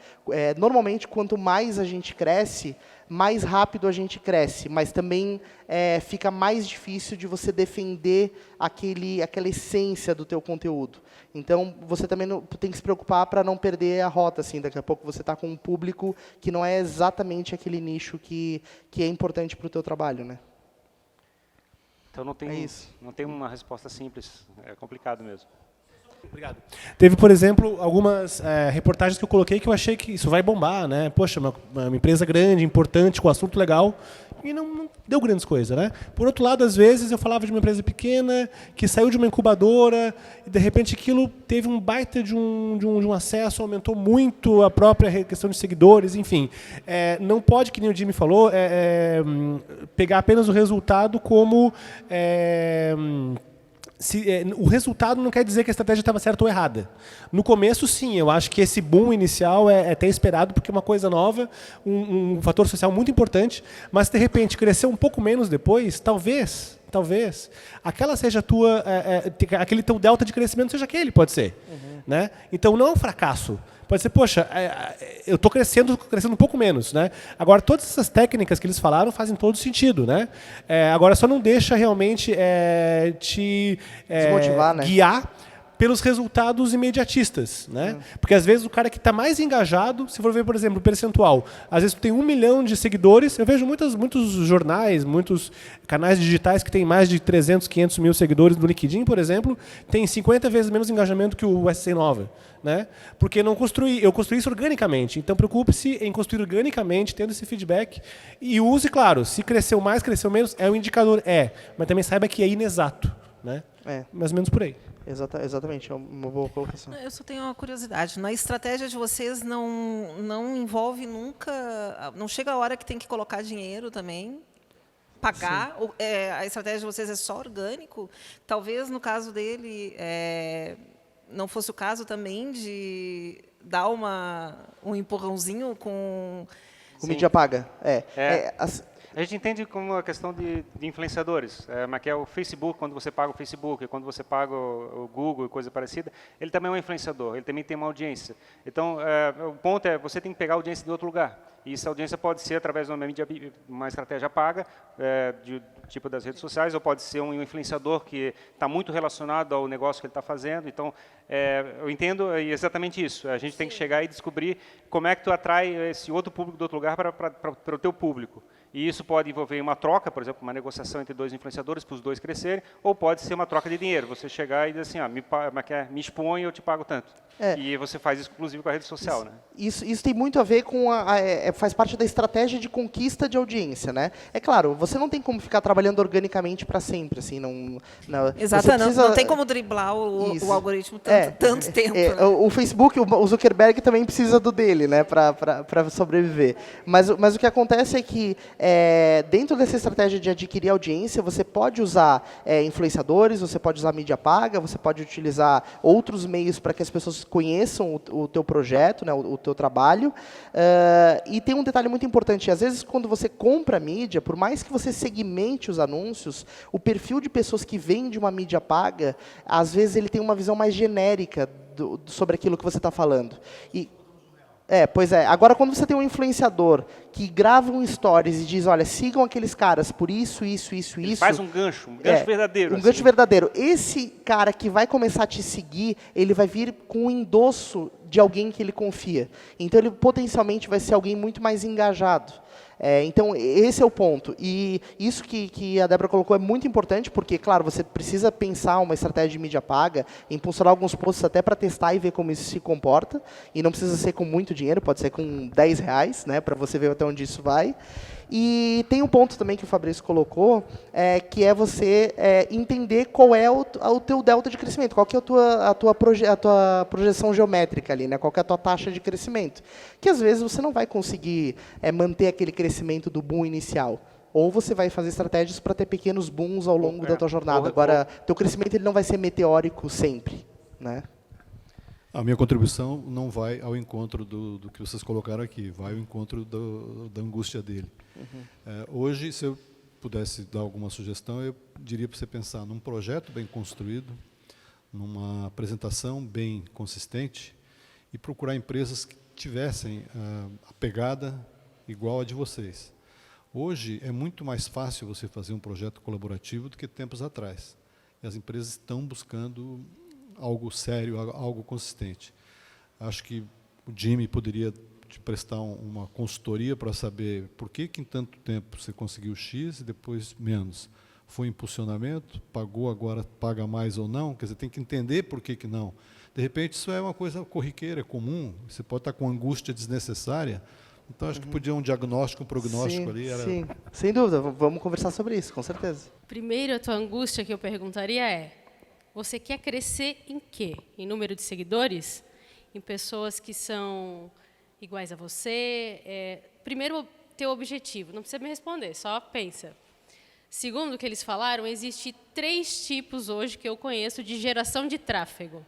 Normalmente, quanto mais a gente cresce, mais rápido a gente cresce, mas também fica mais difícil de você defender aquela essência do teu conteúdo. Então, você também tem que se preocupar para não perder a rota. Assim, daqui a pouco você está com um público que não é exatamente aquele nicho que é importante para o teu trabalho, né? Então, não tem uma resposta simples, é complicado mesmo. Obrigado. Teve, por exemplo, algumas reportagens que eu coloquei que eu achei que isso vai bombar, né? Poxa, uma empresa grande, importante, com assunto legal, e não deu grandes coisas, né? Por outro lado, às vezes, eu falava de uma empresa pequena, que saiu de uma incubadora, e de repente aquilo teve um baita de um acesso, aumentou muito a própria questão de seguidores, enfim. Não pode, que nem o Jimmy falou, pegar apenas o resultado como... o resultado não quer dizer que a estratégia estava certa ou errada. No começo, sim, eu acho que esse boom inicial é até esperado, porque é uma coisa nova, um fator social muito importante, mas, de repente, crescer um pouco menos depois, talvez, aquela seja a tua, aquele teu delta de crescimento seja aquele, pode ser. Né? Então, não é um fracasso. Pode ser, poxa, eu estou crescendo um pouco menos, né? Agora, todas essas técnicas que eles falaram fazem todo sentido, né? Agora, só não deixa realmente te desmotivar, né? Guiar pelos resultados imediatistas, né? Porque às vezes o cara que está mais engajado, se for ver, por exemplo, o percentual, às vezes tu tem 1 milhão de seguidores, eu vejo muitos jornais, muitos canais digitais que têm mais de 300, 500 mil seguidores no LinkedIn, por exemplo, tem 50 vezes menos engajamento que o SC Nova, né? Porque eu construí isso organicamente. Então preocupe-se em construir organicamente, tendo esse feedback, e use, claro, se cresceu mais, cresceu menos, é um indicador, mas também saiba que é inexato, né? mais ou menos por aí. Exatamente, é uma boa colocação. Eu só tenho uma curiosidade. Na estratégia de vocês não envolve nunca... Não chega a hora que tem que colocar dinheiro também, pagar? A estratégia de vocês é só orgânico? Talvez, no caso dele, não fosse o caso também de dar um empurrãozinho com... Com mídia paga. A gente entende como uma questão de influenciadores, mas que é o Facebook, quando você paga o Facebook, quando você paga o Google e coisa parecida, ele também é um influenciador, ele também tem uma audiência. Então, o ponto é, você tem que pegar a audiência de outro lugar. E essa audiência pode ser através de uma estratégia paga, tipo das redes sociais, ou pode ser um influenciador que está muito relacionado ao negócio que ele está fazendo. Então, eu entendo exatamente isso. A gente tem que chegar e descobrir como é que tu atrai esse outro público do outro lugar para o teu público. E isso pode envolver uma troca, por exemplo, uma negociação entre dois influenciadores para os dois crescerem, ou pode ser uma troca de dinheiro. Você chegar e dizer assim, me expõe e eu te pago tanto. E você faz isso, inclusive, com a rede social. Isso tem muito a ver com faz parte da estratégia de conquista de audiência, né? É claro, você não tem como ficar trabalhando organicamente para sempre, assim, não. Exato, não tem como driblar o algoritmo tanto tempo. Né? O Facebook, o Zuckerberg também precisa do dele, né, para sobreviver. Mas o que acontece é que dentro dessa estratégia de adquirir audiência, você pode usar influenciadores, você pode usar mídia paga, você pode utilizar outros meios para que as pessoas conheçam o teu projeto, né, o teu trabalho. E tem um detalhe muito importante. Às vezes, quando você compra mídia, por mais que você segmente os anúncios, o perfil de pessoas que vêm de uma mídia paga, às vezes ele tem uma visão mais genérica sobre aquilo que você está falando. Pois é. Agora, quando você tem um influenciador que grava um stories e diz, olha, sigam aqueles caras por isso, ele faz um gancho verdadeiro. Um gancho verdadeiro. Esse cara que vai começar a te seguir, ele vai vir com um endosso de alguém que ele confia. Então, ele potencialmente vai ser alguém muito mais engajado. Então, esse é o ponto. E isso que a Débora colocou é muito importante, porque, claro, você precisa pensar uma estratégia de mídia paga, impulsionar alguns posts até para testar e ver como isso se comporta. E não precisa ser com muito dinheiro, pode ser com R$10, né, para você ver até onde isso vai. E tem um ponto também que o Fabrício colocou, que é você entender qual é o teu delta de crescimento, qual que é a tua projeção geométrica ali, né? Qual que é a tua taxa de crescimento. Que às vezes você não vai conseguir manter aquele crescimento do boom inicial. Ou você vai fazer estratégias para ter pequenos booms ao longo da tua jornada. Agora, teu crescimento ele não vai ser meteórico sempre, né? A minha contribuição não vai ao encontro do que vocês colocaram aqui, vai ao encontro da angústia dele. Hoje, se eu pudesse dar alguma sugestão, eu diria para você pensar num projeto bem construído, numa apresentação bem consistente e procurar empresas que tivessem a pegada igual a de vocês. Hoje, é muito mais fácil você fazer um projeto colaborativo do que tempos atrás. E as empresas estão buscando algo sério, algo consistente. Acho que o Jimmy poderia te prestar uma consultoria para saber por que em tanto tempo você conseguiu X e depois menos. Foi impulsionamento, pagou, agora paga mais ou não? Quer dizer, tem que entender por que não. De repente, isso é uma coisa corriqueira, comum, você pode estar com angústia desnecessária. Então, acho que podia um diagnóstico, um prognóstico ali. Sim, sem dúvida, vamos conversar sobre isso, com certeza. Primeiro, a tua angústia que eu perguntaria é, você quer crescer em quê? Em número de seguidores? Em pessoas que são iguais a você? Primeiro, teu objetivo. Não precisa me responder, só pensa. Segundo o que eles falaram, existem 3 tipos hoje que eu conheço de geração de tráfego.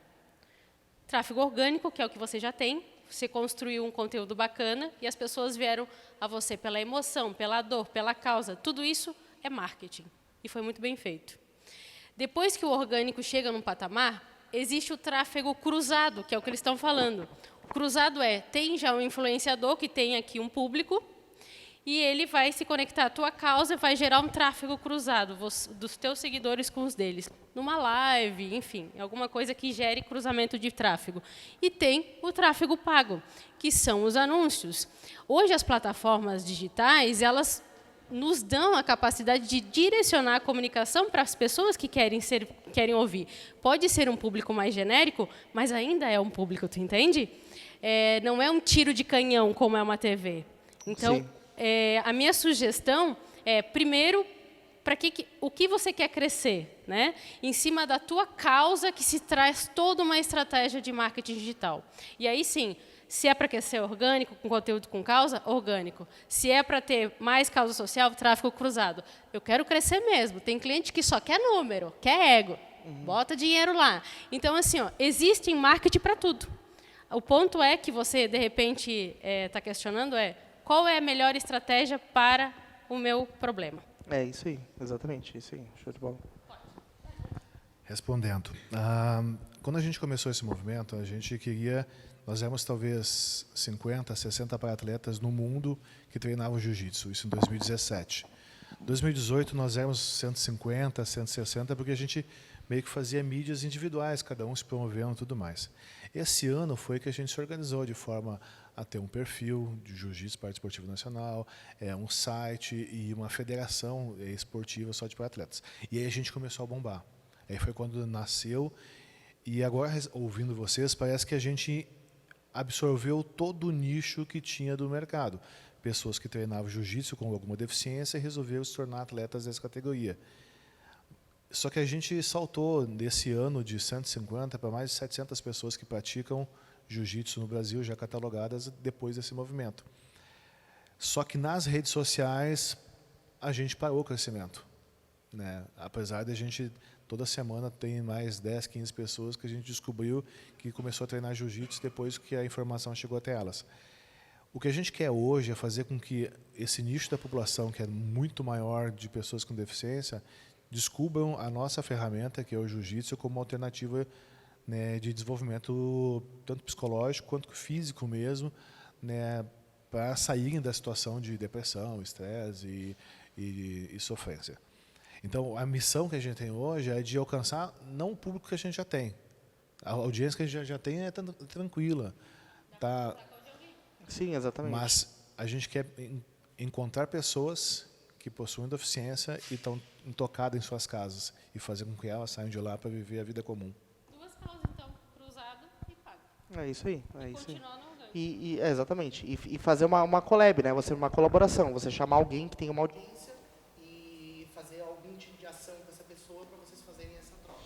Tráfego orgânico, que é o que você já tem. Você construiu um conteúdo bacana e as pessoas vieram a você pela emoção, pela dor, pela causa. Tudo isso é marketing. E foi muito bem feito. Depois que o orgânico chega num patamar, existe o tráfego cruzado, que é o que eles estão falando. O cruzado tem já um influenciador que tem aqui um público e ele vai se conectar à tua causa e vai gerar um tráfego cruzado dos teus seguidores com os deles. Numa live, enfim, alguma coisa que gere cruzamento de tráfego. E tem o tráfego pago, que são os anúncios. Hoje, as plataformas digitais, elas nos dão a capacidade de direcionar a comunicação para as pessoas que querem ouvir. Pode ser um público mais genérico, mas ainda é um público, tu entende? Não é um tiro de canhão, como é uma TV. Então, a minha sugestão é, primeiro, o que você quer crescer, né? Em cima da tua causa que se traz toda uma estratégia de marketing digital. E aí sim, se é para crescer orgânico, com conteúdo com causa, orgânico. Se é para ter mais causa social, tráfego cruzado. Eu quero crescer mesmo. Tem cliente que só quer número, quer ego. Bota dinheiro lá. Então, assim, ó, existe marketing para tudo. O ponto é que você, de repente, está questionando qual é a melhor estratégia para o meu problema. É isso aí, exatamente, isso aí, show de bola. Respondendo. Quando a gente começou esse movimento, a gente queria... Nós éramos talvez 50, 60 para-atletas no mundo que treinavam jiu-jitsu, isso em 2017. Em 2018, nós éramos 150, 160, porque a gente meio que fazia mídias individuais, cada um se promovendo e tudo mais. Esse ano foi que a gente se organizou de forma a ter um perfil de Jiu-Jitsu Parte Esportiva Nacional, um site e uma federação esportiva só de para-atletas. E aí a gente começou a bombar. Aí foi quando nasceu, e agora, ouvindo vocês, parece que a gente absorveu todo o nicho que tinha do mercado. Pessoas que treinavam jiu-jitsu com alguma deficiência e resolveram se tornar atletas dessa categoria. Só que a gente saltou desse ano de 150 para mais de 700 pessoas que praticam jiu-jitsu no Brasil, já catalogadas depois desse movimento. Só que nas redes sociais a gente parou o crescimento, né? Apesar de a gente toda semana tem mais 10, 15 pessoas que a gente descobriu que começou a treinar jiu-jitsu depois que a informação chegou até elas. O que a gente quer hoje é fazer com que esse nicho da população, que é muito maior de pessoas com deficiência, descubram a nossa ferramenta, que é o jiu-jitsu, como alternativa, né, de desenvolvimento tanto psicológico quanto físico mesmo, né, para saírem da situação de depressão, estresse e sofrência. Então, a missão que a gente tem hoje é de alcançar não o público que a gente já tem. A audiência que a gente já tem é tranquila. Tá? Sim, exatamente. Mas a gente quer encontrar pessoas que possuem deficiência e estão intocadas em suas casas e fazer com que elas saiam de lá para viver a vida comum. Duas causas, então, cruzado e pago. É isso aí, é isso aí. Continuar no orgânico. Exatamente. E fazer uma collab, né? Uma colaboração. Você chamar alguém que tem uma audiência e fazer algum tipo de ação com essa pessoa para vocês fazerem essa troca.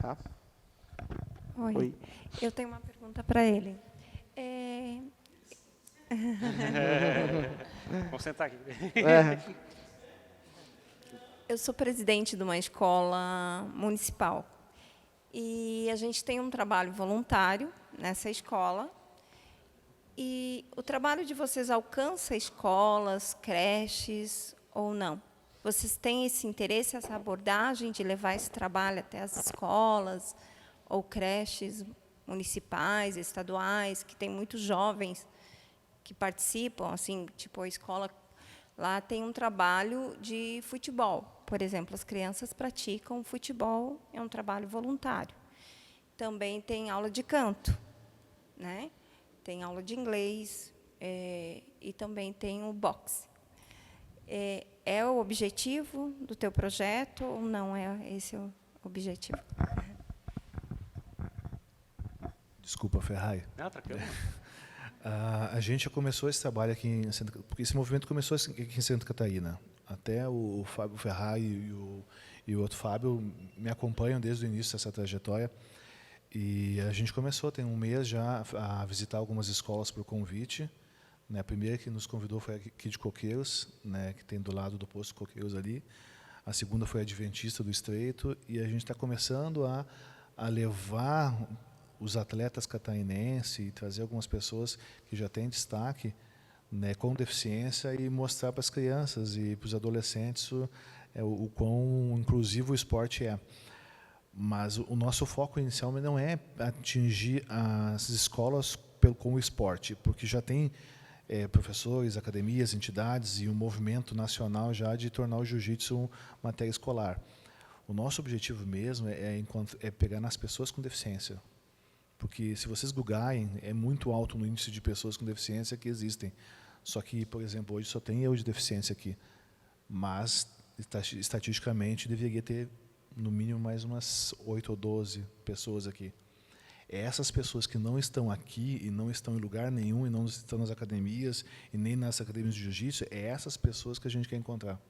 Tá? Oi. Eu tenho uma pergunta para ele. Vamos sentar aqui. Eu sou presidente de uma escola municipal e a gente tem um trabalho voluntário nessa escola. E o trabalho de vocês alcança escolas, creches ou não? Vocês têm esse interesse, essa abordagem de levar esse trabalho até as escolas ou creches municipais, estaduais, que tem muitos jovens que participam, assim, tipo a escola lá tem um trabalho de futebol, por exemplo, as crianças praticam futebol, é um trabalho voluntário. Também tem aula de canto, né? Tem aula de inglês e também tem o boxe. É o objetivo do teu projeto ou não é esse o objetivo? Desculpa, Ferrari. Não, tranquilo. A gente já começou esse trabalho aqui em Santa Catarina, porque esse movimento começou aqui em Santa Catarina. Até o Fábio Ferrari e o outro Fábio me acompanham desde o início dessa trajetória. E a gente começou, tem um mês já, a visitar algumas escolas por convite. Né? A primeira que nos convidou foi aqui de Coqueiros, né? Que tem do lado do posto Coqueiros ali. A segunda foi a Adventista do Estreito. E a gente está começando a levar os atletas catarinenses e trazer algumas pessoas que já têm destaque, né, com deficiência e mostrar para as crianças e para os adolescentes o quão inclusivo o esporte é. Mas o nosso foco inicial não é atingir as escolas com o esporte, porque já tem professores, academias, entidades e um movimento nacional já de tornar o jiu-jitsu matéria escolar. O nosso objetivo mesmo é pegar nas pessoas com deficiência. Porque, se vocês googarem, é muito alto no índice de pessoas com deficiência que existem. Só que, por exemplo, hoje só tem eu de deficiência aqui. Mas, estatisticamente, deveria ter, no mínimo, mais umas 8 ou 12 pessoas aqui. Essas pessoas que não estão aqui e não estão em lugar nenhum e não estão nas academias e nem nas academias de jiu-jitsu, é essas pessoas que a gente quer encontrar.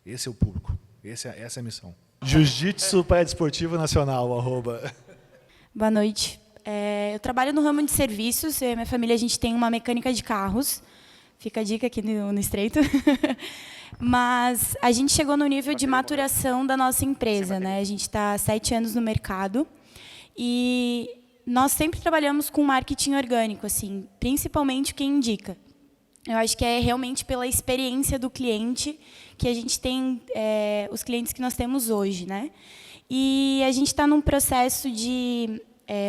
Esse é o público. Essa é a missão. Jiu-Jitsu Paradesportivo Nacional, @ Boa noite. Eu trabalho no ramo de serviços. Eu e minha família, a gente tem uma mecânica de carros. Fica a dica aqui no Estreito. Mas a gente chegou no nível de maturação da nossa empresa, né? A gente está há 7 anos no mercado. E nós sempre trabalhamos com marketing orgânico, assim, principalmente quem indica. Eu acho que é realmente pela experiência do cliente que a gente tem os clientes que nós temos hoje, né? E a gente está num processo de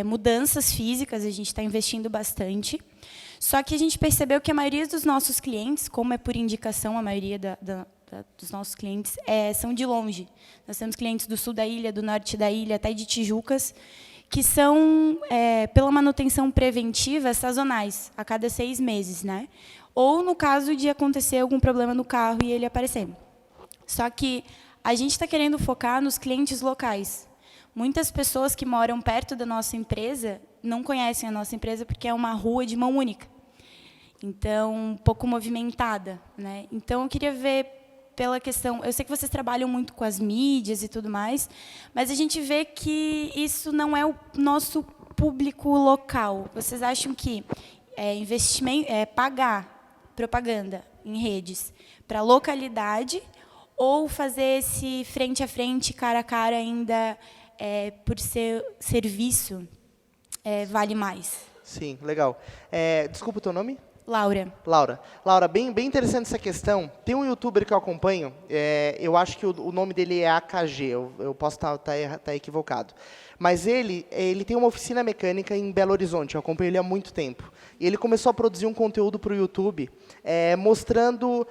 mudanças físicas, a gente está investindo bastante. Só que a gente percebeu que a maioria dos nossos clientes, como é por indicação, a maioria dos nossos clientes são de longe. Nós temos clientes do sul da ilha, do norte da ilha, até de Tijucas, que são, pela manutenção preventiva, sazonais, a cada 6 meses, né? Ou no caso de acontecer algum problema no carro e ele aparecer. Só que a gente está querendo focar nos clientes locais. Muitas pessoas que moram perto da nossa empresa não conhecem a nossa empresa porque é uma rua de mão única. Então, um pouco movimentada, né? Então, eu queria ver pela questão... Eu sei que vocês trabalham muito com as mídias e tudo mais, mas a gente vê que isso não é o nosso público local. Vocês acham que investimento, pagar propaganda em redes para a localidade ou fazer esse frente a frente, cara a cara, ainda por ser serviço, vale mais? Sim, legal. Desculpa o teu nome? Laura. Laura, bem interessante essa questão. Tem um youtuber que eu acompanho, eu acho que o nome dele é AKG, eu posso estar equivocado. Mas ele tem uma oficina mecânica em Belo Horizonte, eu acompanho ele há muito tempo. E ele começou a produzir um conteúdo para o YouTube, mostrando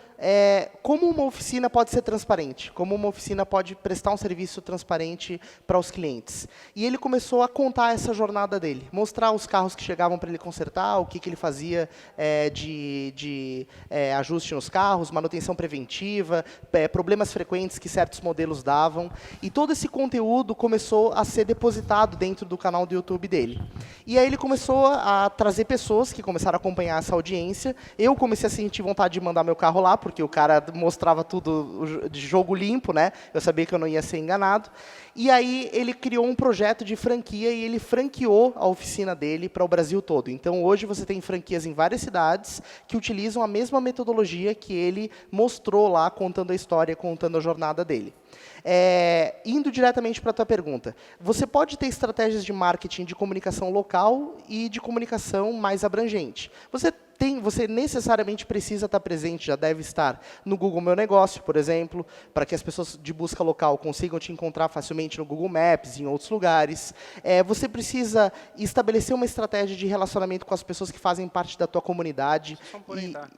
como uma oficina pode ser transparente, como uma oficina pode prestar um serviço transparente para os clientes. E ele começou a contar essa jornada dele, mostrar os carros que chegavam para ele consertar, o que ele fazia de ajuste nos carros, manutenção preventiva, problemas frequentes que certos modelos davam. E todo esse conteúdo começou a ser depositado dentro do canal do YouTube dele. E aí ele começou a trazer pessoas que começaram a acompanhar essa audiência. Eu comecei a sentir vontade de mandar meu carro lá, porque o cara mostrava tudo de jogo limpo, né? Eu sabia que eu não ia ser enganado. E aí ele criou um projeto de franquia e ele franqueou a oficina dele para o Brasil todo. Então, hoje você tem franquias em várias cidades que utilizam a mesma metodologia que ele mostrou lá, contando a história, contando a jornada dele. Indo diretamente para a tua pergunta, você pode ter estratégias de marketing de comunicação local e de comunicação mais abrangente. Você necessariamente precisa estar presente, já deve estar no Google Meu Negócio, por exemplo, para que as pessoas de busca local consigam te encontrar facilmente no Google Maps, em outros lugares. Você precisa estabelecer uma estratégia de relacionamento com as pessoas que fazem parte da tua comunidade.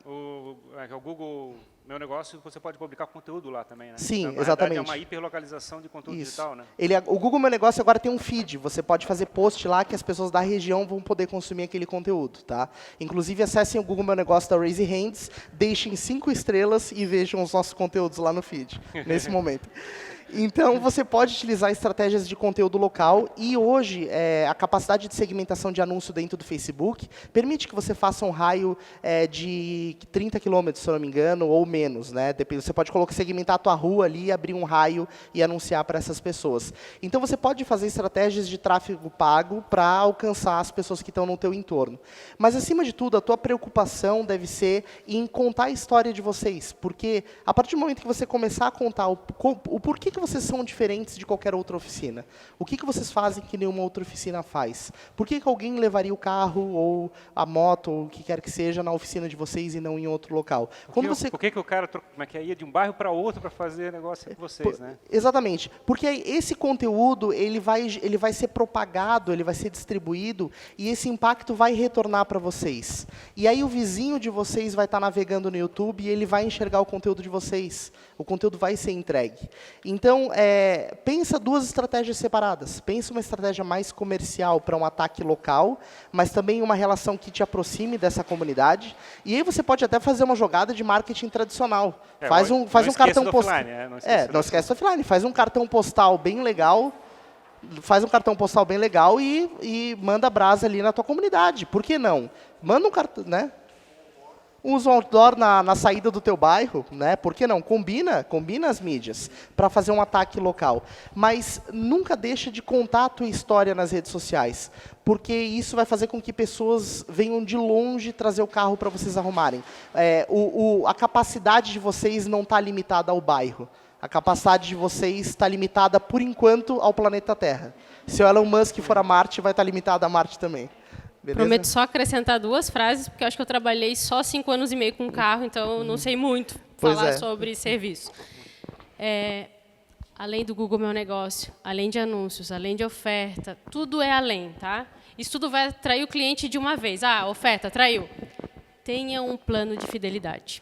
O Google Meu Negócio, você pode publicar conteúdo lá também, né? Sim, então, exatamente. É uma hiperlocalização de conteúdo digital, né? O Google Meu Negócio agora tem um feed. Você pode fazer post lá que as pessoas da região vão poder consumir aquele conteúdo, tá? Inclusive, acessem o Google Meu Negócio da Raise Hands, deixem 5 estrelas e vejam os nossos conteúdos lá no feed, nesse momento. Então, você pode utilizar estratégias de conteúdo local e hoje a capacidade de segmentação de anúncio dentro do Facebook permite que você faça um raio de 30 quilômetros, se eu não me engano, ou menos, né? Você pode segmentar a tua rua ali, abrir um raio e anunciar para essas pessoas. Então, você pode fazer estratégias de tráfego pago para alcançar as pessoas que estão no teu entorno. Mas, acima de tudo, a tua preocupação deve ser em contar a história de vocês, porque a partir do momento que você começar a contar o porquê que vocês são diferentes de qualquer outra oficina? O que vocês fazem que nenhuma outra oficina faz? Por que alguém levaria o carro ou a moto ou o que quer que seja na oficina de vocês e não em outro local? Por que o cara ia de um bairro para outro para fazer negócio com vocês, né? Exatamente. Porque esse conteúdo ele vai ser propagado, ele vai ser distribuído e esse impacto vai retornar para vocês. E aí o vizinho de vocês vai estar navegando no YouTube e ele vai enxergar o conteúdo de vocês. O conteúdo vai ser entregue. Então, pensa 2 estratégias separadas. Pensa uma estratégia mais comercial para um ataque local, mas também uma relação que te aproxime dessa comunidade. E aí você pode até fazer uma jogada de marketing tradicional. Faz um cartão postal. Não esquece do offline. Faz um cartão postal bem legal. E manda brasa ali na tua comunidade. Por que não? Manda um cartão, né? Usa um outdoor na saída do teu bairro, né? Por que não? Combina as mídias para fazer um ataque local. Mas nunca deixa de contar a tua história nas redes sociais, porque isso vai fazer com que pessoas venham de longe trazer o carro para vocês arrumarem. A capacidade de vocês não está limitada ao bairro. A capacidade de vocês está limitada, por enquanto, ao planeta Terra. Se o Elon Musk for a Marte, vai estar limitado a Marte também. Beleza? Prometo só acrescentar 2 frases, porque eu acho que eu trabalhei só 5 anos e meio com carro, então eu não sei muito falar sobre serviço. Além do Google Meu Negócio, além de anúncios, além de oferta, tudo é além, tá? Isso tudo vai atrair o cliente de uma vez. Ah, oferta, atraiu. Tenha um plano de fidelidade.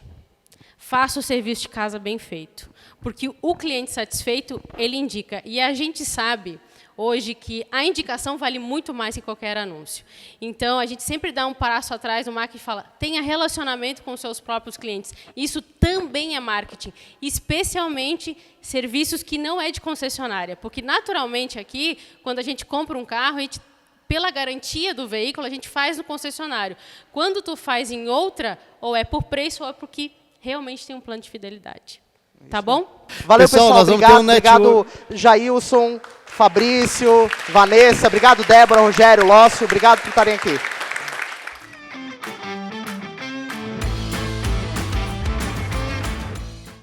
Faça o serviço de casa bem feito, porque o cliente satisfeito, ele indica. E a gente sabe hoje que a indicação vale muito mais que qualquer anúncio. Então, a gente sempre dá um passo atrás no marketing e fala, tenha relacionamento com os seus próprios clientes. Isso também é marketing, especialmente serviços que não é de concessionária, porque, naturalmente, aqui, quando a gente compra um carro, a gente, pela garantia do veículo, a gente faz no concessionário. Quando tu faz em outra, ou é por preço, ou é porque realmente tem um plano de fidelidade. Tá bom? Valeu, pessoal. Obrigado, Jailson, Fabrício, Vanessa. Obrigado, Débora, Rogério, Lócio. Obrigado por estarem aqui.